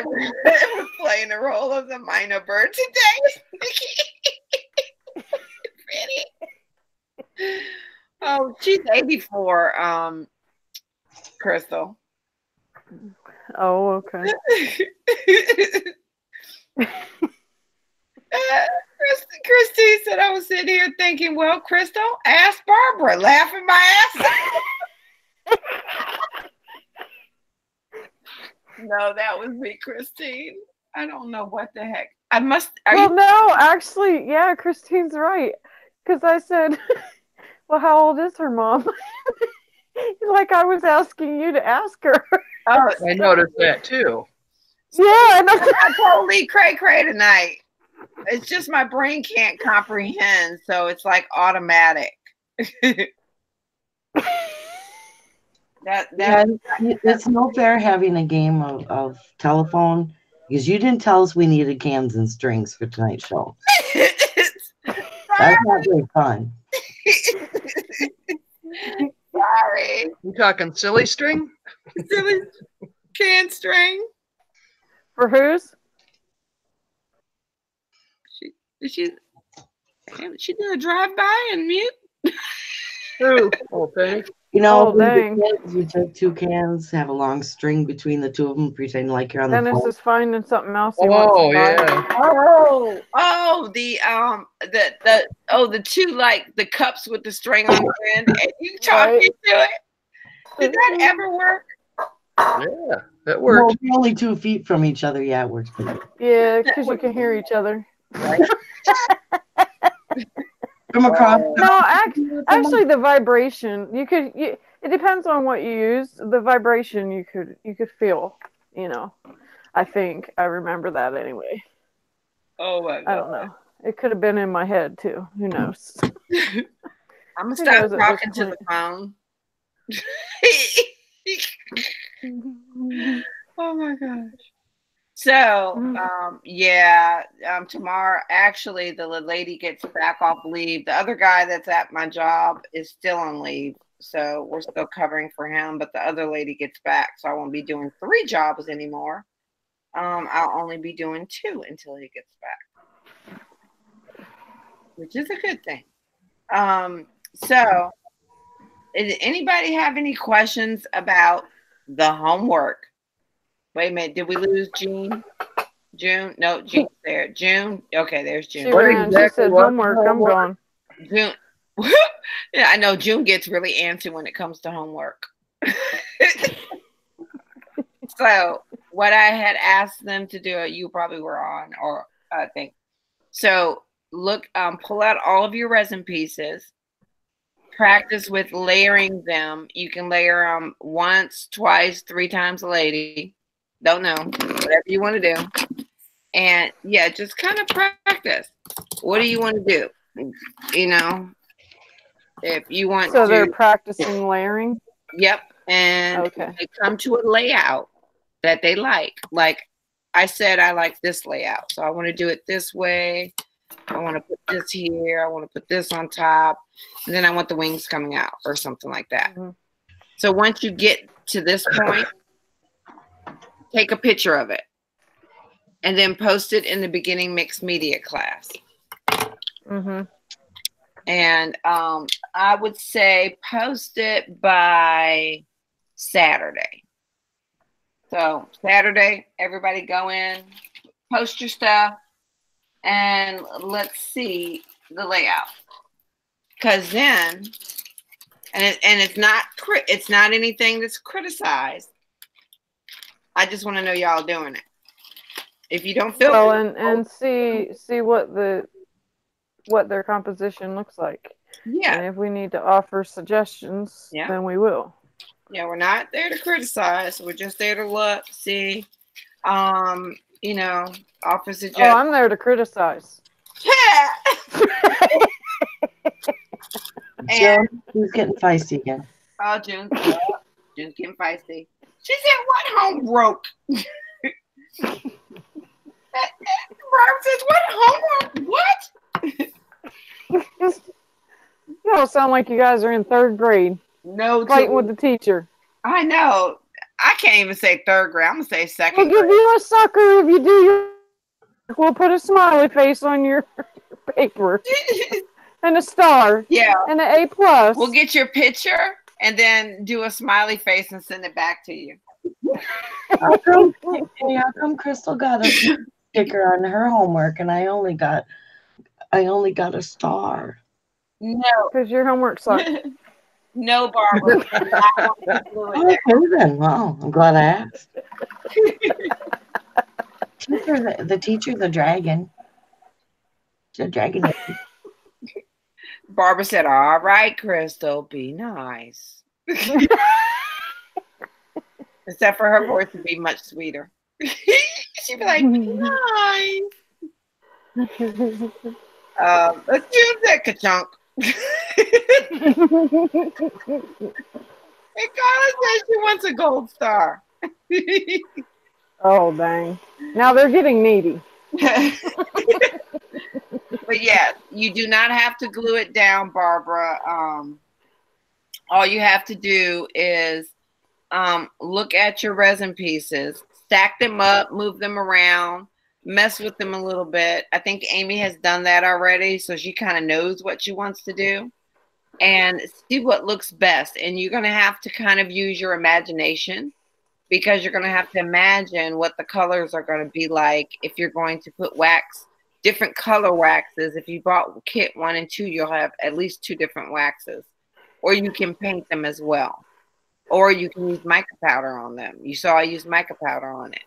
We're playing the role of the minor bird today. Pretty. Oh, she's 84, Crystal. Oh, okay. Christine said I was sitting here thinking, well, Crystal, ask Barbara, laughing my ass off. No, that was me, Christine. I don't know what the heck. No, actually, yeah, Christine's right. Because I said, well, how old is her mom? He's like, like I was asking you to ask her. Oh, I noticed that too. Yeah, and I'm totally cray tonight. It's just my brain can't comprehend, so it's like automatic. Yeah, it's no fair having a game of telephone because you didn't tell us we needed cans and strings for tonight's show. That's not very fun. Sorry. You talking silly string? Silly can string. for whose? She did a drive by and mute. Who? Oh, Penny. You know, Oh, we were dang. kids, you take two cans, have a long string between the two of them, pretend like you're on the Dennis phone. is finding something else he wants Oh to buy. yeah. The two like the cups with the string on the end, and you talking Right. to it. Did that ever work? Yeah, that Well, worked. we're only 2 feet from each other. Yeah, it works. Pretty good. Yeah, because you can hear each other. From across. No, actually, the vibration it depends on what you use. The vibration you could feel. You know, I think I remember that anyway. Oh my god! I don't know. It could have been in my head too. Who knows? I'm gonna Who stop knows at talking this to the phone. Oh my gosh. So, tomorrow, actually, the lady gets back off leave. The other guy that's at my job is still on leave. So we're still covering for him, but the other lady gets back. So I won't be doing 3 jobs anymore. I'll only be doing 2 until he gets back, which is a good thing. So did anybody have any questions about the homework? Wait a minute. Did we lose June? June? No, June's there. June? Okay, there's June. She ran. She said homework. I'm gone. June. Yeah, I know June gets really antsy when it comes to homework. So what I had asked them to do, you probably were on, or I think. So look, pull out all of your resin pieces. Practice with layering them. You can layer them once, twice, 3 times a lady. Don't know. Whatever you want to do. And yeah, just kind of practice. What do you want to do? You know, if you want So to. they're practicing layering? Yep. And Okay. they come to a layout that they like. Like I said, I like this layout. So I want to do it this way. I want to put this here. I want to put this on top. And then I want the wings coming out or something like that. Mm-hmm. So once you get to this point, take a picture of it and then post it in the beginning mixed media class. Mm-hmm. And I would say post it by Saturday. So Saturday, everybody go in, post your stuff, and let's see the layout. Because then, and it's not anything that's criticized. I just want to know y'all doing it. If you don't feel well, and see what their composition looks like. Yeah. And if we need to offer suggestions, then we will. Yeah, we're not there to criticize. We're just there to look, see, offer suggestions. Oh, I'm there to criticize. And who's getting feisty again? Oh, June's getting feisty. She said, "What home broke?" Barb says, "What homework? What?" You don't sound like you guys are in 3rd grade. No, fighting with the teacher. I know. I can't even say 3rd grade. I'm gonna say 2nd We'll give you a sucker if you do your. We'll put a smiley face on your paper and a star. Yeah, and an A+. We'll get your picture and then do a smiley face and send it back to you. How come Crystal got a sticker on her homework and I only got a star? No, because your homework sucks. No, Barbara. Okay then. Wow, I'm glad I asked. The teacher, the dragon. The dragon. Barbara said, "All right, Crystal, be nice." Except for her voice would be much sweeter. She'd be like, nice. Let's use that ka-chunk. And Carla says she wants a gold star. Oh, dang. Now they're getting needy. But yes, you do not have to glue it down, Barbara. All you have to do is look at your resin pieces, stack them up, move them around, mess with them a little bit. I think Amy has done that already, so she kind of knows what she wants to do and see what looks best. And you're going to have to kind of use your imagination, because you're going to have to imagine what the colors are going to be like if you're going to put wax, different color waxes. If you bought kit 1 and 2, you'll have at least 2 different waxes, or you can paint them as well, or you can use mica powder on them. You saw I used mica powder on it.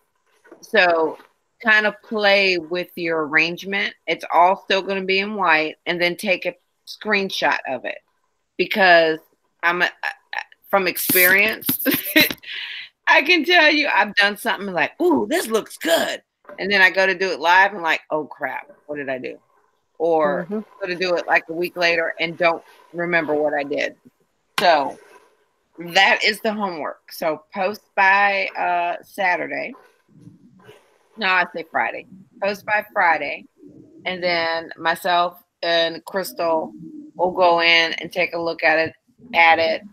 So kind of play with your arrangement. It's all still going to be in white, and then take a screenshot of it, because from experience, I can tell you I've done something like, ooh, this looks good. And then I go to do it live and like, oh crap, what did I do? Or go to do it like a week later and don't remember what I did. So that is the homework. So post by Saturday. No, I say Friday. Post by Friday. And then myself and Crystal will go in and take a look at it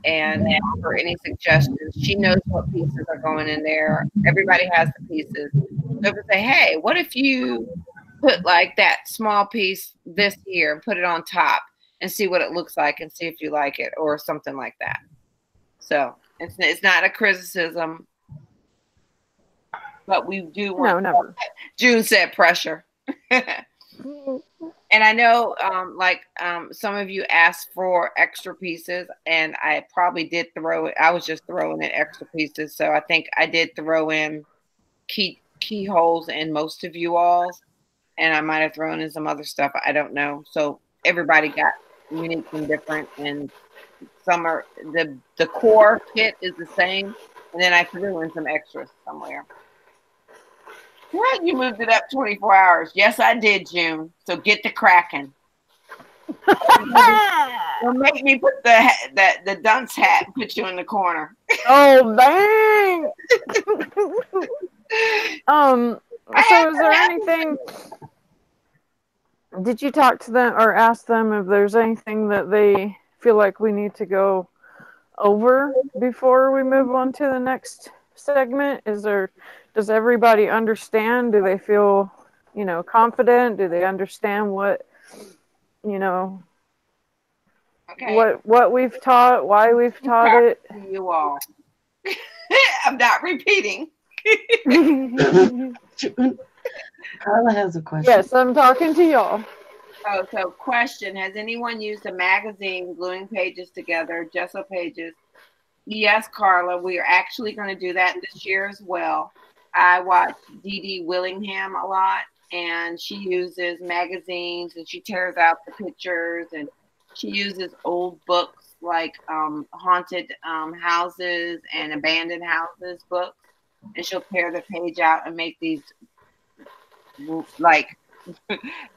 and offer any suggestions. She knows what pieces are going in there. Everybody has the pieces. So if we say, hey, what if you put like that small piece this here and put it on top and see what it looks like and see if you like it, or something like that. So it's not a criticism, but we do want. No, never. June said pressure. And I know, some of you asked for extra pieces, and I probably did throw it. I was just throwing in extra pieces, so I think I did throw in keyholes in most of you all's, and I might have thrown in some other stuff. I don't know. So everybody got unique and different, and some are the core kit is the same, and then I threw in some extras somewhere. What? You moved it up 24 hours. Yes, I did, June. So get the cracking. Don't make me put the dunce hat and put you in the corner. Oh, dang. So is there anything, did you talk to them or ask them if there's anything that they feel like we need to go over before we move on to the next segment? Does everybody understand? Do they feel, confident? Do they understand what, okay, what we've taught, why we've taught it? You all. I'm not repeating. Carla has a question. Yes, I'm talking to y'all. Oh, so question: has anyone used a magazine gluing pages together, gesso pages? Yes, Carla, we are actually going to do that this year as well. I watch Dee Dee Willingham a lot, and she uses magazines, and she tears out the pictures, and she uses old books like haunted houses and abandoned houses books, and she'll tear the page out and make these, like,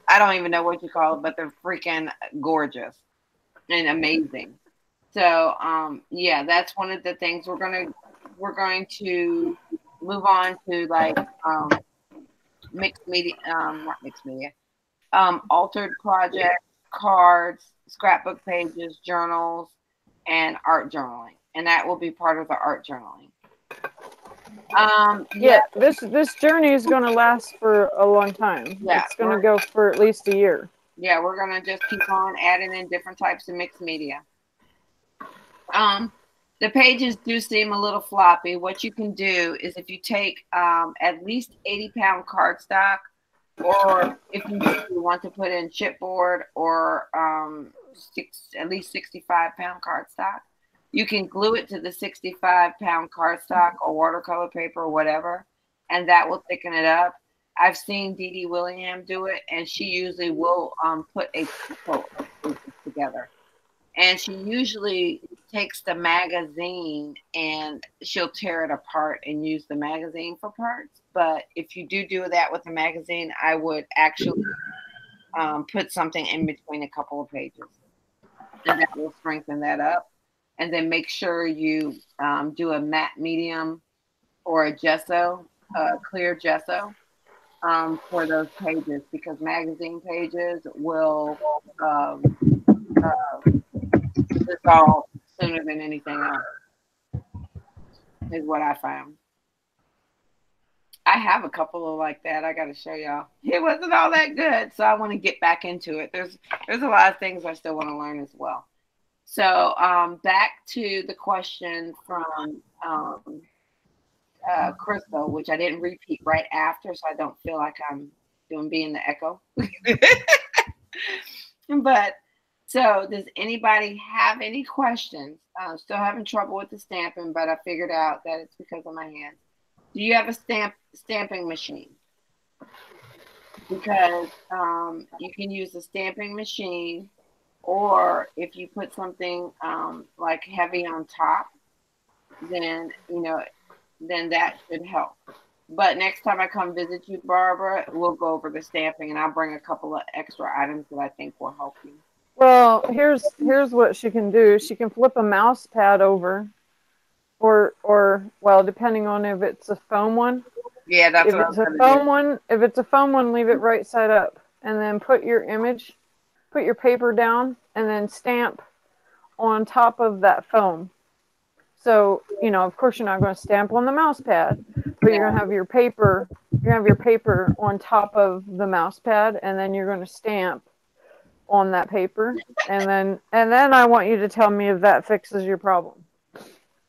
I don't even know what you call it, but they're freaking gorgeous and amazing. So yeah, that's one of the things we're going to move on to, like mixed media, not mixed media, altered projects, cards, scrapbook pages, journals, and art journaling, and that will be part of the art journaling. Yeah, this journey is going to last for a long time. Yeah, it's going to go for at least a year. Yeah, we're going to just keep on adding in different types of mixed media. The pages do seem a little floppy. What you can do is, if you take at least 80-pound cardstock, or if you want to put in chipboard, or at least 65-pound cardstock, you can glue it to the 65-pound cardstock or watercolor paper or whatever, and that will thicken it up. I've seen Dee Dee Willingham do it, and she usually will put a couple of pieces together. And she usually takes the magazine and she'll tear it apart and use the magazine for parts. But if you do that with the magazine, I would actually put something in between a couple of pages, and that will strengthen that up. And then make sure you do a matte medium or a gesso, clear gesso, for those pages, because magazine pages will dissolve sooner than anything else, is what I found. I have a couple of like that. I got to show y'all. It wasn't all that good, so I want to get back into it. There's a lot of things I still want to learn as well. So back to the question from Crystal, which I didn't repeat right after, so I don't feel like I'm being the echo. But so, does anybody have any questions? I'm still having trouble with the stamping, but I figured out that it's because of my hands. Do you have a stamping machine? Because you can use a stamping machine, or if you put something like heavy on top, then then that should help. But next time I come visit you, Barbara, we'll go over the stamping, and I'll bring a couple of extra items that I think will help you. Well, here's what she can do. She can flip a mouse pad over, or well, depending on if it's a foam one. Yeah, that's what it's a foam one. If it's a foam one, leave it right side up, and then put your paper down, and then stamp on top of that foam. So, of course, you're not going to stamp on the mouse pad, but you're going to have your paper. You're going to have your paper on top of the mouse pad, and then you're going to stamp on that paper, and then I want you to tell me if that fixes your problem.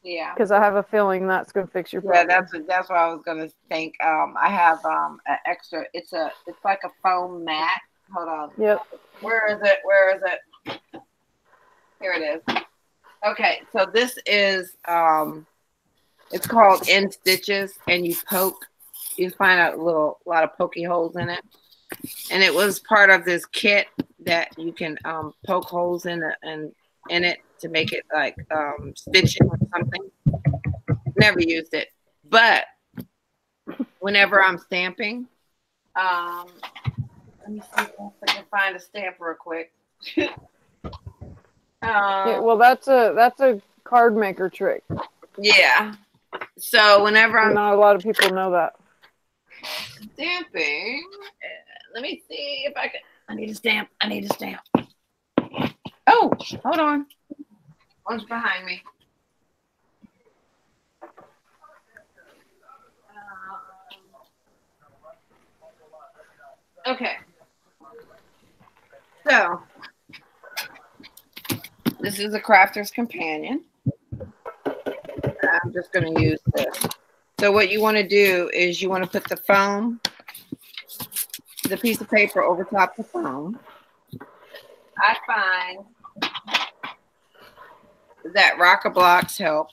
Yeah, because I have a feeling that's going to fix your problem. Yeah, that's what I was going to think. I have an extra. It's like a foam mat. Hold on. Yep. Where is it? Here it is. Okay, so this is it's called In Stitches, and you find a lot of pokey holes in it, and it was part of this kit that you can poke holes in it to make it like stitching or something. Never used it, but whenever I'm stamping, let me see if I can find a stamp real quick. Yeah, well, that's a card maker trick. Yeah. So whenever not a lot of people know that. Stamping. Let me see if I can. I need a stamp. Oh, hold on. One's behind me. Okay. So this is a Crafter's Companion. I'm just going to use this. So what you want to do is you want to put the piece of paper over top the foam. I find that Rock-a-Blocks help.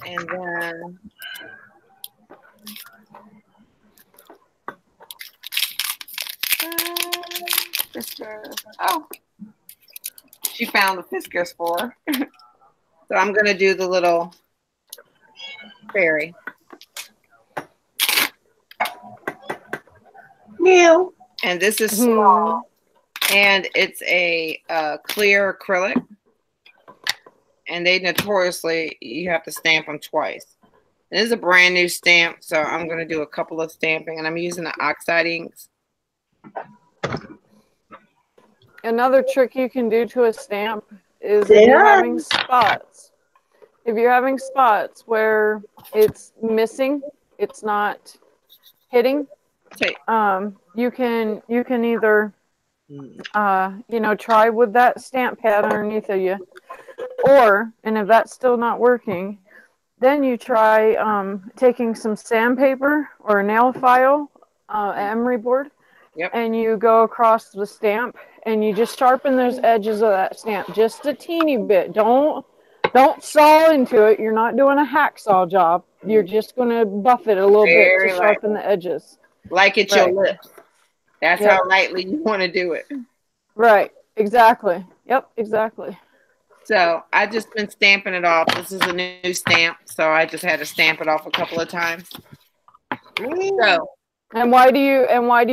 And then Fiskars. Oh, she found the Fiskars for her. So I'm going to do the little fairy. Meow. And this is small. And it's a clear acrylic. And they notoriously, you have to stamp them twice. And this is a brand new stamp, so I'm going to do a couple of stamping. And I'm using the oxide inks. Another trick you can do to a stamp is if you're having spots. If you're having spots where it's missing, it's not hitting, you can either try with that stamp pad underneath of you, and if that's still not working, then you try taking some sandpaper or a nail file, emery board, and you go across the stamp and you just sharpen those edges of that stamp just a teeny bit. Don't saw into it. You're not doing a hacksaw job. You're just going to buff it a little bit to sharpen the edges. Like it's your lips. That's how lightly you want to do it. Right. Exactly. Yep. Exactly. So I just been stamping it off. This is a new stamp, so I just had to stamp it off a couple of times. So, and why do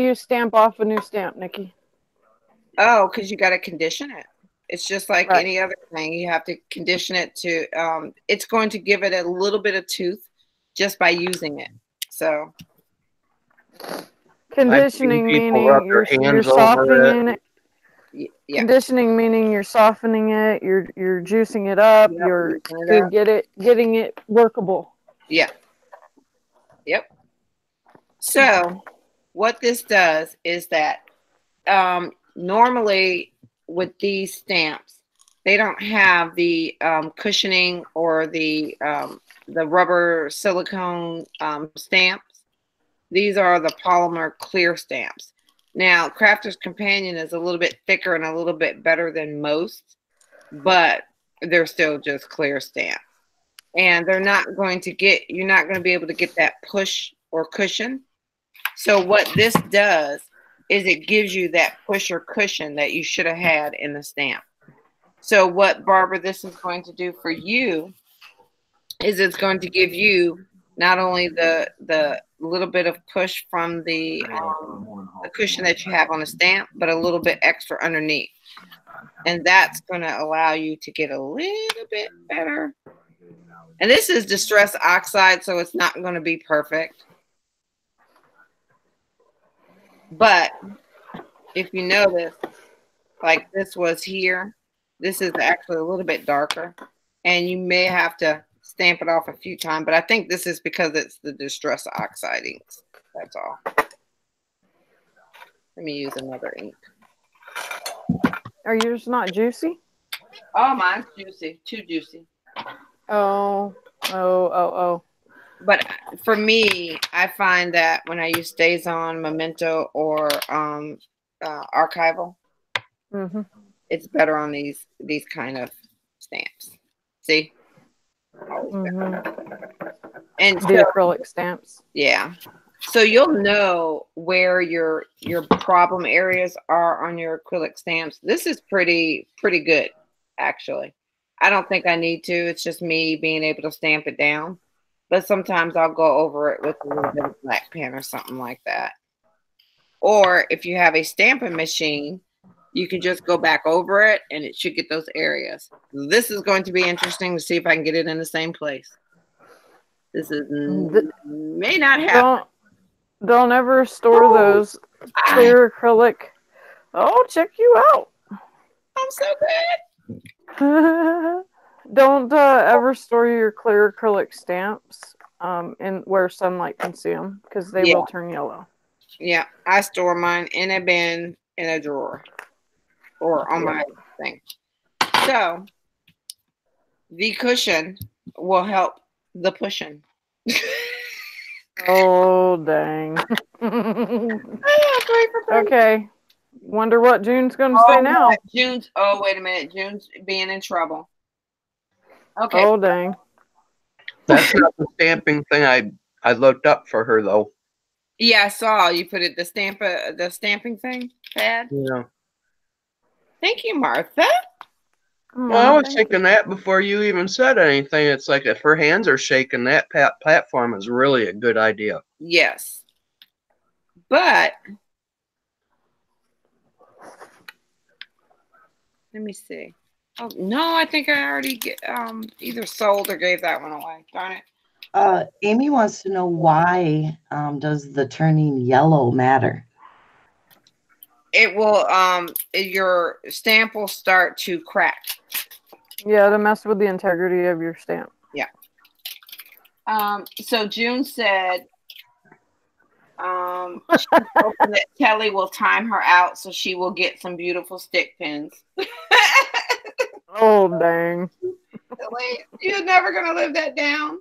you stamp off a new stamp, Nikki? oh, because you got to condition it. It's just like Right. any other thing. You have to condition it to. It's going to give it a little bit of tooth just by using it. So Conditioning people rub meaning their you're hands over softening it. yeah, Conditioning meaning you're softening it, you're juicing it up, Yep, you're juicing it up. getting it workable. Yeah. Yep. So what this does is that normally with these stamps, they don't have the cushioning or the rubber silicone stamps. These are the polymer clear stamps. Now, Crafter's Companion is a little bit thicker and a little bit better than most, but they're still just clear stamps. And they're not going to get, you're not going to be able to get that push or cushion. So what this does is it gives you that push or cushion that you should have had in the stamp. So what, Barbara, this is going to do for you is it's going to give you not only the little bit of push from the cushion that you have on the stamp, but a little bit extra underneath. And that's going to allow you to get a little bit better. And this is Distress Oxide, so it's not going to be perfect. But if you notice, like this was here, this is actually a little bit darker. And you may have to stamp it off a few times, but I think this is because it's the Distress Oxide inks. That's all. Let me use another ink. Are yours not juicy? Oh, mine's juicy. Too juicy. Oh. But for me, I find that when I use StazOn, Memento, or Archival, it's better on these kind of stamps. See? And the acrylic stamps. Yeah. So you'll know where your problem areas are on your acrylic stamps. This is pretty good, actually. I don't think I need to. It's just me being able to stamp it down. But sometimes I'll go over it with a little bit of black pen or something like that. Or if you have a stamping machine, you can just go back over it and it should get those areas. This is going to be interesting to see if I can get it in the same place. This is may not happen. Don't ever store those clear acrylic. Oh, check you out. I'm so good. Don't ever store your clear acrylic stamps in where sunlight can see them because they will turn yellow. Yeah, I store mine in a bin in a drawer or on my thing. So the cushion will help the pushing. Oh, dang. Okay. Wonder what June's going to say now. Wait a minute. June's being in trouble. Okay. Oh, dang. That's not the stamping thing I looked up for her, though. Yeah, I saw you put it, the stamping thing, pad. Yeah. Thank you, Martha. Well, I was thinking that before you even said anything. It's like if her hands are shaking, that platform is really a good idea. Yes. But let me see. Oh, no, I think I already either sold or gave that one away. Darn it. Amy wants to know why does the turning yellow matter? It will your stamp will start to crack. Yeah, to mess with the integrity of your stamp. Yeah. So June said she's hoping that Kelly will time her out so she will get some beautiful stick pins. Oh, dang. Wait, you're never gonna live that down.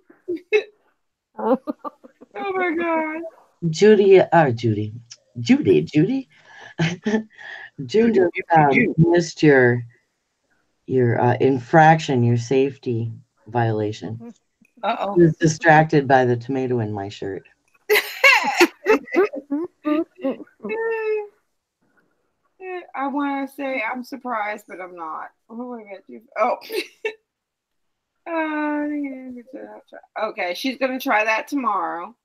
Oh my God. Judy. June just missed your infraction, your safety violation. Uh-oh. I was distracted by the tomato in my shirt. I want to say I'm surprised, but I'm not. What do I get you? Oh. Okay, she's going to try that tomorrow.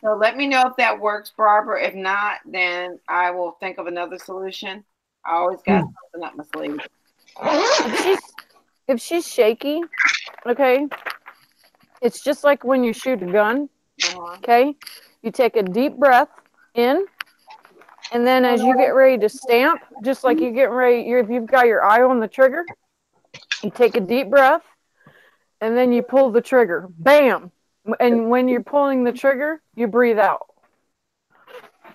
So let me know if that works, Barbara. If not, then I will think of another solution. I always got something up my sleeve. If she's shaky, okay, it's just like when you shoot a gun, okay? You take a deep breath in, and then as you get ready to stamp, just like you get ready, if you've got your eye on the trigger, you take a deep breath, and then you pull the trigger. Bam! And when you're pulling the trigger, you breathe out.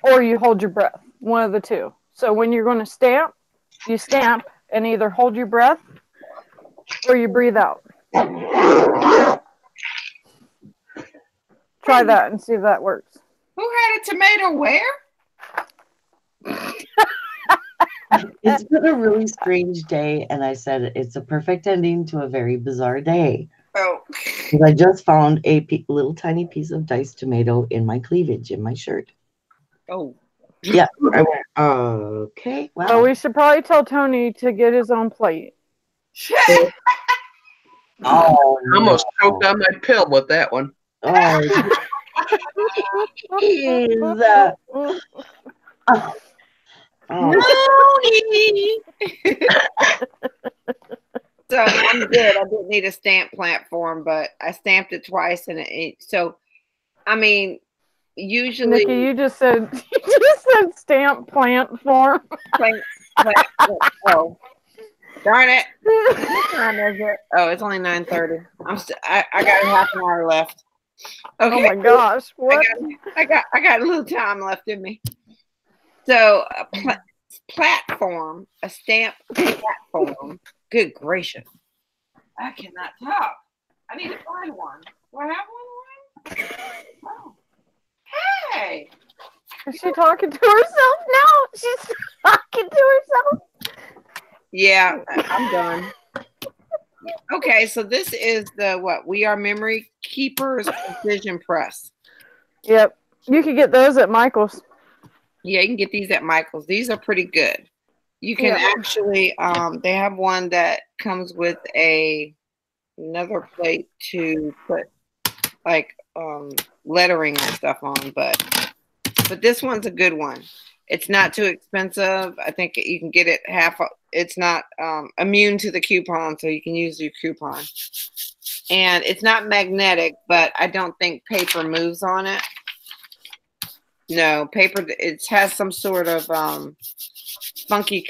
Or you hold your breath. One of the two. So when you're going to stamp, you stamp and either hold your breath or you breathe out. Try that and see if that works. Who had a tomato where? It's been a really strange day, and I said it's a perfect ending to a very bizarre day. Oh. I just found a little tiny piece of diced tomato in my cleavage in my shirt. Oh. Yeah. I went, okay. Wow. Well, we should probably tell Tony to get his own plate. Oh, I almost choked on my pill with that one. Oh, jeez. So I'm good. I didn't need a stamp platform, but I stamped it twice, and so I mean, usually Nikki, you just said stamp plant form. Oh, darn it! What time is it? Oh, it's only 9:30. I got a half an hour left. Okay. Oh my gosh! What? I got a little time left in me. So a platform, a stamp platform. Good gracious! I cannot talk. I need to find one. Do I have one? Oh. Hey! Is she talking to herself now? She's talking to herself. Yeah, I'm done. Okay, so this is the what? We Are Memory Keepers Precision Press. Yep, you can get those at Michael's. Yeah, you can get these at Michael's. These are pretty good. You can actually, they have one that comes with another plate to put like lettering and stuff on, but this one's a good one. It's not too expensive. I think you can get it half. It's not immune to the coupon, so you can use your coupon. And it's not magnetic, but I don't think paper moves on it. No, paper, it has some sort of funky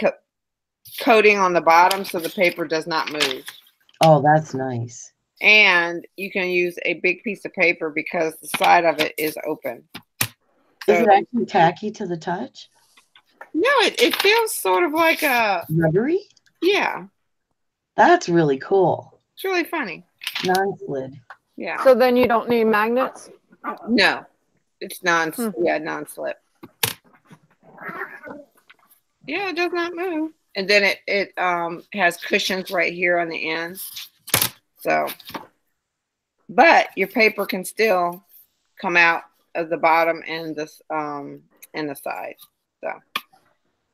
coating on the bottom, so the paper does not move. Oh, that's nice. And you can use a big piece of paper because the side of it is open. Is it actually tacky to the touch? No, it feels sort of like a rubbery. Yeah, that's really cool. It's really funny. Non-slid. Yeah. So then you don't need magnets? No, it's non-slip. Yeah, it does not move. And then it has cushions right here on the end. So, but your paper can still come out of the bottom and the side. So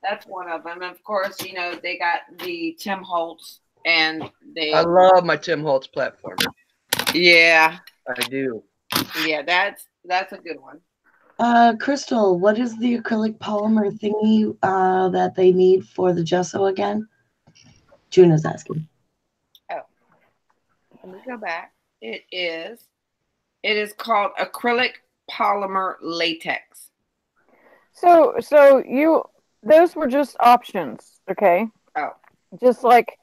that's one of them. And of course, you know, they got the Tim Holtz, and I love my Tim Holtz platformer. Yeah, I do. Yeah, that's a good one. Crystal, what is the acrylic polymer thingy that they need for the gesso again? June is asking. Oh, let me go back. It is called acrylic polymer latex. So those were just options, okay? Oh. Just like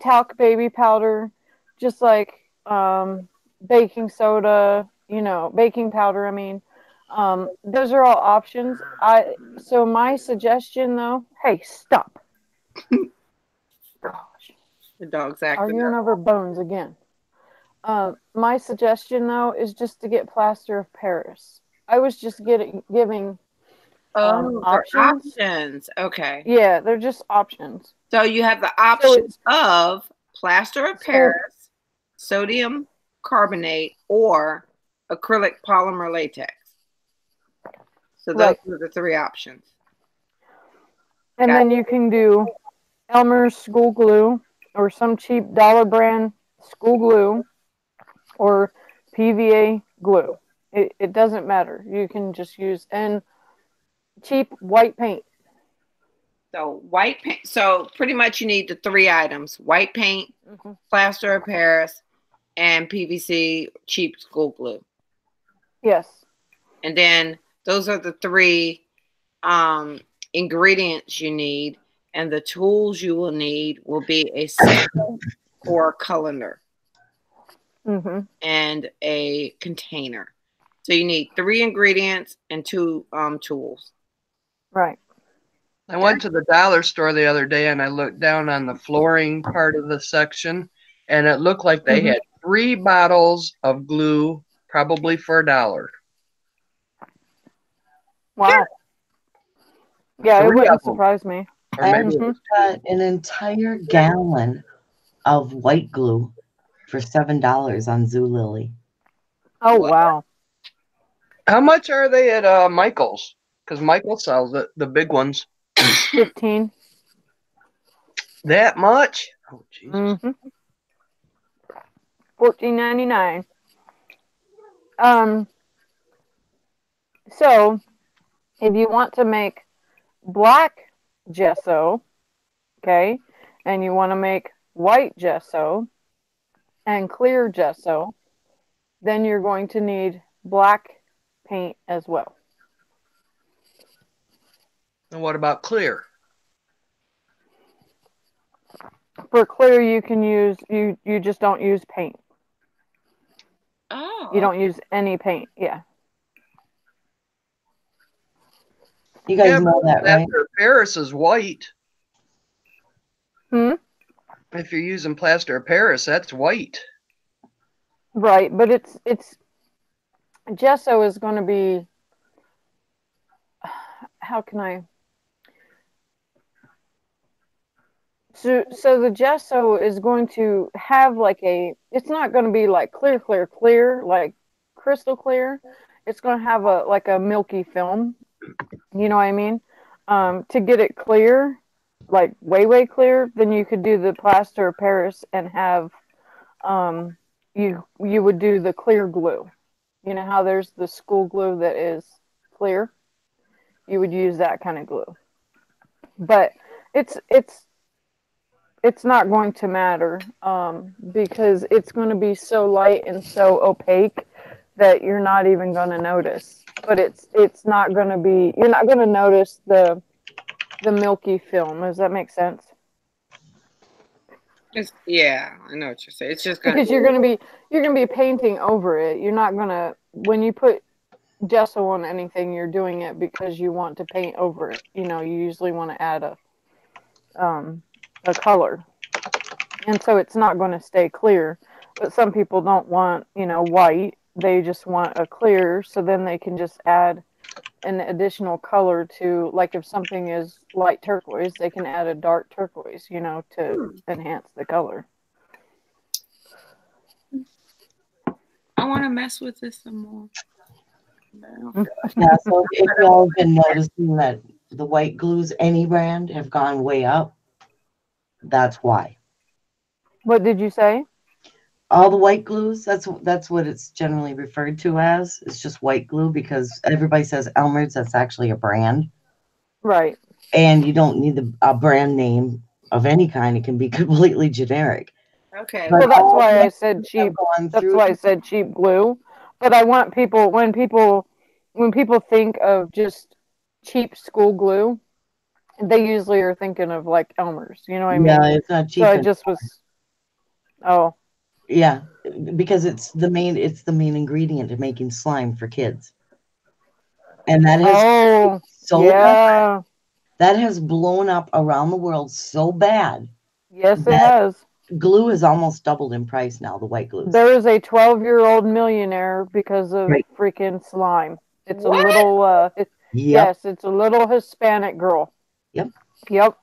talc baby powder, just like baking soda, baking powder, I mean. Those are all options. So my suggestion though, hey, stop. Gosh. The dog's acting arguing over bones again. My suggestion though is just to get plaster of Paris. I was just giving options. Okay. Yeah, they're just options. So you have the options of plaster of Paris, sodium carbonate, or acrylic polymer latex. So those are the three options. And then you can do Elmer's school glue or some cheap dollar brand school glue or PVA glue. It doesn't matter. You can just use and cheap white paint. So white paint. So pretty much you need the 3 items: white paint, plaster of Paris, and PVC cheap school glue. Yes. And then those are the 3 ingredients you need. And the tools you will need will be a scale or a colander and a container. So you need 3 ingredients and 2 tools. Right. I went to the dollar store the other day and I looked down on the flooring part of the section, and it looked like they had 3 bottles of glue, probably for $1. Wow. Yeah, it wouldn't surprise me. I got an entire gallon of white glue for $7 on Zulily. Oh, wow. How much are they at Michael's? Because Michael sells it, the big ones. 15. That much? Oh, Jesus. $14.99. So if you want to make black gesso, okay, and you want to make white gesso and clear gesso, then you're going to need black paint as well. And what about clear? For clear, you can use, you just don't use paint. Oh. You don't use any paint, yeah. You guys know that, right? Plaster of Paris is white. Hmm? If you're using plaster of Paris, that's white. Right, but it's gesso is going to be, how can I? So the gesso is going to have like it's not going to be like clear, like crystal clear. It's going to have like a milky film. You know what I mean? To get it clear, like way clear, then you could do the plaster of Paris and have, you would do the clear glue. You know how there's the school glue that is clear? You would use that kind of glue. But it's not going to matter because it's going to be so light and so opaque that you're not even going to notice. But it's not going to be, you're not going to notice the milky film. Does that make sense? Yeah, I know what you're saying. It's just because you're going to be painting over it. You're not going to, when you put gesso on anything, you're doing it because you want to paint over it. You know, you usually want to add a color, and so it's not going to stay clear. But some people don't want, you know, white. They just want a clear, so then they can just add an additional color to, like if something is light turquoise, they can add a dark turquoise, you know, to enhance the color. I want to mess with this some more. Yeah, so if y'all have been noticing that the white glues, any brand, have gone way up, that's why. What did you say? All the white glues, that's what it's generally referred to as. It's just white glue because everybody says Elmer's, that's actually a brand. Right. And you don't need a brand name of any kind. It can be completely generic. Okay. But that's why I said cheap. That's why I said cheap glue. But I want people, when people think of just cheap school glue, they usually are thinking of like Elmer's. You know what I mean? Yeah, it's not cheap. So I just was. Oh. Yeah, because it's the main ingredient in making slime for kids. And that has bad. That has blown up around the world so bad. Yes, it has. Glue has almost doubled in price now, the white glue. There is a 12-year-old millionaire because of freaking slime. It's what? A little yes, it's a little Hispanic girl. Yep.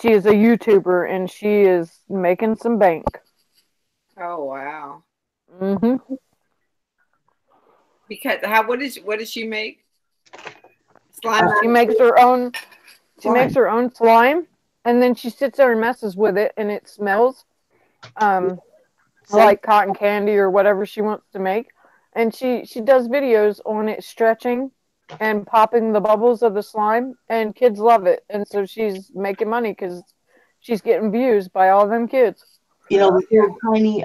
She is a YouTuber and she is making some bank. Oh wow. Mm-hmm. Because what does she make? Slime. She makes her own She makes her own slime, and then she sits there and messes with it, and it smells like cotton candy or whatever she wants to make. And she does videos on it stretching and popping the bubbles of the slime, and kids love it. And so she's making money because she's getting views by all them kids. You know, the little tiny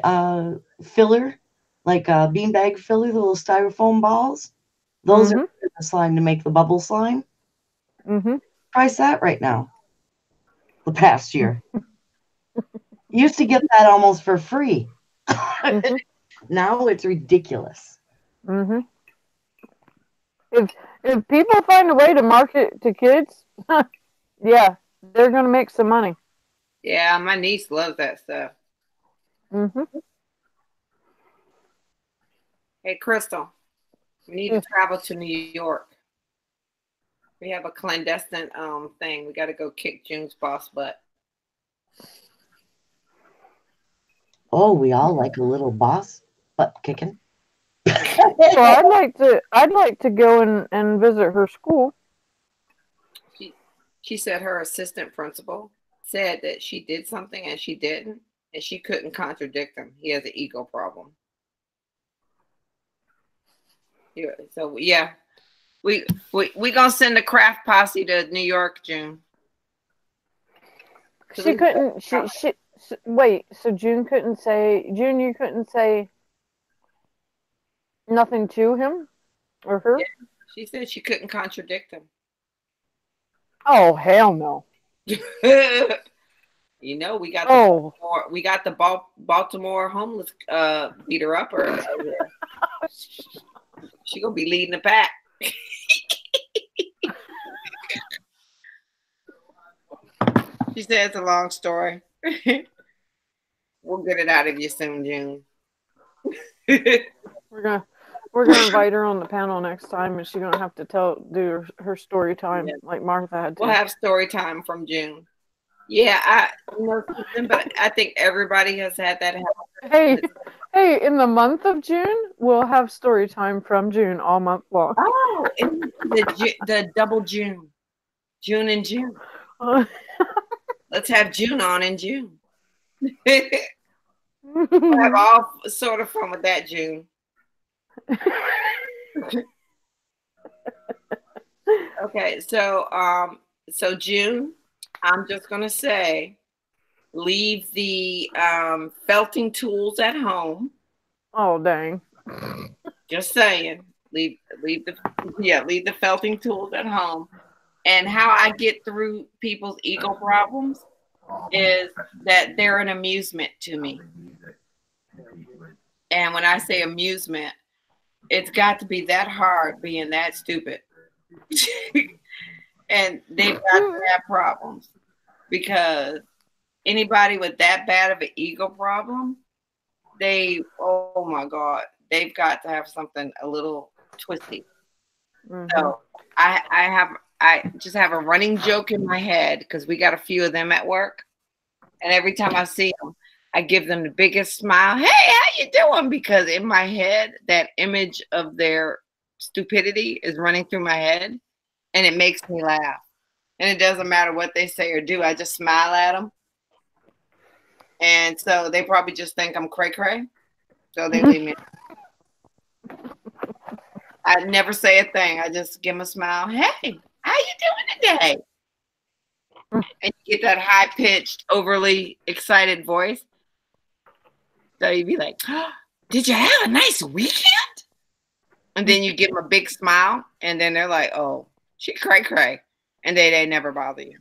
filler, like a beanbag filler, the little styrofoam balls. Those are the slime to make the bubble slime. Price that right now. The past year. Used to get that almost for free. Now it's ridiculous. If people find a way to market to kids, yeah, they're gonna make some money. Yeah, my niece loves that stuff. Hey, Crystal, we need to travel to New York. We have a clandestine thing. We got to go kick June's boss butt. Oh, we all like a little boss butt kicking. Well, I'd like to go and visit her school. She said her assistant principal said that she did something and she didn't, and she couldn't contradict him. He has an ego problem. Yeah, so yeah, we gonna send the craft posse to New York, June. She couldn't. She wait. So June couldn't say. June, you couldn't say nothing to him or her. Yeah, she said she couldn't contradict him. Oh hell no. You know, we got the Baltimore homeless beater upper. She gonna be leading the pack. She said it's a long story. We'll get it out of you soon, June. We're gonna invite her on the panel next time, and she's gonna have to do her story time like Martha had to. We'll have story time from June. Yeah, I know something, but I think everybody has had that happen. Hey, in the month of June, we'll have story time from June all month long. Oh, the double June. June and June. Let's have June on in June. We'll have all sort of fun with that, June. Okay, so June, I'm just gonna say, leave the felting tools at home. Oh dang! Just saying, leave the felting tools at home. And how I get through people's ego problems is that they're an amusement to me. And when I say amusement, it's got to be that hard being that stupid. And they've got to have problems, because anybody with that bad of an ego problem, oh my God, they've got to have something a little twisty. So I just have a running joke in my head, because we got a few of them at work. And every time I see them, I give them the biggest smile. Hey, how you doing? Because in my head, that image of their stupidity is running through my head, and it makes me laugh. And it doesn't matter what they say or do. I just smile at them. And so they probably just think I'm cray-cray. So they leave me. I never say a thing. I just give them a smile. Hey, how you doing today? And you get that high-pitched, overly excited voice. So you'd be like, oh, did you have a nice weekend? And then you give them a big smile, and then they're like, oh, she cray-cray. And they never bother you.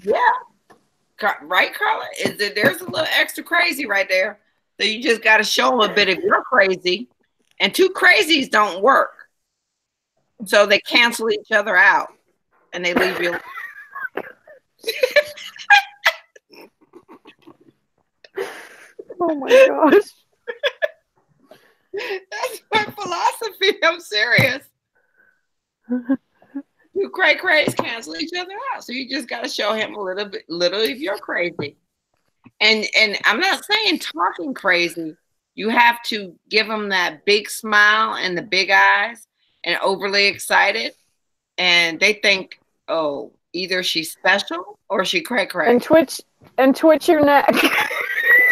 Yeah. Right, Carla? There's a little extra crazy right there. So you just got to show them a bit of you're crazy. And two crazies don't work. So they cancel each other out. And they leave you. Oh my gosh. That's my philosophy. I'm serious. You crays cancel each other out. So you just got to show him a little if you're crazy. And I'm not saying talking crazy. You have to give him that big smile and the big eyes, and overly excited, and they think, oh, either she's special or she cray cray. And twitch your neck.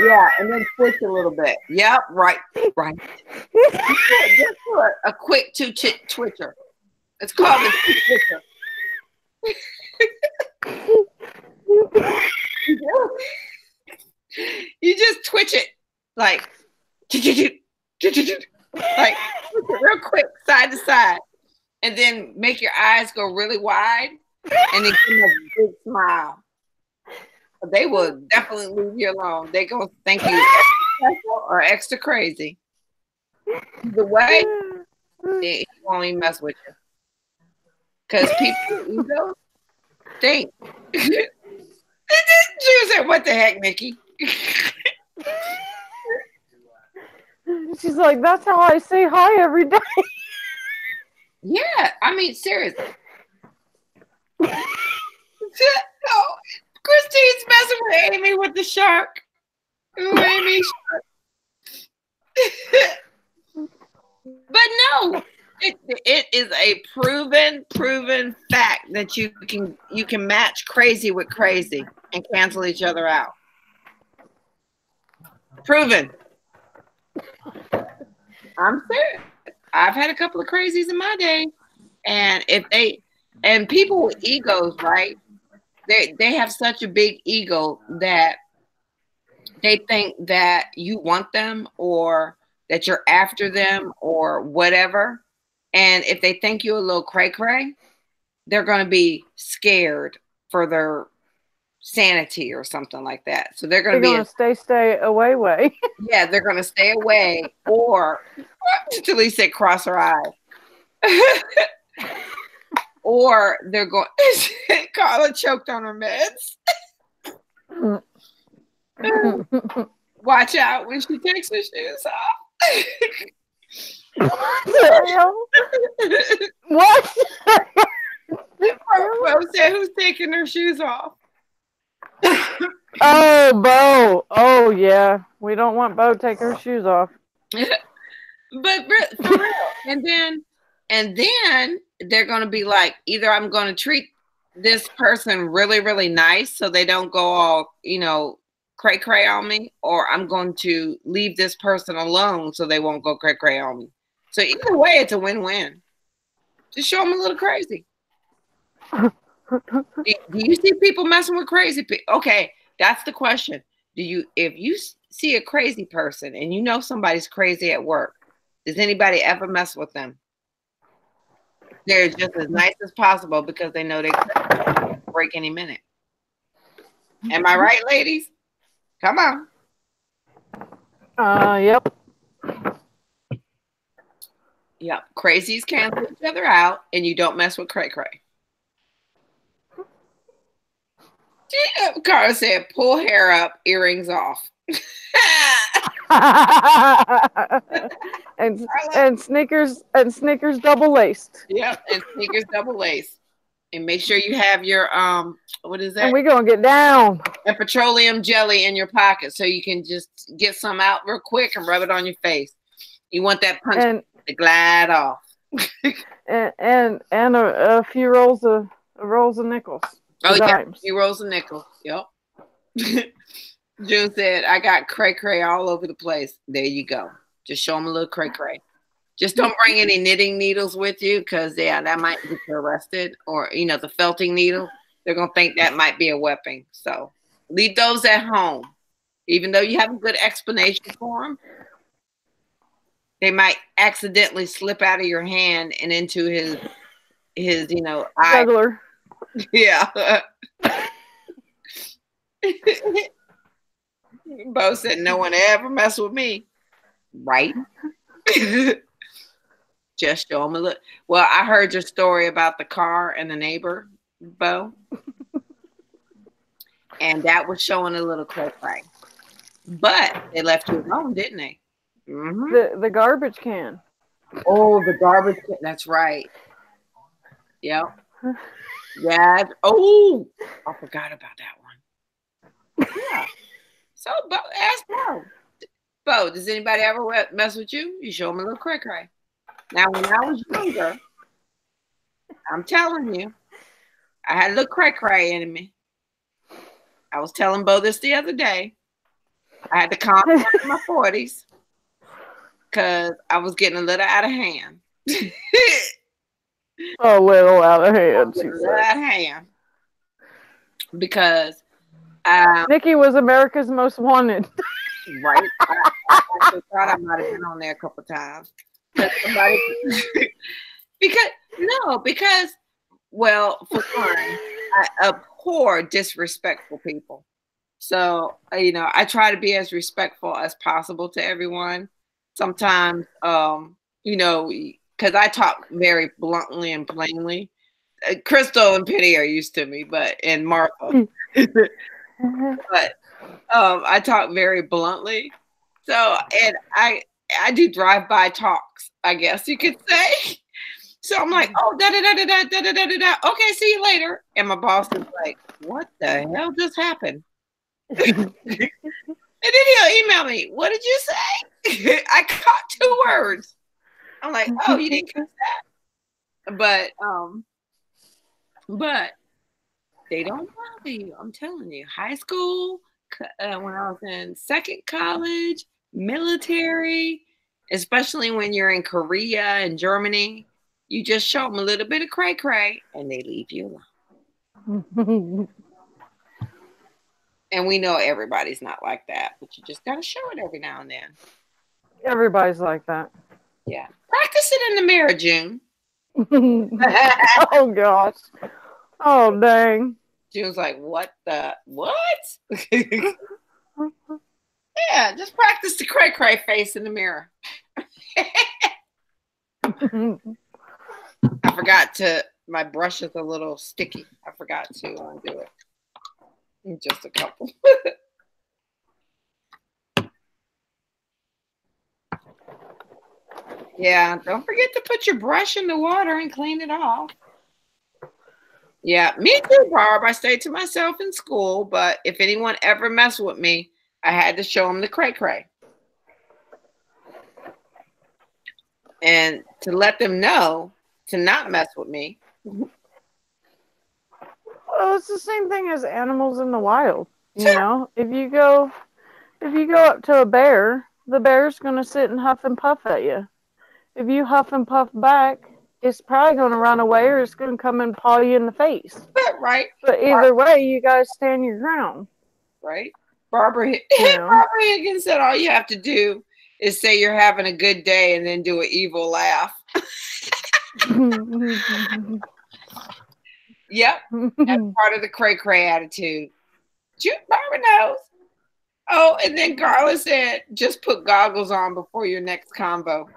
Yeah, and then twitch a little bit. Yep, right. Just for a quick twitcher. It's called a twitcher. You just twitch it like real quick, side to side, and then make your eyes go really wide, and then give them a big smile. They will definitely leave you alone. They gonna think you extra special or extra crazy. Either way, they won't even mess with you. Because people ego think. She said, "What the heck, Nikki?" She's like, that's how I say hi every day. Yeah, I mean, seriously. No, Christine's messing with Amy with the shark. Ooh, Amy shark. But no, it is a proven fact that you can match crazy with crazy and cancel each other out. Proven. I'm serious. I've had a couple of crazies in my day, and people with egos, right? They have such a big ego that they think that you want them or that you're after them or whatever. And if they think you're a little cray-cray, they're going to be scared for their sanity or something like that. So they're going to stay away. Yeah, they're going to stay away, or Talise said cross her eyes. Or they're going. Carla choked on her meds. Watch out when she takes her shoes off. What the hell? What? Bo said, "Who's taking her shoes off?" Oh, Bo. Oh, yeah. We don't want Bo taking her shoes off. But for real. And then they're going to be like, either I'm going to treat this person really, really nice so they don't go all, cray cray on me, or I'm going to leave this person alone so they won't go cray cray on me. So either way, it's a win-win. Just show them a little crazy. Do you see people messing with crazy people? Okay, that's the question. If you see a crazy person and you know somebody's crazy at work, does anybody ever mess with them? They're just as nice as possible because they know they can break any minute. Am I right, ladies? Come on. Yep. Yep. Crazies cancel each other out, and you don't mess with cray cray. Cara said, "Pull hair up, earrings off." and Snickers double laced. Yep, and Snickers double laced. And make sure you have your what is that? And we're gonna get down. And petroleum jelly in your pocket so you can just get some out real quick and rub it on your face. You want that punch to glide off. and a few rolls of nickels. Oh yeah, dimes. a few rolls of nickels. Yep. June said, "I got cray cray all over the place." There you go. Just show them a little cray cray. Just don't bring any knitting needles with you, because that might get you arrested. Or the felting needle, they're gonna think that might be a weapon. So leave those at home. Even though you have a good explanation for them, they might accidentally slip out of your hand and into his eye. Juggler. Yeah. Bo said, "No one ever mess with me." Right? Just show them a look. Well, I heard your story about the car and the neighbor, Bo. And that was showing a little cray-cray. But they left you alone, didn't they? Mm-hmm. The garbage can. Oh, the garbage can. That's right. Yep. Yeah. Oh, I forgot about that one. Yeah. So, Bo, ask Bo. Bo, does anybody ever mess with you? You show them a little cray-cray. Now, when I was younger, I'm telling you, I had a little cray-cray in me. I was telling Bo this the other day. I had to calm down in my 40s because I was getting a little out of hand. A little out of hand, she A little said. out of hand. Because Nikki was America's Most Wanted. right. I actually thought I might have been on there a couple times. Because well, for one, I abhor disrespectful people. So, I try to be as respectful as possible to everyone. Sometimes, because I talk very bluntly and plainly. Crystal and Penny are used to me, and Martha. But I talk very bluntly. So, and I do drive-by talks, I guess you could say. So I'm like, oh, da-da-da-da-da-da-da-da-da. Okay, see you later. And my boss is like, what the hell just happened? And then he'll email me, what did you say? I caught 2 words. I'm like, oh, you didn't catch that? But they don't bother you. I'm telling you. High school, when I was in second college, military, especially when you're in Korea and Germany, you just show them a little bit of cray-cray and they leave you alone. And we know everybody's not like that, but you just got to show it every now and then. Everybody's like that. Yeah. Practice it in the mirror, June. Oh, gosh. Oh, dang. June's like, what? Yeah, just practice the cray-cray face in the mirror. I forgot my brush is a little sticky. I forgot to undo it. Just a couple. Yeah, don't forget to put your brush in the water and clean it off. Yeah, me too, Barb. I stayed to myself in school, but if anyone ever messed with me, I had to show them the cray-cray. And to let them know to not mess with me. Well, it's the same thing as animals in the wild. You know, if you go up to a bear, the bear's gonna sit and huff and puff at you. If you huff and puff back, it's probably gonna run away or it's gonna come and paw you in the face. Right. But either way, you guys stand your ground. Right. Barbara Higgins said all you have to do is say you're having a good day and then do an evil laugh. Yep. That's part of the cray-cray attitude. Barbara knows. Oh, and then Carla said, just put goggles on before your next combo.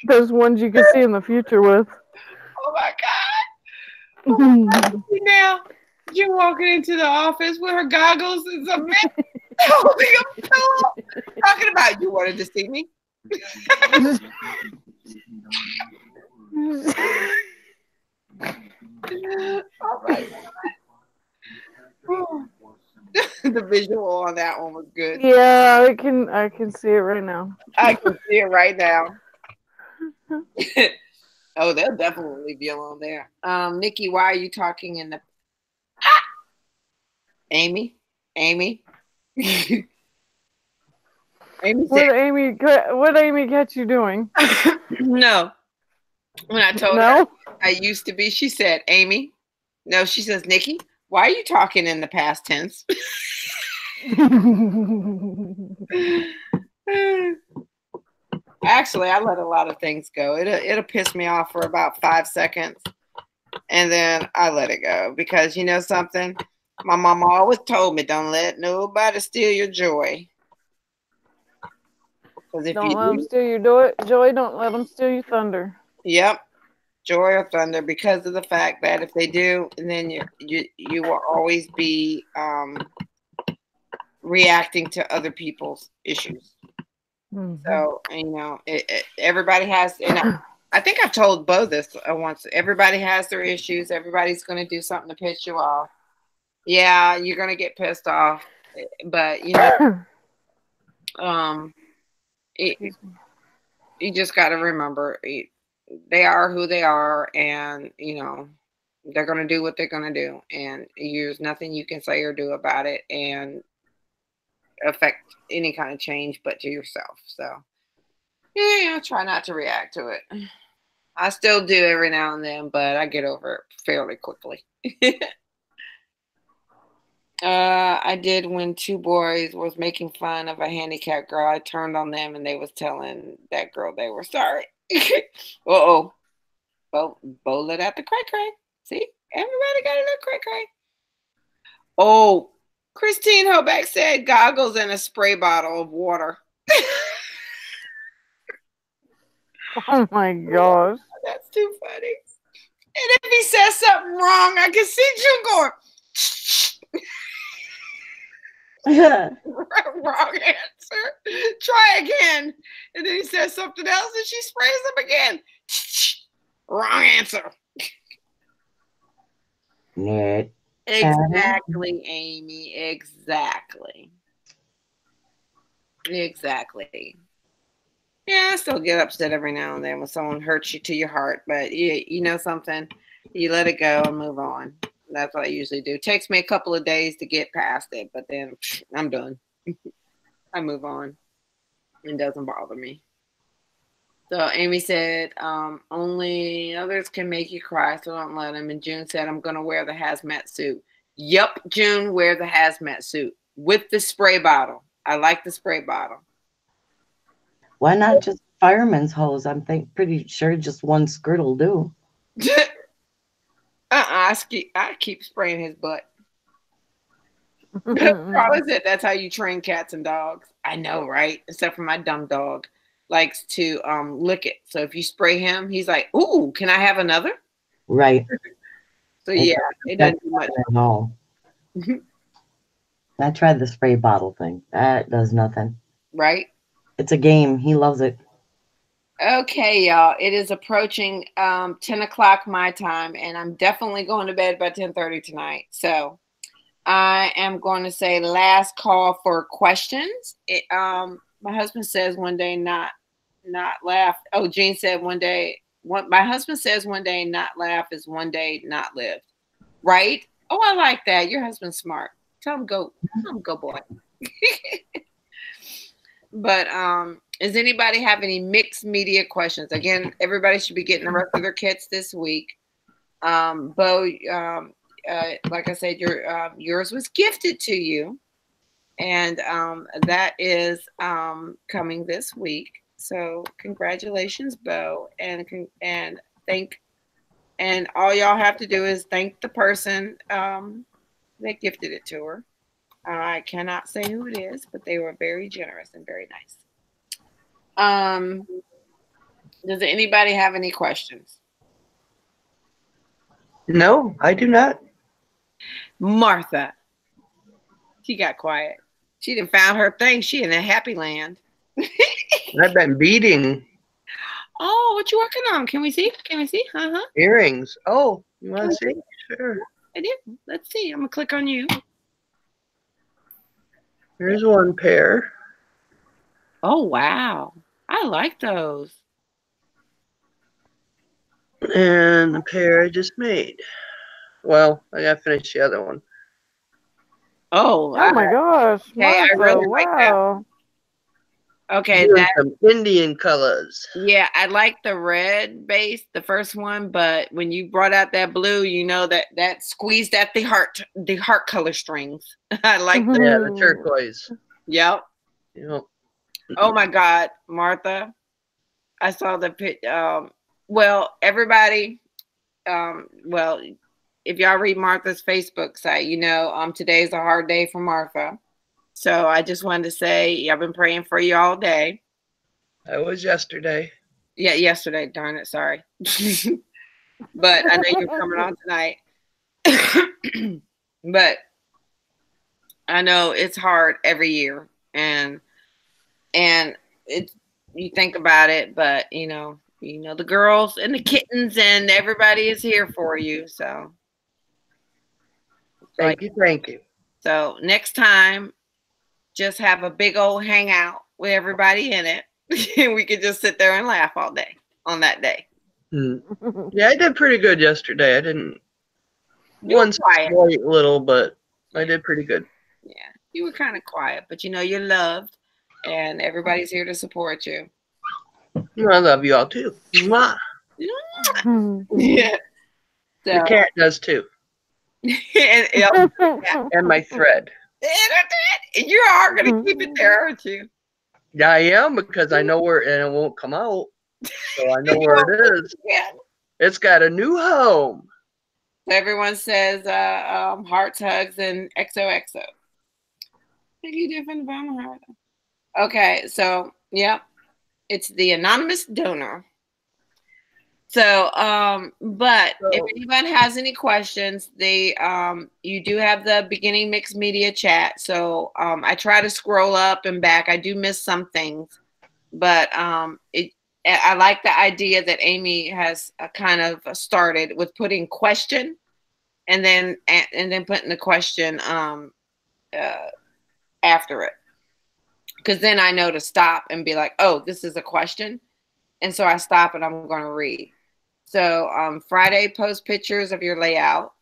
Those ones you can see in the future with. Oh my God. Now, you're walking into the office with her goggles and some man holding a pillow. Talking about you wanted to see me. Oh my God. The visual on that one was good. Yeah, I can see it right now. I can see it right now. Oh, they'll definitely leave you alone there. Nikki, why are you talking in the Amy? Amy said, what Amy got you doing? No. When I told her I used to be, she said, Amy. No, she says, Nikki, why are you talking in the past tense? Actually, I let a lot of things go. It'll piss me off for about 5 seconds, and then I let it go because you know something? My mama always told me, don't let nobody steal your joy. Don't let them steal your joy. Don't let them steal your thunder. Yep, joy or thunder, because of the fact that if they do, then you will always be reacting to other people's issues. Mm-hmm. So you know, everybody has. And I think I've told Bo this once. Everybody has their issues. Everybody's going to do something to piss you off. Yeah, you're going to get pissed off, but you know. Um, it, you just got to remember they are who they are, and they're going to do what they're going to do, and there's nothing you can say or do about it and affect any kind of change but to yourself. So yeah, try not to react to it. I still do every now and then, but I get over it fairly quickly. I did when two boys was making fun of a handicapped girl. I turned on them and they was telling that girl they were sorry. Uh-oh. Bo let out the cray cray. See? Everybody got a little cray cray. Oh, Christine Hoback said goggles and a spray bottle of water. Oh my gosh. That's too funny. And if he says something wrong, I can see June going, wrong answer. Try again. And then he says something else and she sprays him again. Wrong answer. Nerd. Exactly, Amy. Exactly. Yeah, I still get upset every now and then when someone hurts you to your heart, but you know something, you let it go and move on. That's what I usually do. It takes me a couple of days to get past it, but then I'm done. I move on. It doesn't bother me. So Amy said, only others can make you cry, so don't let them. And June said, I'm going to wear the hazmat suit. Yep, June, wear the hazmat suit with the spray bottle. I like the spray bottle. Why not just fireman's hose? I'm pretty sure just one squirt will do. I keep spraying his butt. Probably said that's how you train cats and dogs. I know, right? Except for my dumb dog likes to lick it. So if you spray him, he's like, "Ooh, can I have another?" Right. So yeah, it doesn't do much at all. I tried the spray bottle thing. That does nothing. Right? It's a game. He loves it. Okay, y'all. It is approaching 10 o'clock my time, and I'm definitely going to bed by 10:30 tonight. So I am going to say last call for questions. My husband says one day not laugh. Oh, Jean said one day. My husband says one day not laugh is one day not live. Right? Oh, I like that. Your husband's smart. Tell him go. Tell him go, boy. But does anybody have any mixed media questions? Again, everybody should be getting the rest of their kits this week. Bo, like I said, yours was gifted to you, and that is coming this week. So congratulations, Bo, and all y'all have to do is thank the person that gifted it to her. I cannot say who it is, but they were very generous and very nice. Does anybody have any questions? No, I do not. Martha. She got quiet. She done found her thing. She in a happy land. I've been beating. Oh, what you working on? Can we see? Uh-huh. Earrings. Oh, you want to see? Sure. I do. Let's see. I'm going to click on you. Here's one pair. Oh, wow. I like those. And the pair I just made. Well, I got to finish the other one. Oh my gosh. Okay, I really like that. Okay, that's some Indian colors. Yeah, I like the red base, the first one, but when you brought out that blue, you know that squeezed at the heart color strings. I like that. Yeah, the turquoise. Yep. Yep. Oh my God, Martha, I saw the picture. Well, everybody, well, if y'all read Martha's Facebook site, you know, today's a hard day for Martha. So I just wanted to say, I've been praying for you all day. That was yesterday. Yeah, yesterday. Darn it. Sorry. But I know you're coming on tonight. But I know it's hard every year. And it's, you think about it, but you know, the girls and the kittens and everybody is here for you. So thank you. So next time, just have a big old hangout with everybody in it. And we could just sit there and laugh all day on that day. Yeah, I did pretty good yesterday. I didn't You were one quiet. slight little, but I did pretty good. Yeah, you were kind of quiet, but you know you're loved, and everybody's here to support you. I love you all too. Mwah. Yeah. So, Your cat does too, and, and my thread. and you are gonna keep it there, aren't you? Yeah, I am, because I know where, and it won't come out, so I know where it is. Yeah. It's got a new home. So everyone says hearts, hugs, and XOXO. Think you different about my heart. Okay, so yep, it's the anonymous donor. So, but if anyone has any questions, they you do have the beginning mixed media chat. So I try to scroll up and back. I do miss some things, but I like the idea that Amy has kind of started with putting question and then putting the question after it, because then I know to stop and be like, oh, this is a question, and so I stop and I'm going to read. So Friday, post pictures of your layout.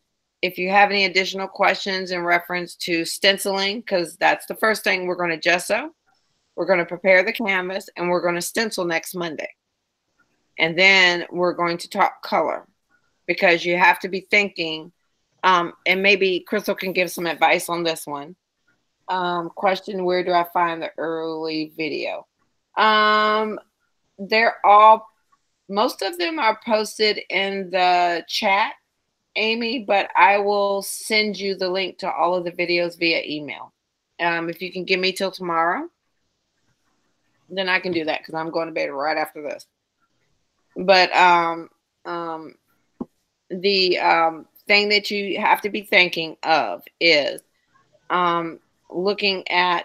If you have any additional questions in reference to stenciling, because that's the first thing, we're going to gesso, we're going to prepare the canvas, and we're going to stencil next Monday. And then we're going to talk color, because you have to be thinking, and maybe Crystal can give some advice on this one. Question, where do I find the early video? They're all, most of them are posted in the chat, Amy, but I will send you the link to all of the videos via email. If you can give me till tomorrow, then I can do that, because I'm going to bed right after this. But the thing that you have to be thinking of is looking at,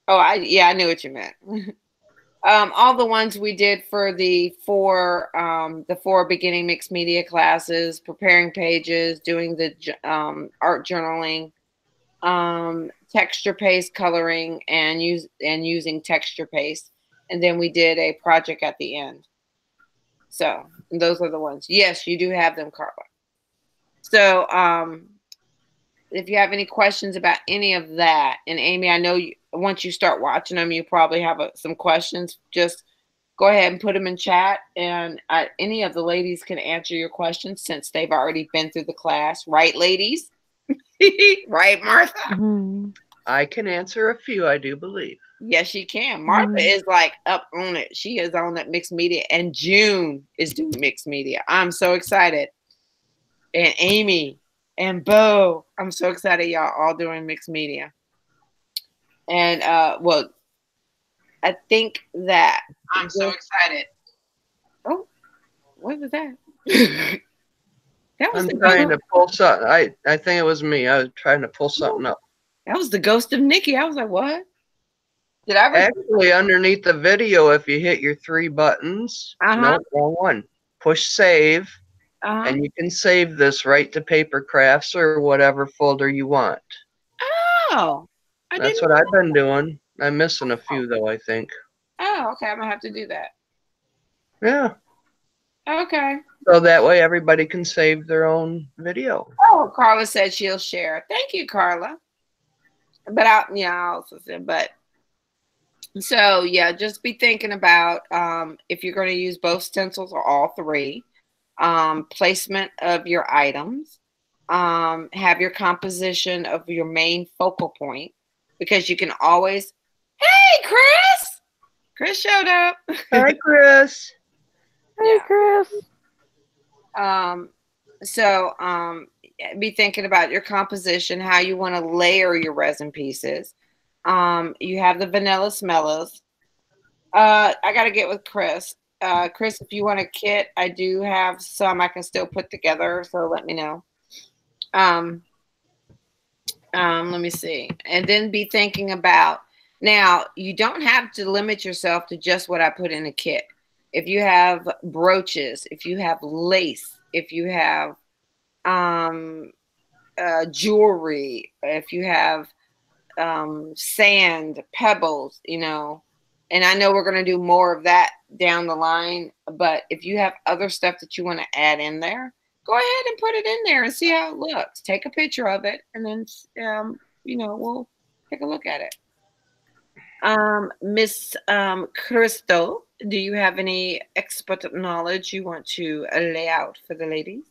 I knew what you meant. All the ones we did for the four beginning mixed media classes, preparing pages, doing the art journaling, texture paste coloring, and using texture paste, and then we did a project at the end. So those are the ones. Yes, you do have them, Carla. So if you have any questions about any of that, and Amy, I know once you start watching them, you probably have some questions. Just go ahead and put them in chat, and any of the ladies can answer your questions since they've already been through the class. Right, ladies? Right, Martha? I can answer a few, I do believe. Yes, she can. Martha is like up on it. She is on that mixed media, and June is doing mixed media. I'm so excited. And Amy and Bo, I'm so excited y'all all doing mixed media. And well, I think that I'm so excited. Oh, what was that? That was I'm trying to pull something. I think it was me. I was trying to pull something up. That was the ghost of Nikki. I was like, what? Did I actually underneath the video? If you hit your three buttons, no, wrong one. Push save. And you can save this right to Paper Crafts or whatever folder you want. Oh, that's what I've been doing. I'm missing a few though, I think. Oh, okay. I'm gonna have to do that. Yeah. Okay. So that way everybody can save their own video. Oh, Carla said she'll share. Thank you, Carla. But I also said, but so yeah, just be thinking about if you're going to use both stencils or all three. Placement of your items, have your composition of your main focal point, because you can always, hey, Chris showed up. Hi, Chris. Hey, Chris. So be thinking about your composition, how you want to layer your resin pieces. You have the vanilla smellers. I got to get with Chris. Chris, if you want a kit, I do have some I can still put together, so let me know. Let me see. And then be thinking about, now you don't have to limit yourself to just what I put in a kit. If you have brooches, if you have lace, if you have jewelry, if you have sand, pebbles, you know. And I know we're going to do more of that down the line, but if you have other stuff that you want to add in there, go ahead and put it in there and see how it looks. Take a picture of it, and then, you know, we'll take a look at it. Miss Crystal, do you have any expert knowledge you want to lay out for the ladies?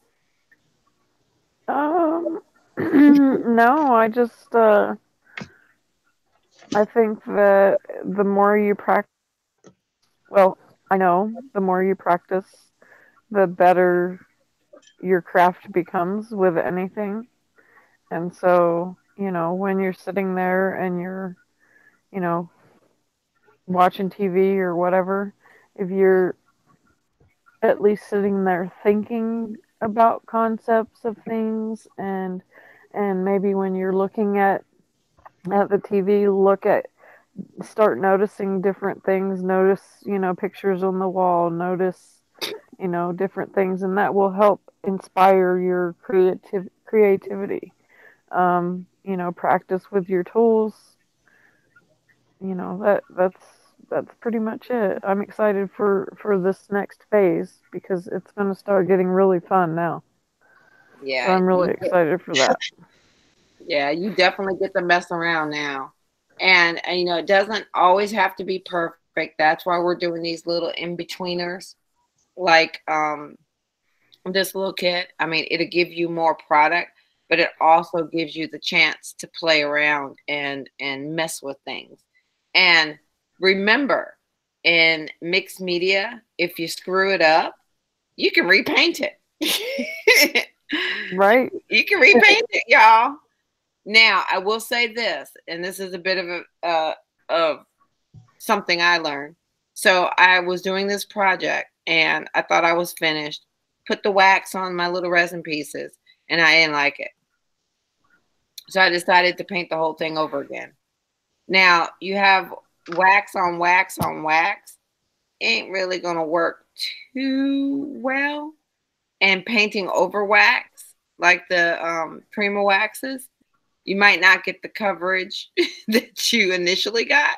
No, I just I think that the more you practice, well, I know the more you practice, the better your craft becomes with anything. And so, you know, when you're sitting there and you're, you know, watching TV or whatever, if you're at least sitting there thinking about concepts of things, and maybe when you're looking at the TV, start noticing different things, notice, you know, pictures on the wall, notice, you know, different things, and that will help inspire your creativity. You know, practice with your tools. You know, that's pretty much it. I'm excited for this next phase because it's going to start getting really fun now. Yeah, so I'm really excited for that. Yeah, you definitely get to mess around now. And you know, it doesn't always have to be perfect. That's why we're doing these little in-betweeners, like this little kit. I mean, it'll give you more product, but it also gives you the chance to play around and mess with things. And remember, in mixed media, if you screw it up, you can repaint it. Right. You can repaint it, y'all. Now, I will say this, and this is a bit of something I learned. So I was doing this project, and I thought I was finished. Put the wax on my little resin pieces, and I didn't like it. So I decided to paint the whole thing over again. Now, you have wax on wax on wax. Ain't really going to work too well. And painting over wax, like the Prima waxes, you might not get the coverage that you initially got.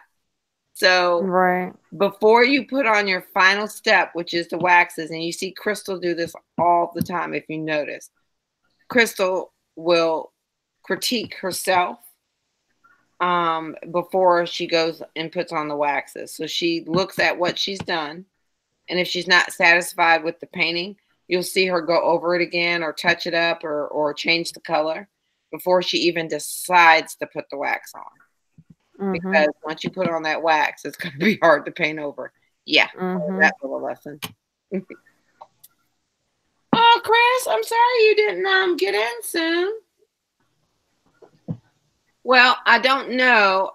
So right. Before you put on your final step, which is the waxes, and you see Crystal do this all the time, if you notice, Crystal will critique herself before she goes and puts on the waxes. So she looks at what she's done, and if she's not satisfied with the painting, you'll see her go over it again or touch it up or change the color before she even decides to put the wax on. Mm-hmm. Because once you put on that wax, it's going to be hard to paint over. Yeah, that little lesson. Oh, Chris, I'm sorry you didn't get in soon. Well, I don't know,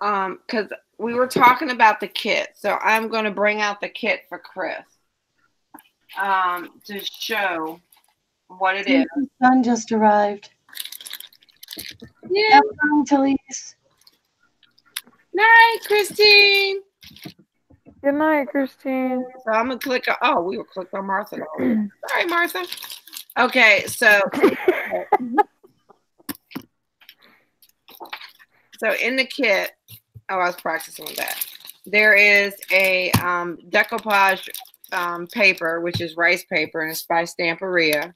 because we were talking about the kit. So I'm going to bring out the kit for Chris to show what it is. The son just arrived. Yeah. Talise. Night, Christine. Good night, Christine. So I'm going to click on, oh, we were clicking on Martha. Sorry, Martha. Okay, so in the kit, oh, I was practicing with that. There is a decoupage paper, which is rice paper, and it's by Stamperia.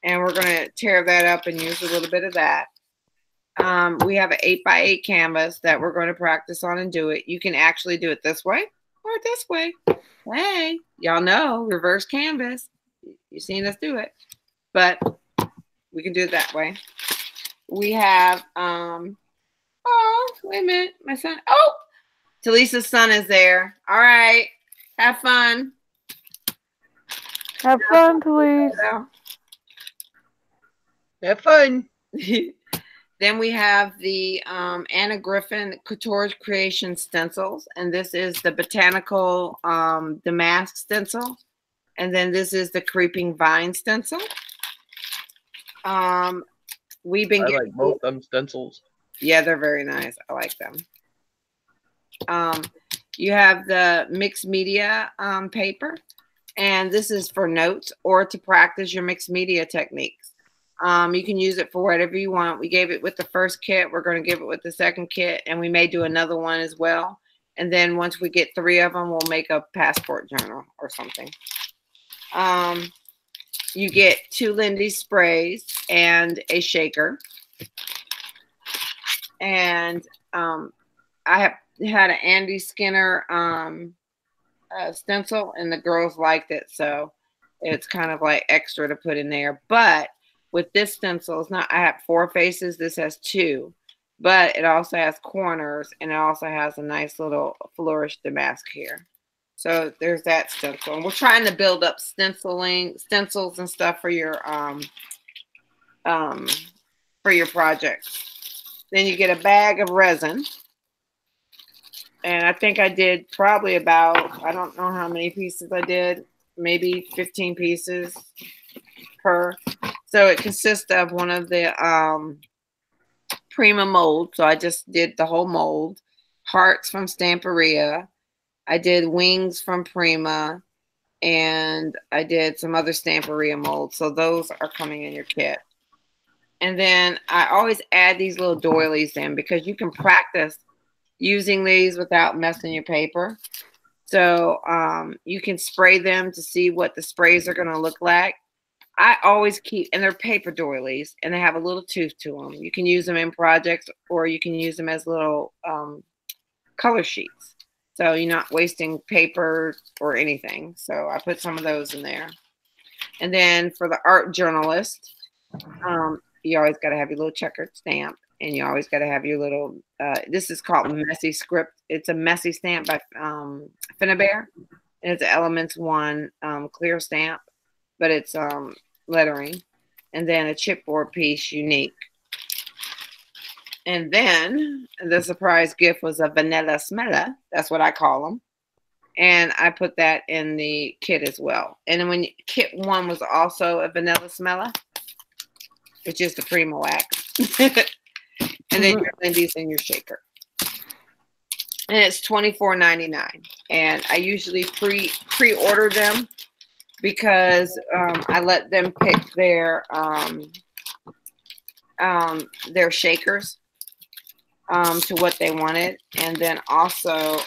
And we're going to tear that up and use a little bit of that. We have an 8x8 canvas that we're going to practice on and do it. You can actually do it this way or this way. Hey, y'all know, reverse canvas. You've seen us do it. But we can do it that way. We have, oh, wait a minute. My son, oh, Talisa's son is there. All right. Have fun. Have fun, Talise. Have fun. Then we have the Anna Griffin Couture Creation stencils, and this is the Botanical Damask stencil, and then this is the Creeping Vine stencil. We've been getting like both them stencils. Yeah, they're very nice. I like them. You have the mixed media paper, and this is for notes or to practice your mixed media techniques. You can use it for whatever you want. We gave it with the first kit. We're going to give it with the second kit, and we may do another one as well. And then once we get 3 of them, we'll make a passport journal or something. You get 2 Lindy sprays and a shaker. And I have had an Andy Skinner stencil, and the girls liked it, so it's kind of like extra to put in there. But with this stencil, it's not, I have 4 faces. This has 2, but it also has corners, and it also has a nice little flourished damask here. So there's that stencil. And we're trying to build up stencils and stuff for your projects. Then you get a bag of resin. And I think I did probably about, I don't know how many pieces I did, maybe 15 pieces per. So it consists of one of the Prima molds. So I just did the whole mold. Hearts from Stamperia. I did wings from Prima. And I did some other Stamperia molds. So those are coming in your kit. And then I always add these little doilies in because you can practice using these without messing your paper. So you can spray them to see what the sprays are going to look like. I always keep, and they're paper doilies, and they have a little tooth to them. You can use them in projects, or you can use them as little color sheets. So you're not wasting paper or anything. So I put some of those in there. And then for the art journalist, you always got to have your little checkered stamp, and you always got to have your little, this is called Messy Script. It's a messy stamp by Finnabair, and it's an Elements 1 clear stamp, but it's lettering. And then a chipboard piece, unique. And then the surprise gift was a vanilla smeller. That's what I call them. And I put that in the kit as well. And then when kit 1 was also a vanilla smeller, it's just a Prima wax. And then your Lindy's and your shaker. And it's $24.99. And I usually pre-order them because I let them pick their shakers to what they wanted. And then also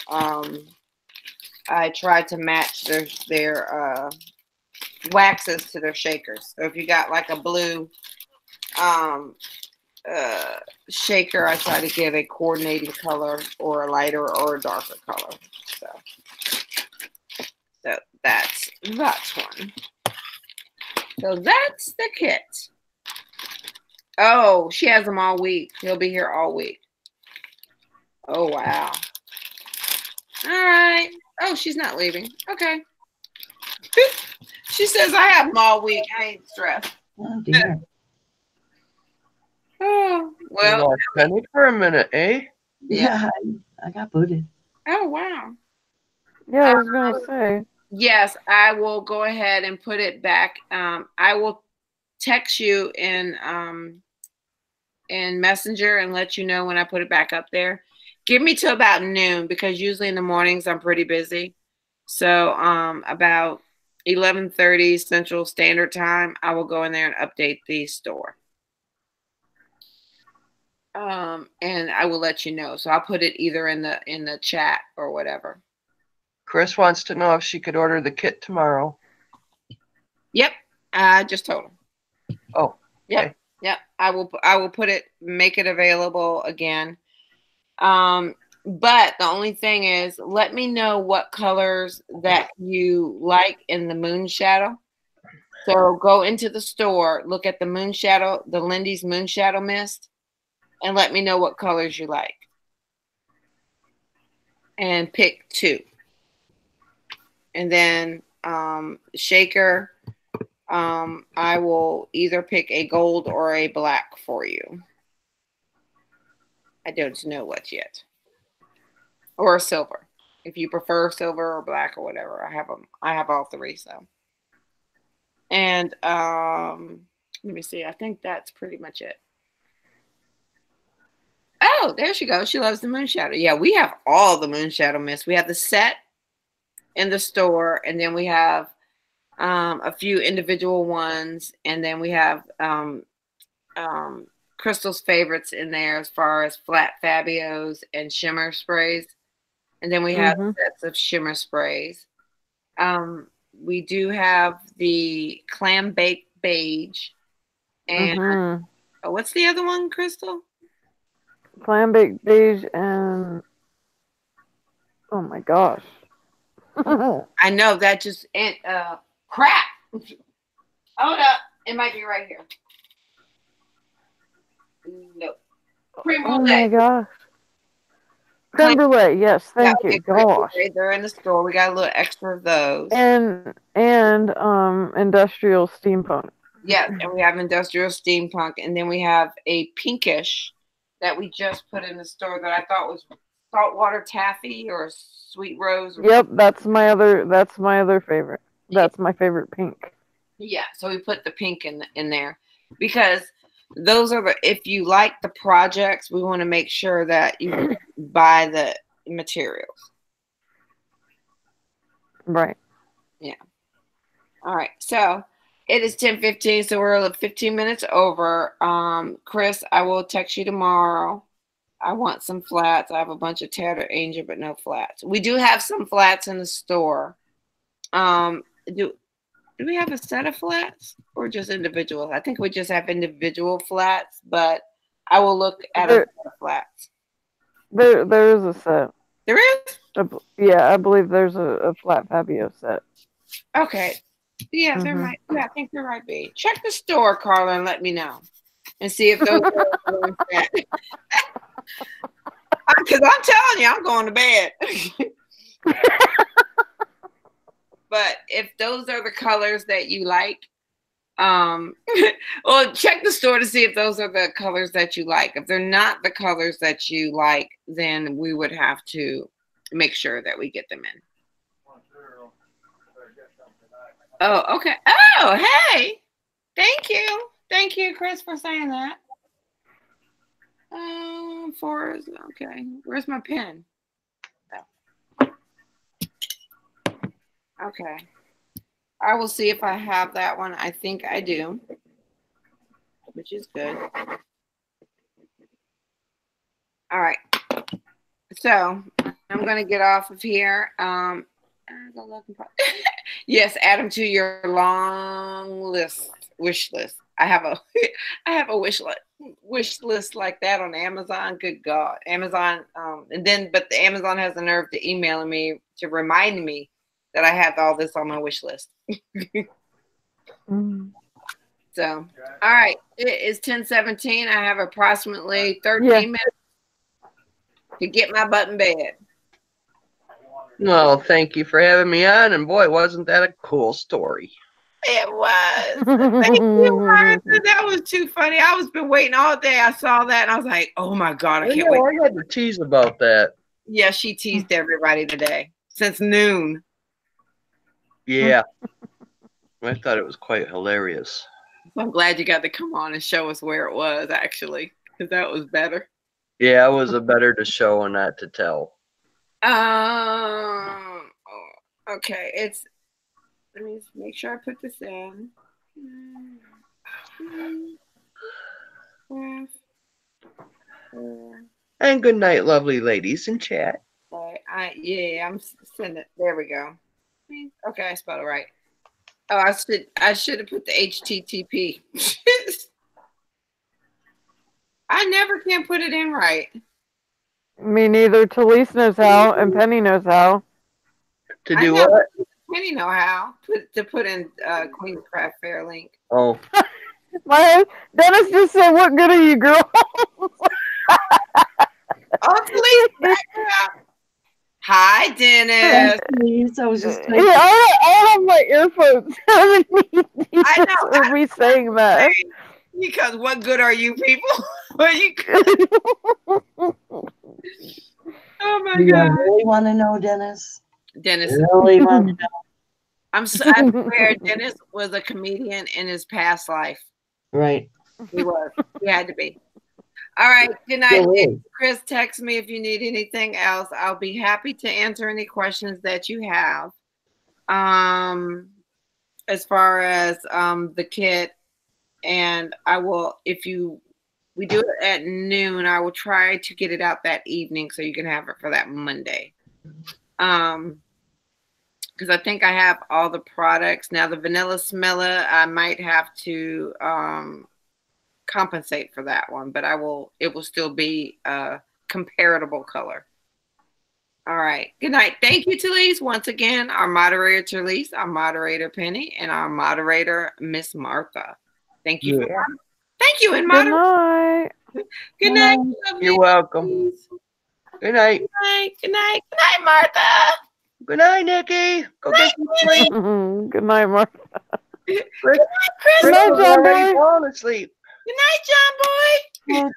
I tried to match their waxes to their shakers. So if you got like a blue shaker, I try to give a coordinating color or a lighter or a darker color. So that's one. So that's the kit. Oh, she has them all week. He'll be here all week. Oh, wow. All right. Oh, she's not leaving. Okay. She says, I have them all week. I ain't stressed. Oh, dear. Oh, well. Penny for a minute, eh? Yeah, I got booted. Oh, wow. Yeah, I was going to say. Yes, I will go ahead and put it back. I will text you in Messenger and let you know when I put it back up there. Give me till about noon because usually in the mornings I'm pretty busy. So about 11:30 Central Standard Time, I will go in there and update the store. And I will let you know. So I'll put it either in the chat or whatever. Chris wants to know if she could order the kit tomorrow. Yep, I just told him. Oh, yep, okay. Yep. I will put it, make it available again. But the only thing is, let me know what colors that you like in the moon shadow. So go into the store, look at the moon shadow, the Lindy's moon shadow mist, and let me know what colors you like. And pick 2. And then shaker, I will either pick a gold or a black for you. I don't know what yet. Or a silver. If you prefer silver or black or whatever, I have them. I have all 3. So. And let me see. I think that's pretty much it. Oh, there she goes. She loves the moon shadow. Yeah, we have all the moon shadow mist. We have the set in the store, and then we have a few individual ones, and then we have Crystal's favorites in there as far as flat Fabios and shimmer sprays. And then we have sets of shimmer sprays. We do have the clam baked beige. And what's the other one, Crystal? Clam baked beige and oh my gosh. I know that just crap. Hold up. It might be right here. No. Creme brulee. Oh my gosh. Creme brulee, yes, thank you. Gosh. They're in the store. We got a little extra of those. And industrial steampunk. Yeah, and we have industrial steampunk, and then we have a pinkish that we just put in the store that I thought was saltwater taffy or sweet rose. Yep, that's my other favorite. That's my favorite pink. Yeah, so we put the pink in there because those are if you like the projects, we want to make sure that you buy the materials. Right. Yeah. All right. So it is 10:15, so we're 15 minutes over. Chris, I will text you tomorrow. I want some flats. I have a bunch of Tattered Angel, but no flats. We do have some flats in the store. Do we have a set of flats or just individual? I think we just have individual flats, but I will look at a set of flats. There is a set. There is? Yeah, I believe there's a flat Fabio set. Okay. Yeah, there might. Yeah, I think there might be. Check the store, Carla, and let me know, and see if those are flat. Because I'm telling you, I'm going to bed. But if those are the colors that you like, well, check the store to see if those are the colors that you like. If they're not the colors that you like, then we would have to make sure that we get them in. Oh, okay. Oh, hey. Thank you. Thank you, Chris, for saying that. Okay. Where's my pen? Okay. I will see if I have that one. I think I do, which is good. All right. So I'm going to get off of here. Yes, add them to your long list, wish list. I have a wish list like that on Amazon. Good God, Amazon. But the Amazon has the nerve to email me to remind me that I have all this on my wish list. So, all right, it is 10:17. I have approximately 13 minutes to get my butt in bed. Well, thank you for having me on, and boy, wasn't that a cool story. It was. Thank you, Martha. That was too funny. I was been waiting all day. I saw that, and I was like, oh my God, I can't wait. I had to tease about that. Yeah, she teased everybody today since noon. Yeah. I thought it was quite hilarious. I'm glad you got to come on and show us where it was, actually, because that was better. Yeah, it was a better to show and not to tell. Okay, let me make sure I put this in. And good night, lovely ladies in chat. I'm sending it. There we go. Okay, I spelled it right. Oh, I should have put the HTTP. I never can put it in right. Me neither. Talise knows how, and Penny knows how. To do what? Penny know how to put in Queen's Craft Fair link. Oh. Dennis just said, "What good are you, girl?" Oh, Talise. Hi, Dennis. I was just I have my earphones. I know. Are we saying that? Because what good are you people? Oh my God. Really want to know, Dennis? Dennis. Really want to know? I swear Dennis was a comedian in his past life. Right. He was. He had to be. All right. Good night. Chris, text me if you need anything else. I'll be happy to answer any questions that you have. As far as the kit, and I will, if we do it at noon, I will try to get it out that evening so you can have it for that Monday. Because I think I have all the products. Now the Vanilla Smella, I might have to compensate for that one, but it will still be a comparable color. All right. Good night. Thank you, Talise. Once again, our moderator, Talise, our moderator, Penny, and our moderator, Miss Martha. Thank you. Yeah. Thank you, and Good moderator. night. Good night. You're welcome. Good night. Good night. Good night. Good night, Martha. Good night, Nikki. Go get some sleep. Good night, Mark. Good night, Chris. Good night, Crystal's John already Boy. falling asleep. Good night, John Boy.